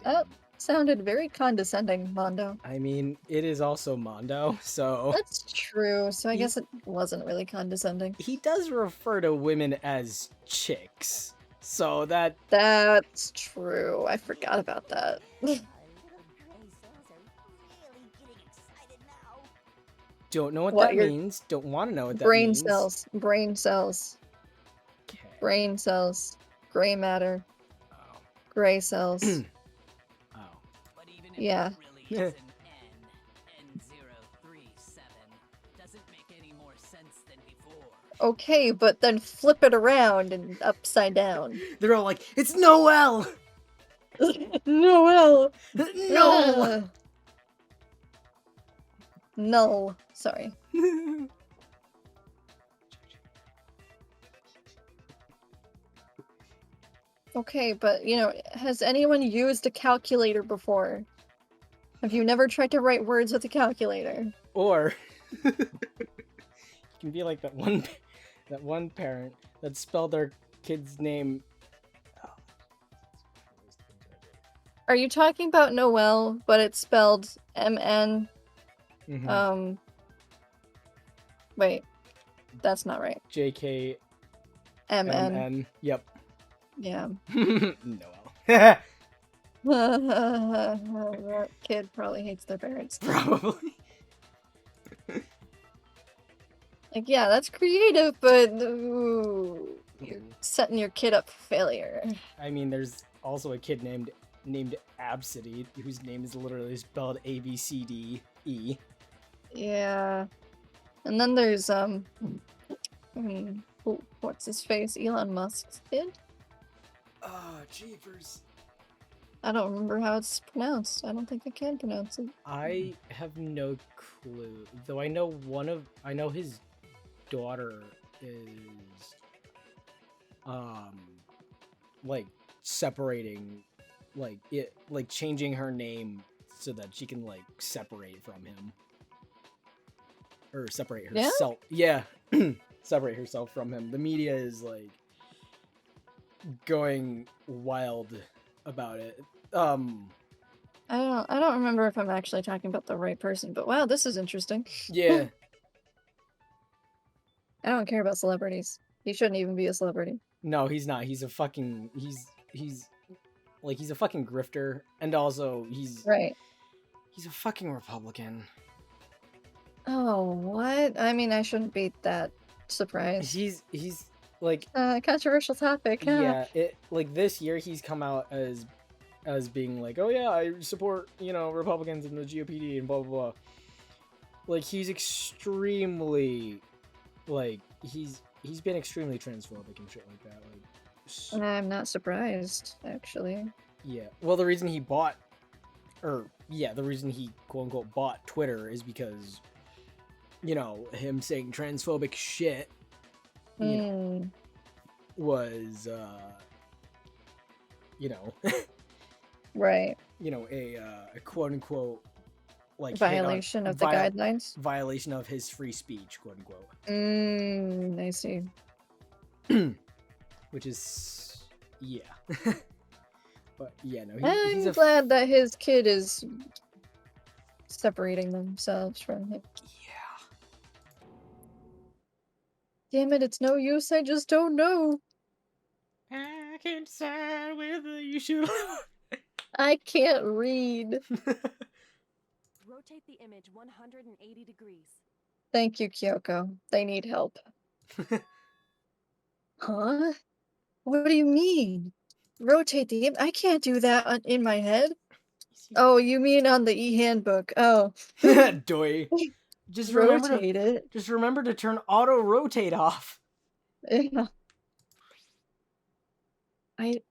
Oh, sounded very condescending, Mondo. I mean, it is also Mondo, so That's true, so I guess it wasn't really condescending. he does refer to women as chicks. So that That's true. I forgot about that. don't know what, What, that your means. Don't want to know what that brain means. cells. Brain cells. Okay. Brain cells. Gray matter. Gray cells. Oh. But even if Yeah. it really is an N037, doesn't make any more sense than before. Okay, but then flip it around and upside down. They're all like, it's Noel! Noel! No! Null. Sorry. Okay, but you know, has anyone used a calculator before? Have you never tried to write words with a calculator? Or you can be like that one parent that spelled their kid's name. Are you talking about Noel, but it's spelled MN? Mhm. Wait. That's not right. JK MN. MN. Yep. Yeah. Noel. That kid probably hates their parents. Probably. Like, yeah, that's creative, but ooh, you're setting your kid up for failure. I mean, there's also a kid named Absidy, whose name is literally spelled ABCDE. Yeah. And then there's what's his face? Elon Musk's kid? Oh, jeepers. I don't remember how it's pronounced. I don't think I can pronounce it. I have no clue. Though I know his daughter is like separating, like changing her name so that she can like separate from him. Or separate herself. Yeah. Separate herself from him. The media is like going wild about it. I don't remember if I'm actually talking about the right person, but wow, this is interesting. Yeah. I don't care about celebrities. He shouldn't even be a celebrity. No, he's not. He's a fucking he's a fucking grifter, and also he's a fucking Republican. Oh, what? I mean, I shouldn't be that surprised. He's like controversial topic. Huh? Yeah, it like this year he's come out as being like, oh yeah, I support, Republicans and the GOPD and blah blah blah. Like he's extremely he's been extremely transphobic and shit like that. Like I'm not surprised, actually. Yeah. Well, the reason he quote unquote bought Twitter is because him saying transphobic shit was right. A quote unquote like violation of the guidelines. Violation of his free speech, quote unquote. I see. Which is but yeah, no. I'm glad that his kid is separating themselves from him. Yeah. Damn it! It's no use. I just don't know. I can't decide whether you should. I can't read. Rotate the image 180 degrees. Thank you, Kyoko. They need help. Huh? What do you mean? Rotate the image? I can't do that in my head. Oh, you mean on the e-handbook. Oh. Doy. Just rotate it. Just remember to turn auto rotate off. Yeah. I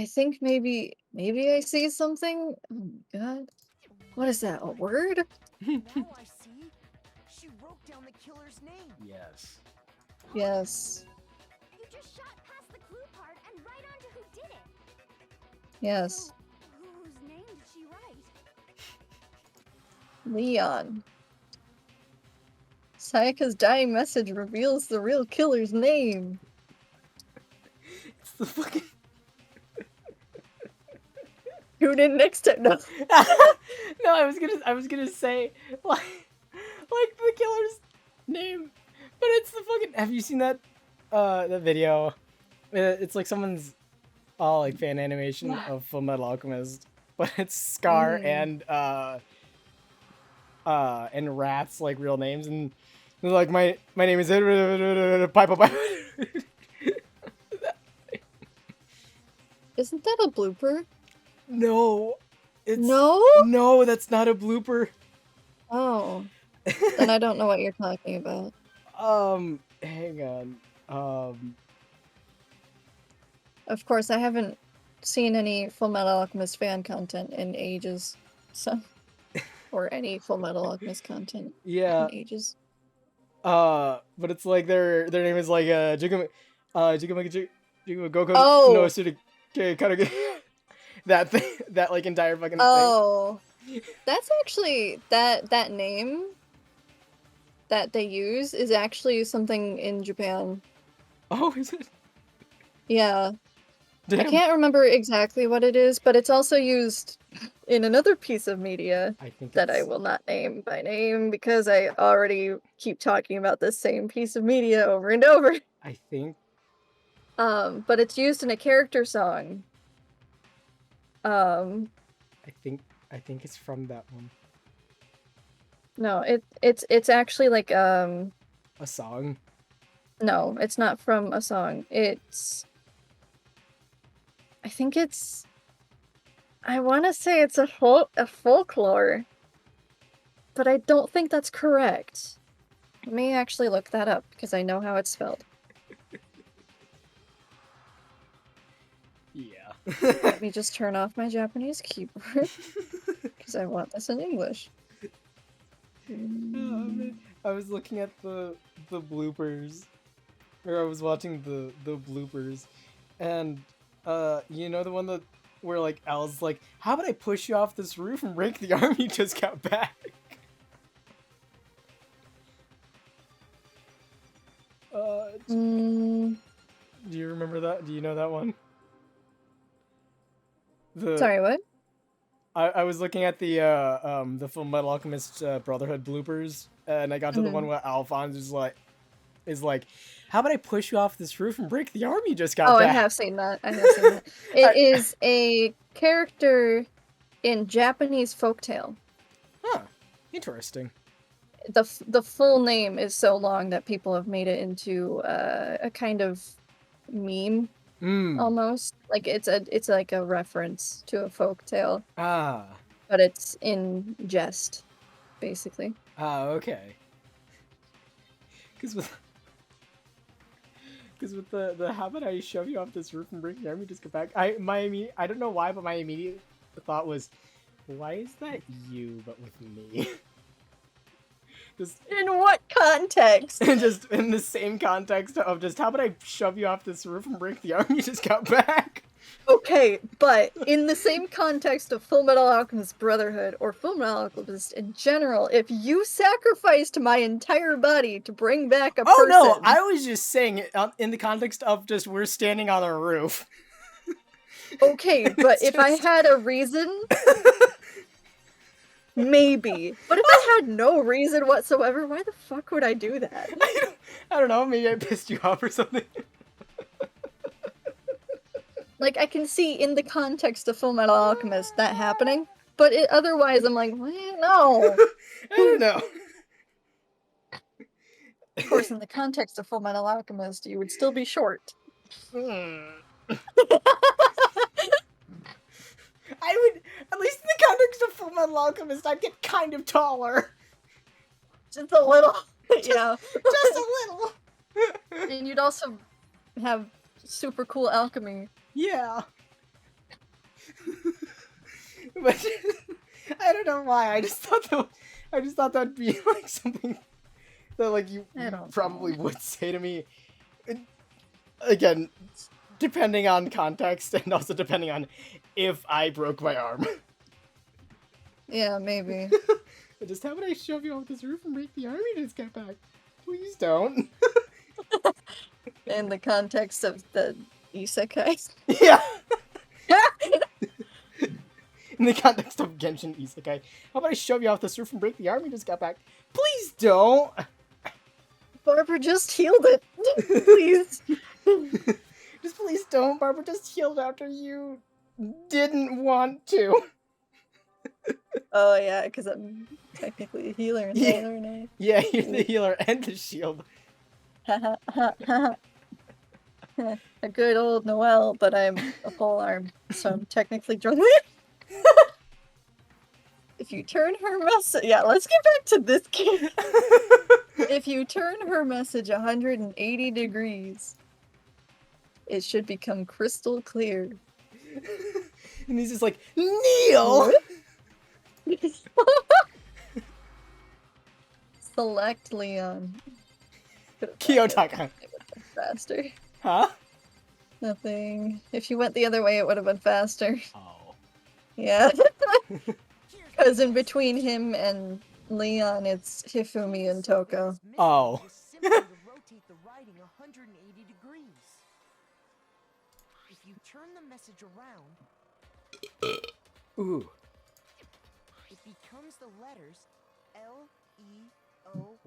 think maybe I see something. Oh my god. What is that? A word? Now I see. She wrote down the killer's name. Yes. Yes. You just shot past the clue part and right onto who did it. Yes. Whose name did she write? Leon. Sayaka's dying message reveals the real killer's name. It's the fucking... Tune in next time. No. No, I was gonna say like the killer's name, but it's the fucking. Have you seen that that video? It's like someone's like fan animation of Full Metal Alchemist, but it's Scar and Rat's like real names, and they're like my name is Pipe. Isn't that a blooper? No. No, that's not a blooper. Oh. Then I don't know what you're talking about. Hang on. Of course, I haven't seen any Full Metal Alchemist fan content in ages, so or any Full Metal Alchemist content in ages. But it's like their name is like Jigama Goku no Suda Karage. That thing, that like entire fucking thing. Oh, that's actually that name that they use is actually something in Japan. Oh, is it? Yeah. Damn. I can't remember exactly what it is, but it's also used in another piece of media that I will not name by name because I already keep talking about this same piece of media over and over. I think. But it's used in a character song. I think it's from that one. No, it's actually like A song. no, it's not from a song. I want to say it's a folklore, but I don't think that's correct. Let me actually look that up because I know how it's spelled. Yeah. Let me just turn off my Japanese keyboard because I want this in English. I was looking at the bloopers, or I was watching the bloopers, and you know the one that where like Al's like, "How about I push you off this roof and break the arm you just got back?" Do you remember that? Do you know that one? Sorry, what? I was looking at the Full Metal Alchemist Brotherhood bloopers, and I got to the one where Alphonse is like, "How about I push you off this roof and break the arm you just got back?" I have seen that. It is a character in Japanese folktale. Huh. Interesting. The full name is so long that people have made it into a kind of meme. Almost like it's like a reference to a folktale. But it's in jest, basically. Okay. Because with the how about I shove you off this roof and break your arm you just get back? I don't know why, but my immediate thought was, why is that you but with me? Just in what context? Just in the same context of just how about I shove you off this roof and break the arm you just got back? Okay, but in the same context of Full Metal Alchemist Brotherhood or Full Metal Alchemist in general, if you sacrificed my entire body to bring back a person... Oh no, I was just saying it in the context of just we're standing on a roof. Okay, but if I had a reason... Maybe. But if I had no reason whatsoever, why the fuck would I do that? I don't know, maybe I pissed you off or something. Like, I can see in the context of Full Metal Alchemist that happening, but otherwise I'm like, well, no. I don't know. Of course, in the context of Full Metal Alchemist, you would still be short. I would, at least in the context of Full Metal Alchemist, I'd get kind of taller. Just a little. Yeah. Just a little. And you'd also have super cool alchemy. Yeah. But I don't know why. I just thought that'd be like something that like you probably would say to me. Again, depending on context and also depending on if I broke my arm. Yeah, maybe. Just how would I shove you off this roof and break the arm you just got back? Please don't. In the context of the isekai. Yeah. In the context of Genshin Isekai. How about I shove you off this roof and break the arm you just got back? Please don't. Barbara just healed it. Please. Just please don't. Barbara just healed after you didn't want to. Oh yeah, because I'm technically a healer and Tyler and I. Yeah, you're the healer and the shield. A good old Noelle, but I'm a pole arm, so I'm technically drunk. If you turn her message... Yeah, let's get back to this game. If you turn her message 180 degrees, it should become crystal clear. And he's just like, Neil! Select Leon. Kiyotaka. Faster. Huh? Nothing. If you went the other way, it would have been faster. Oh. Yeah. Because in between him and Leon, it's Hifumi and Toko. Oh. Rotate the writing 180 degrees. If you turn the message around, Ooh. it becomes the letters L-E-O-N.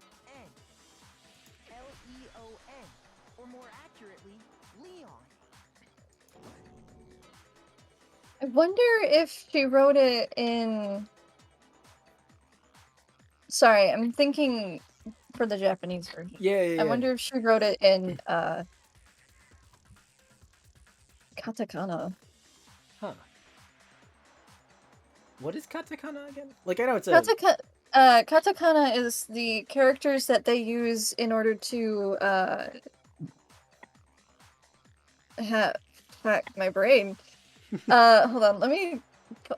L-E-O-N. Or more accurately, Leon. I wonder if she wrote it in... Sorry, I'm thinking for the Japanese version. Yeah. I wonder if she wrote it in katakana. Huh. What is katakana again? Like, I know it's a... Katakana is the characters that they use in order to fuck my brain. Hold on, let me...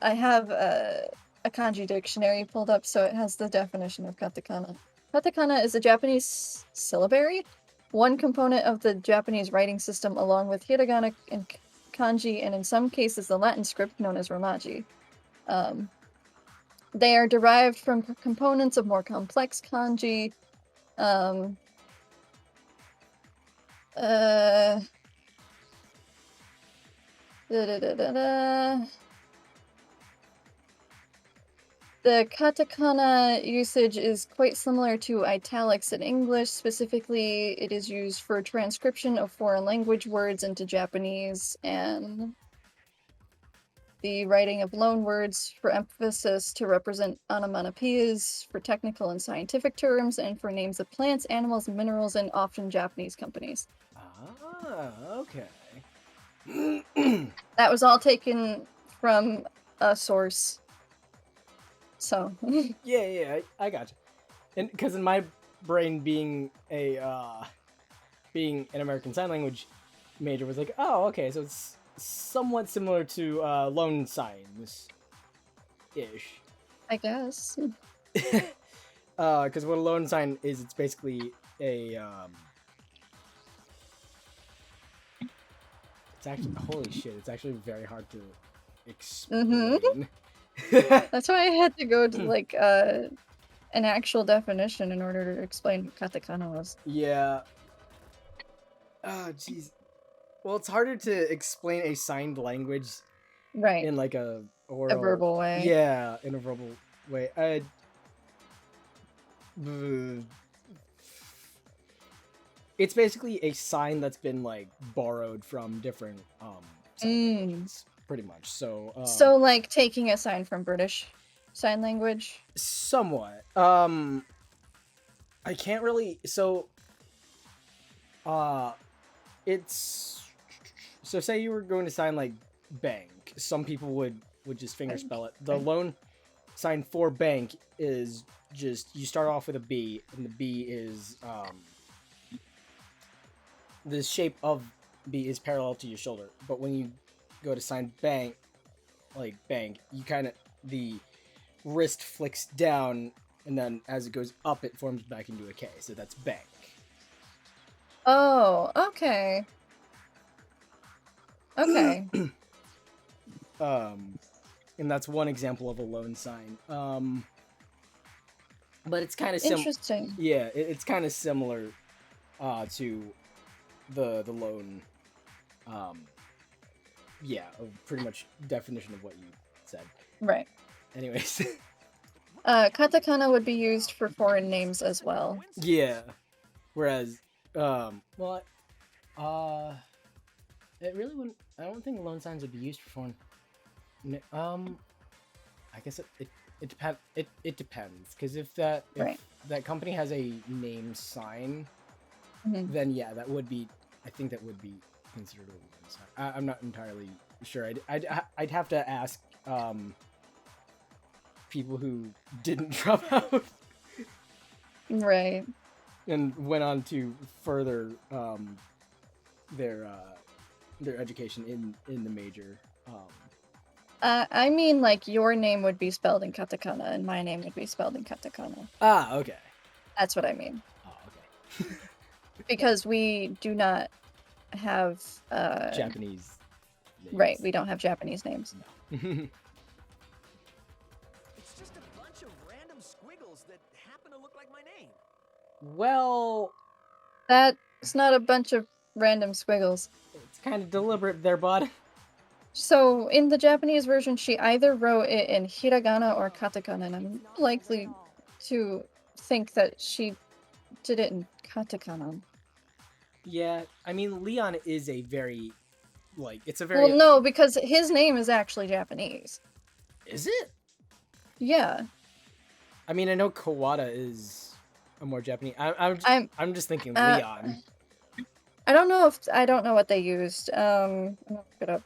I have a kanji dictionary pulled up, so it has the definition of katakana. Katakana is a Japanese syllabary, one component of the Japanese writing system along with hiragana and kanji, and in some cases the Latin script known as romaji. They are derived from components of more complex kanji. The katakana usage is quite similar to italics in English. Specifically, it is used for transcription of foreign language words into Japanese and the writing of loan words for emphasis to represent onomatopoeias for technical and scientific terms and for names of plants, animals, minerals, and often Japanese companies. Ah, okay. That was all taken from a source. So. yeah, I gotcha. And because in my brain, being an American Sign Language major, was like, oh, okay, so it's somewhat similar to loan signs ish. I guess. Because what a loan sign is, it's basically a it's actually, holy shit, it's actually very hard to explain. That's why I had to go to like an actual definition in order to explain what katakana was. Yeah. Oh, jeez. Well, it's harder to explain a signed language, right? In like a oral, verbal way. Yeah, in a verbal way. It's basically a sign that's been like borrowed from different signs, pretty much. So so like taking a sign from British Sign Language? Somewhat. I can't really, so it's, so say you were going to sign like bank, some people would just finger spell it. The loan sign for bank is just, you start off with a B, and the B is the shape of B is parallel to your shoulder, but when you go to sign bank, like bank, you kind of, the wrist flicks down, and then as it goes up, it forms back into a K, so that's bank. Oh, okay. Okay. And that's one example of a loan sign. But it's kind of interesting. Yeah, it's kind of similar to the loan. Yeah, pretty much definition of what you said. Right. Anyways. Katakana would be used for foreign names as well. Yeah. Whereas, it really wouldn't. I don't think loan signs would be used for foreign. I guess it depends. It depends, because if that company has a name sign, then yeah, that would be. I think that would be considered a loan sign. I'm not entirely sure. I'd have to ask people who didn't drop out. Right. And went on to further their education in the major. I mean, like, your name would be spelled in katakana, and my name would be spelled in katakana. Ah, okay. That's what I mean. Oh, okay. Because we do not have Japanese names. Right, we don't have Japanese names. No. It's just a bunch of random squiggles that happen to look like my name. Well, that's not a bunch of random squiggles. It's kind of deliberate there, bud. So, in the Japanese version, she either wrote it in hiragana or katakana, and I'm likely to think that she did it in katakana. Yeah, I mean, Leon is a very like it's a very. Well, no, because his name is actually Japanese. Is it? Yeah. I mean, I know Kawada is a more Japanese. I'm just thinking uh, Leon. I don't know what they used. I'm gonna look it up.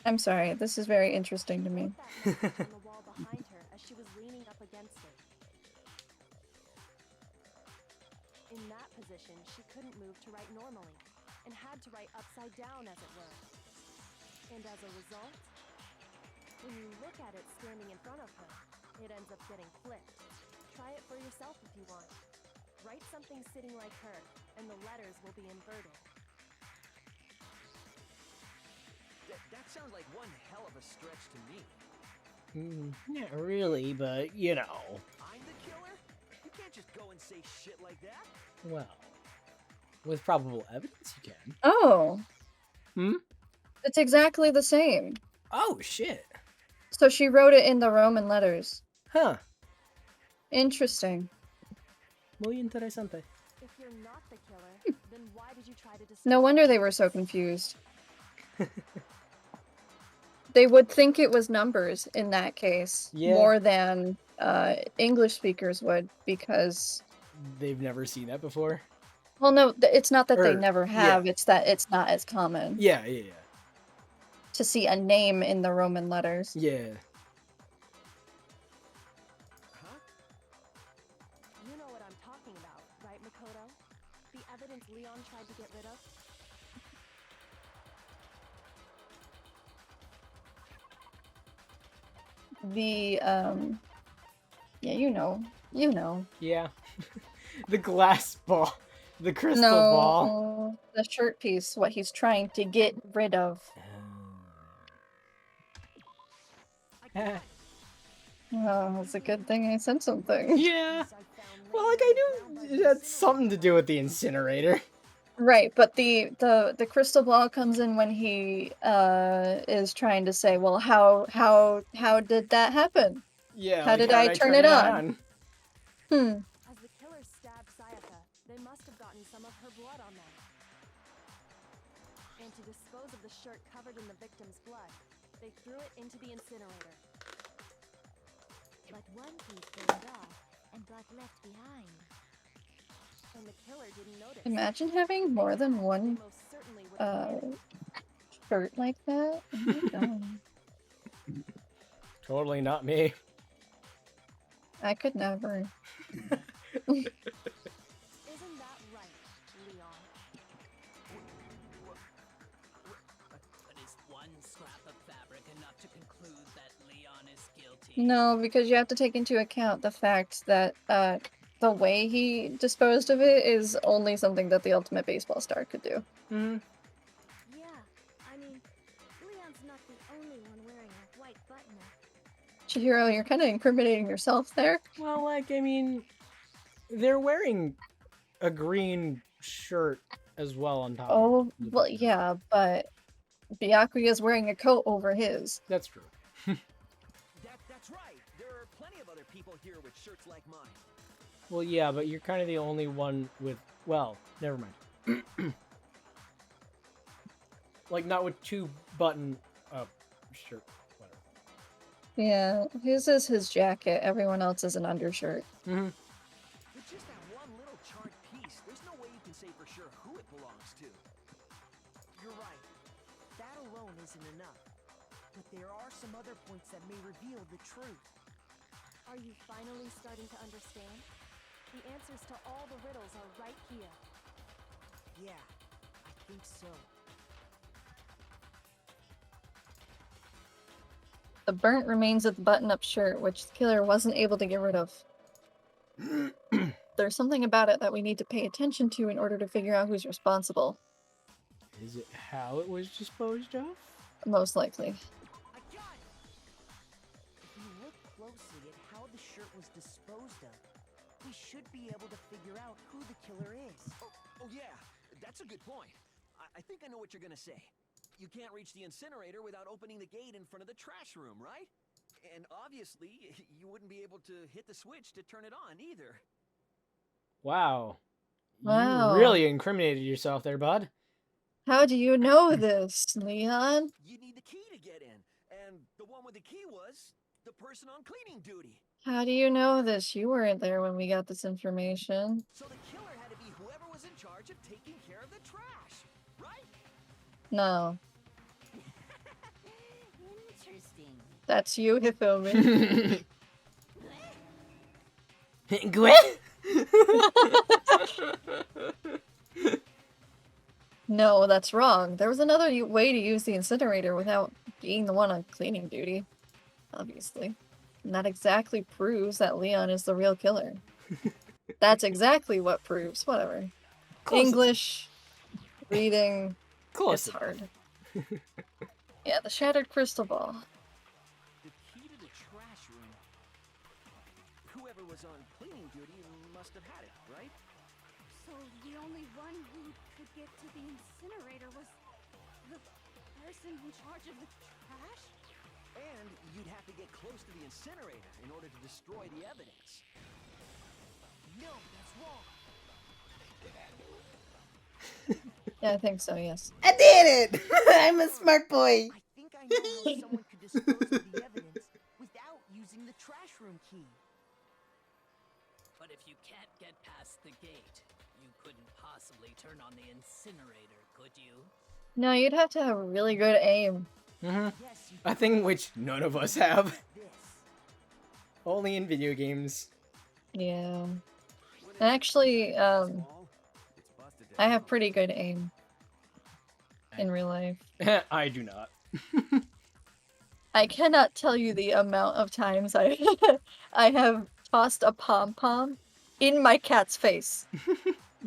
I'm sorry, this is very interesting to me. On the wall behind her as she was leaning up against it. In that position, she couldn't move to write normally, and had to write upside down, as it were. And as a result, when you look at it standing in front of her, it ends up getting flipped. Try it for yourself if you want. Write something sitting like her, and the letters will be inverted. That sounds like one hell of a stretch to me. Not really, but you know. I'm the killer? You can't just go and say shit like that. Well, with probable evidence, you can. Oh. Hmm? It's exactly the same. Oh, shit. So she wrote it in the Roman letters. Huh. Interesting. Muy interesante. If you're not the killer, then why did you try to disguise? No wonder they were so confused. They would think it was numbers in that case, Yeah. more than English speakers would, because... They've never seen that before? Well, no, it's not that they Or- never have, yeah. it's that it's not as common Yeah. to see a name in the Roman letters. Yeah. Huh? You know what I'm talking about, right, Makoto? The evidence Leon tried to get rid of? The, yeah, you know. Yeah. The glass ball. The crystal ball. The shirt piece, what he's trying to get rid of. Oh, it's a good thing I said something. Yeah. Well, like, I knew it had something to do with the incinerator. Right, but the crystal ball comes in when he is trying to say, well, how did that happen? Yeah. How like, did how'd I turn it on? As the killer stabbed Sayaka, they must have gotten some of her blood on them. And to dispose of the shirt covered in the victim's blood, they threw it into the incinerator. But one piece burned off and got left behind. And the killer didn't notice. Imagine having more than one They most certainly would have shirt like that. Oh my god. Totally not me. I could never. Isn't that right, Leon? But is one scrap of fabric enough to conclude that Leon is guilty? No, because you have to take into account the fact that the way he disposed of it is only something that the ultimate baseball star could do. Hmm. Yeah, I mean, Leon's not the only one wearing a white button-up. Chihiro, you're kind of incriminating yourself there. Well, like, I mean, they're wearing a green shirt as well on top. Oh, of the well, button. yeah, but Byakuya's wearing a coat over his. That's true. That's right. There are plenty of other people here with shirts like mine. Well, yeah, but you're kind of the only one with... Well, never mind. Like, not with two button-up shirt. Whatever. Yeah, his is his jacket, everyone else is an undershirt. Mm-hmm. With just that one little charred piece, there's no way you can say for sure who it belongs to. You're right. That alone isn't enough. But there are some other points that may reveal the truth. Are you finally starting to understand? The answers to all the riddles are right here. Yeah, I think so. The burnt remains of the button-up shirt, which the killer wasn't able to get rid of. There's something about it that we need to pay attention to in order to figure out who's responsible. Is it how it was disposed of? Most likely. I got it! If you look closely at how the shirt was disposed of, we should be able to figure out who the killer is. Oh yeah, that's a good point. I think I know what you're gonna say. You can't reach the incinerator without opening the gate in front of the trash room, right? And obviously, you wouldn't be able to hit the switch to turn it on either. Wow. Wow. You really incriminated yourself there, bud. How do you know this, Leon? You need the key to get in, and the one with the key was the person on cleaning duty. How do you know this? You weren't there when we got this information. So the killer had to be whoever was in charge of taking care of the trash, right? No. Interesting. That's you, Hifumi. Gwen? No, that's wrong. There was another way to use the incinerator without being the one on cleaning duty. Obviously. And that exactly proves that Leon is the real killer. That's exactly what proves. Whatever. Close English, reading, Close it's hard. Yeah, the shattered crystal ball. The key to the trash room. Whoever was on cleaning duty must have had it, right? So the only one who could get to the incinerator was the person in charge of the trash? And you'd have to get close to the incinerator in order to destroy the evidence. No, that's wrong. Yeah, I think so, yes. I did it! I'm a smart boy. I think I know how someone could dispose of the evidence without using the trash room key. But if you can't get past the gate, you couldn't possibly turn on the incinerator, could you? No, you'd have to have really good aim. A thing which none of us have. Only in video games. Yeah. Actually, I have pretty good aim. In real life. I do not. I cannot tell you the amount of times I have tossed a pom-pom in my cat's face.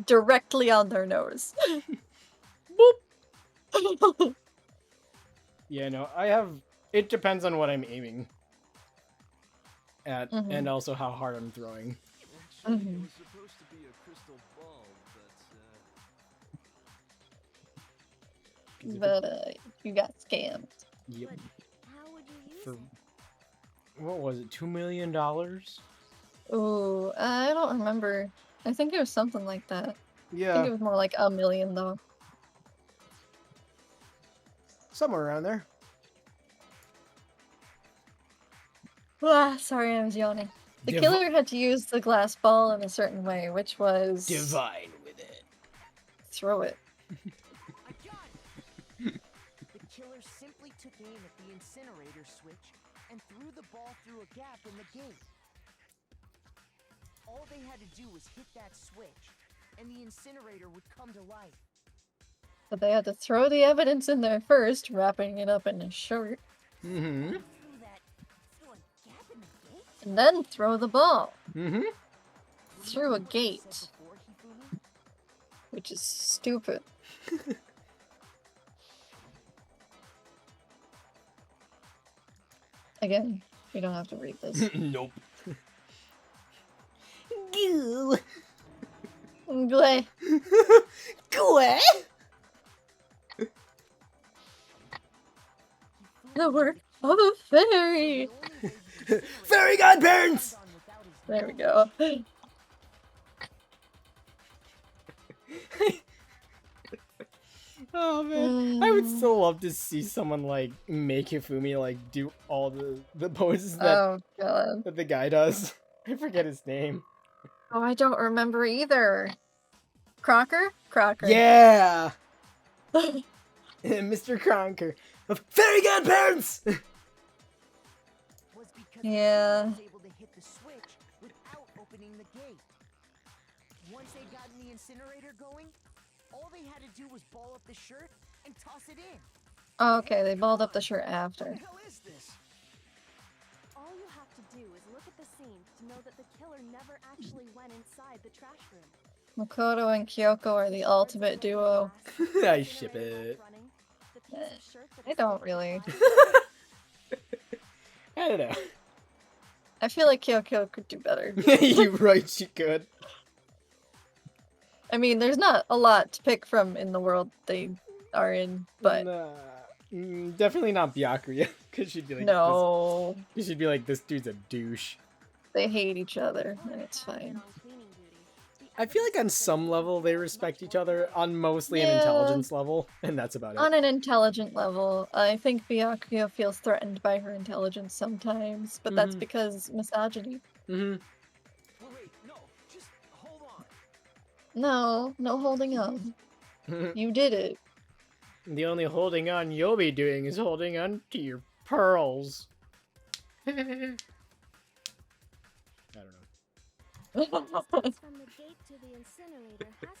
Directly on their nose. Boop! Yeah, no, I have... It depends on what I'm aiming at, and also how hard I'm throwing. Actually, it was supposed to be a crystal ball, But, you got scammed. Yep. How would you use For, it? what was it, $2 million? Ooh, I don't remember. I think it was something like that. I Yeah. think it was more like $1 million, though. Somewhere around there. Ah, sorry, I was yawning. The Divi- killer had to use the glass ball in a certain way, which was... Divine with it. Throw it. The killer simply took aim at the incinerator switch and threw the ball through a gap in the gate. All they had to do was hit that switch, and the incinerator would come to life. But they had to throw the evidence in there first, wrapping it up in a shirt, Mm-hmm. and then throw the ball. Mm-hmm. Through a gate. Which is stupid. Again, we don't have to read this. Nope. Goo. Glay. Goo. The work of a fairy. Fairy godparents! There we go. Oh man, I would still love to see someone like make Hifumi like do all the poses that, Oh god. that the guy does. I forget his name. Oh, I don't remember either. Crocker? Crocker. Yeah! Mr. Cronker of Fairy Godparents! Yeah. Was able to hit the switch without opening the gate. Once they got in the incinerator going, all they had to do was ball up the shirt and toss it in. Oh, okay, they balled up the shirt after. What the hell is this? All you have to do is look at the scene to know that the killer never actually went inside the trash room. Makoto and Kyoko are the ultimate duo. I ship it. I don't really. I don't know. I feel like Kyoko could do better. You're right, she could. I mean, there's not a lot to pick from in the world they are in, but Definitely not Byakuya, because she'd be like, no, this, she'd be like, this dude's a douche. they hate each other, and it's fine. On cleaning duty, the I feel like on some level they respect each other, on mostly an Yeah. intelligence level, and that's about it. On an intelligent level, I think Byakuya feels threatened by her intelligence sometimes, but that's Mhm. because misogyny. Mm-hmm. Wait, no, just hold on. No holding on. You did it. The only holding on you'll be doing is holding on to your pearls. I don't know. Distance from the gate to the incinerator has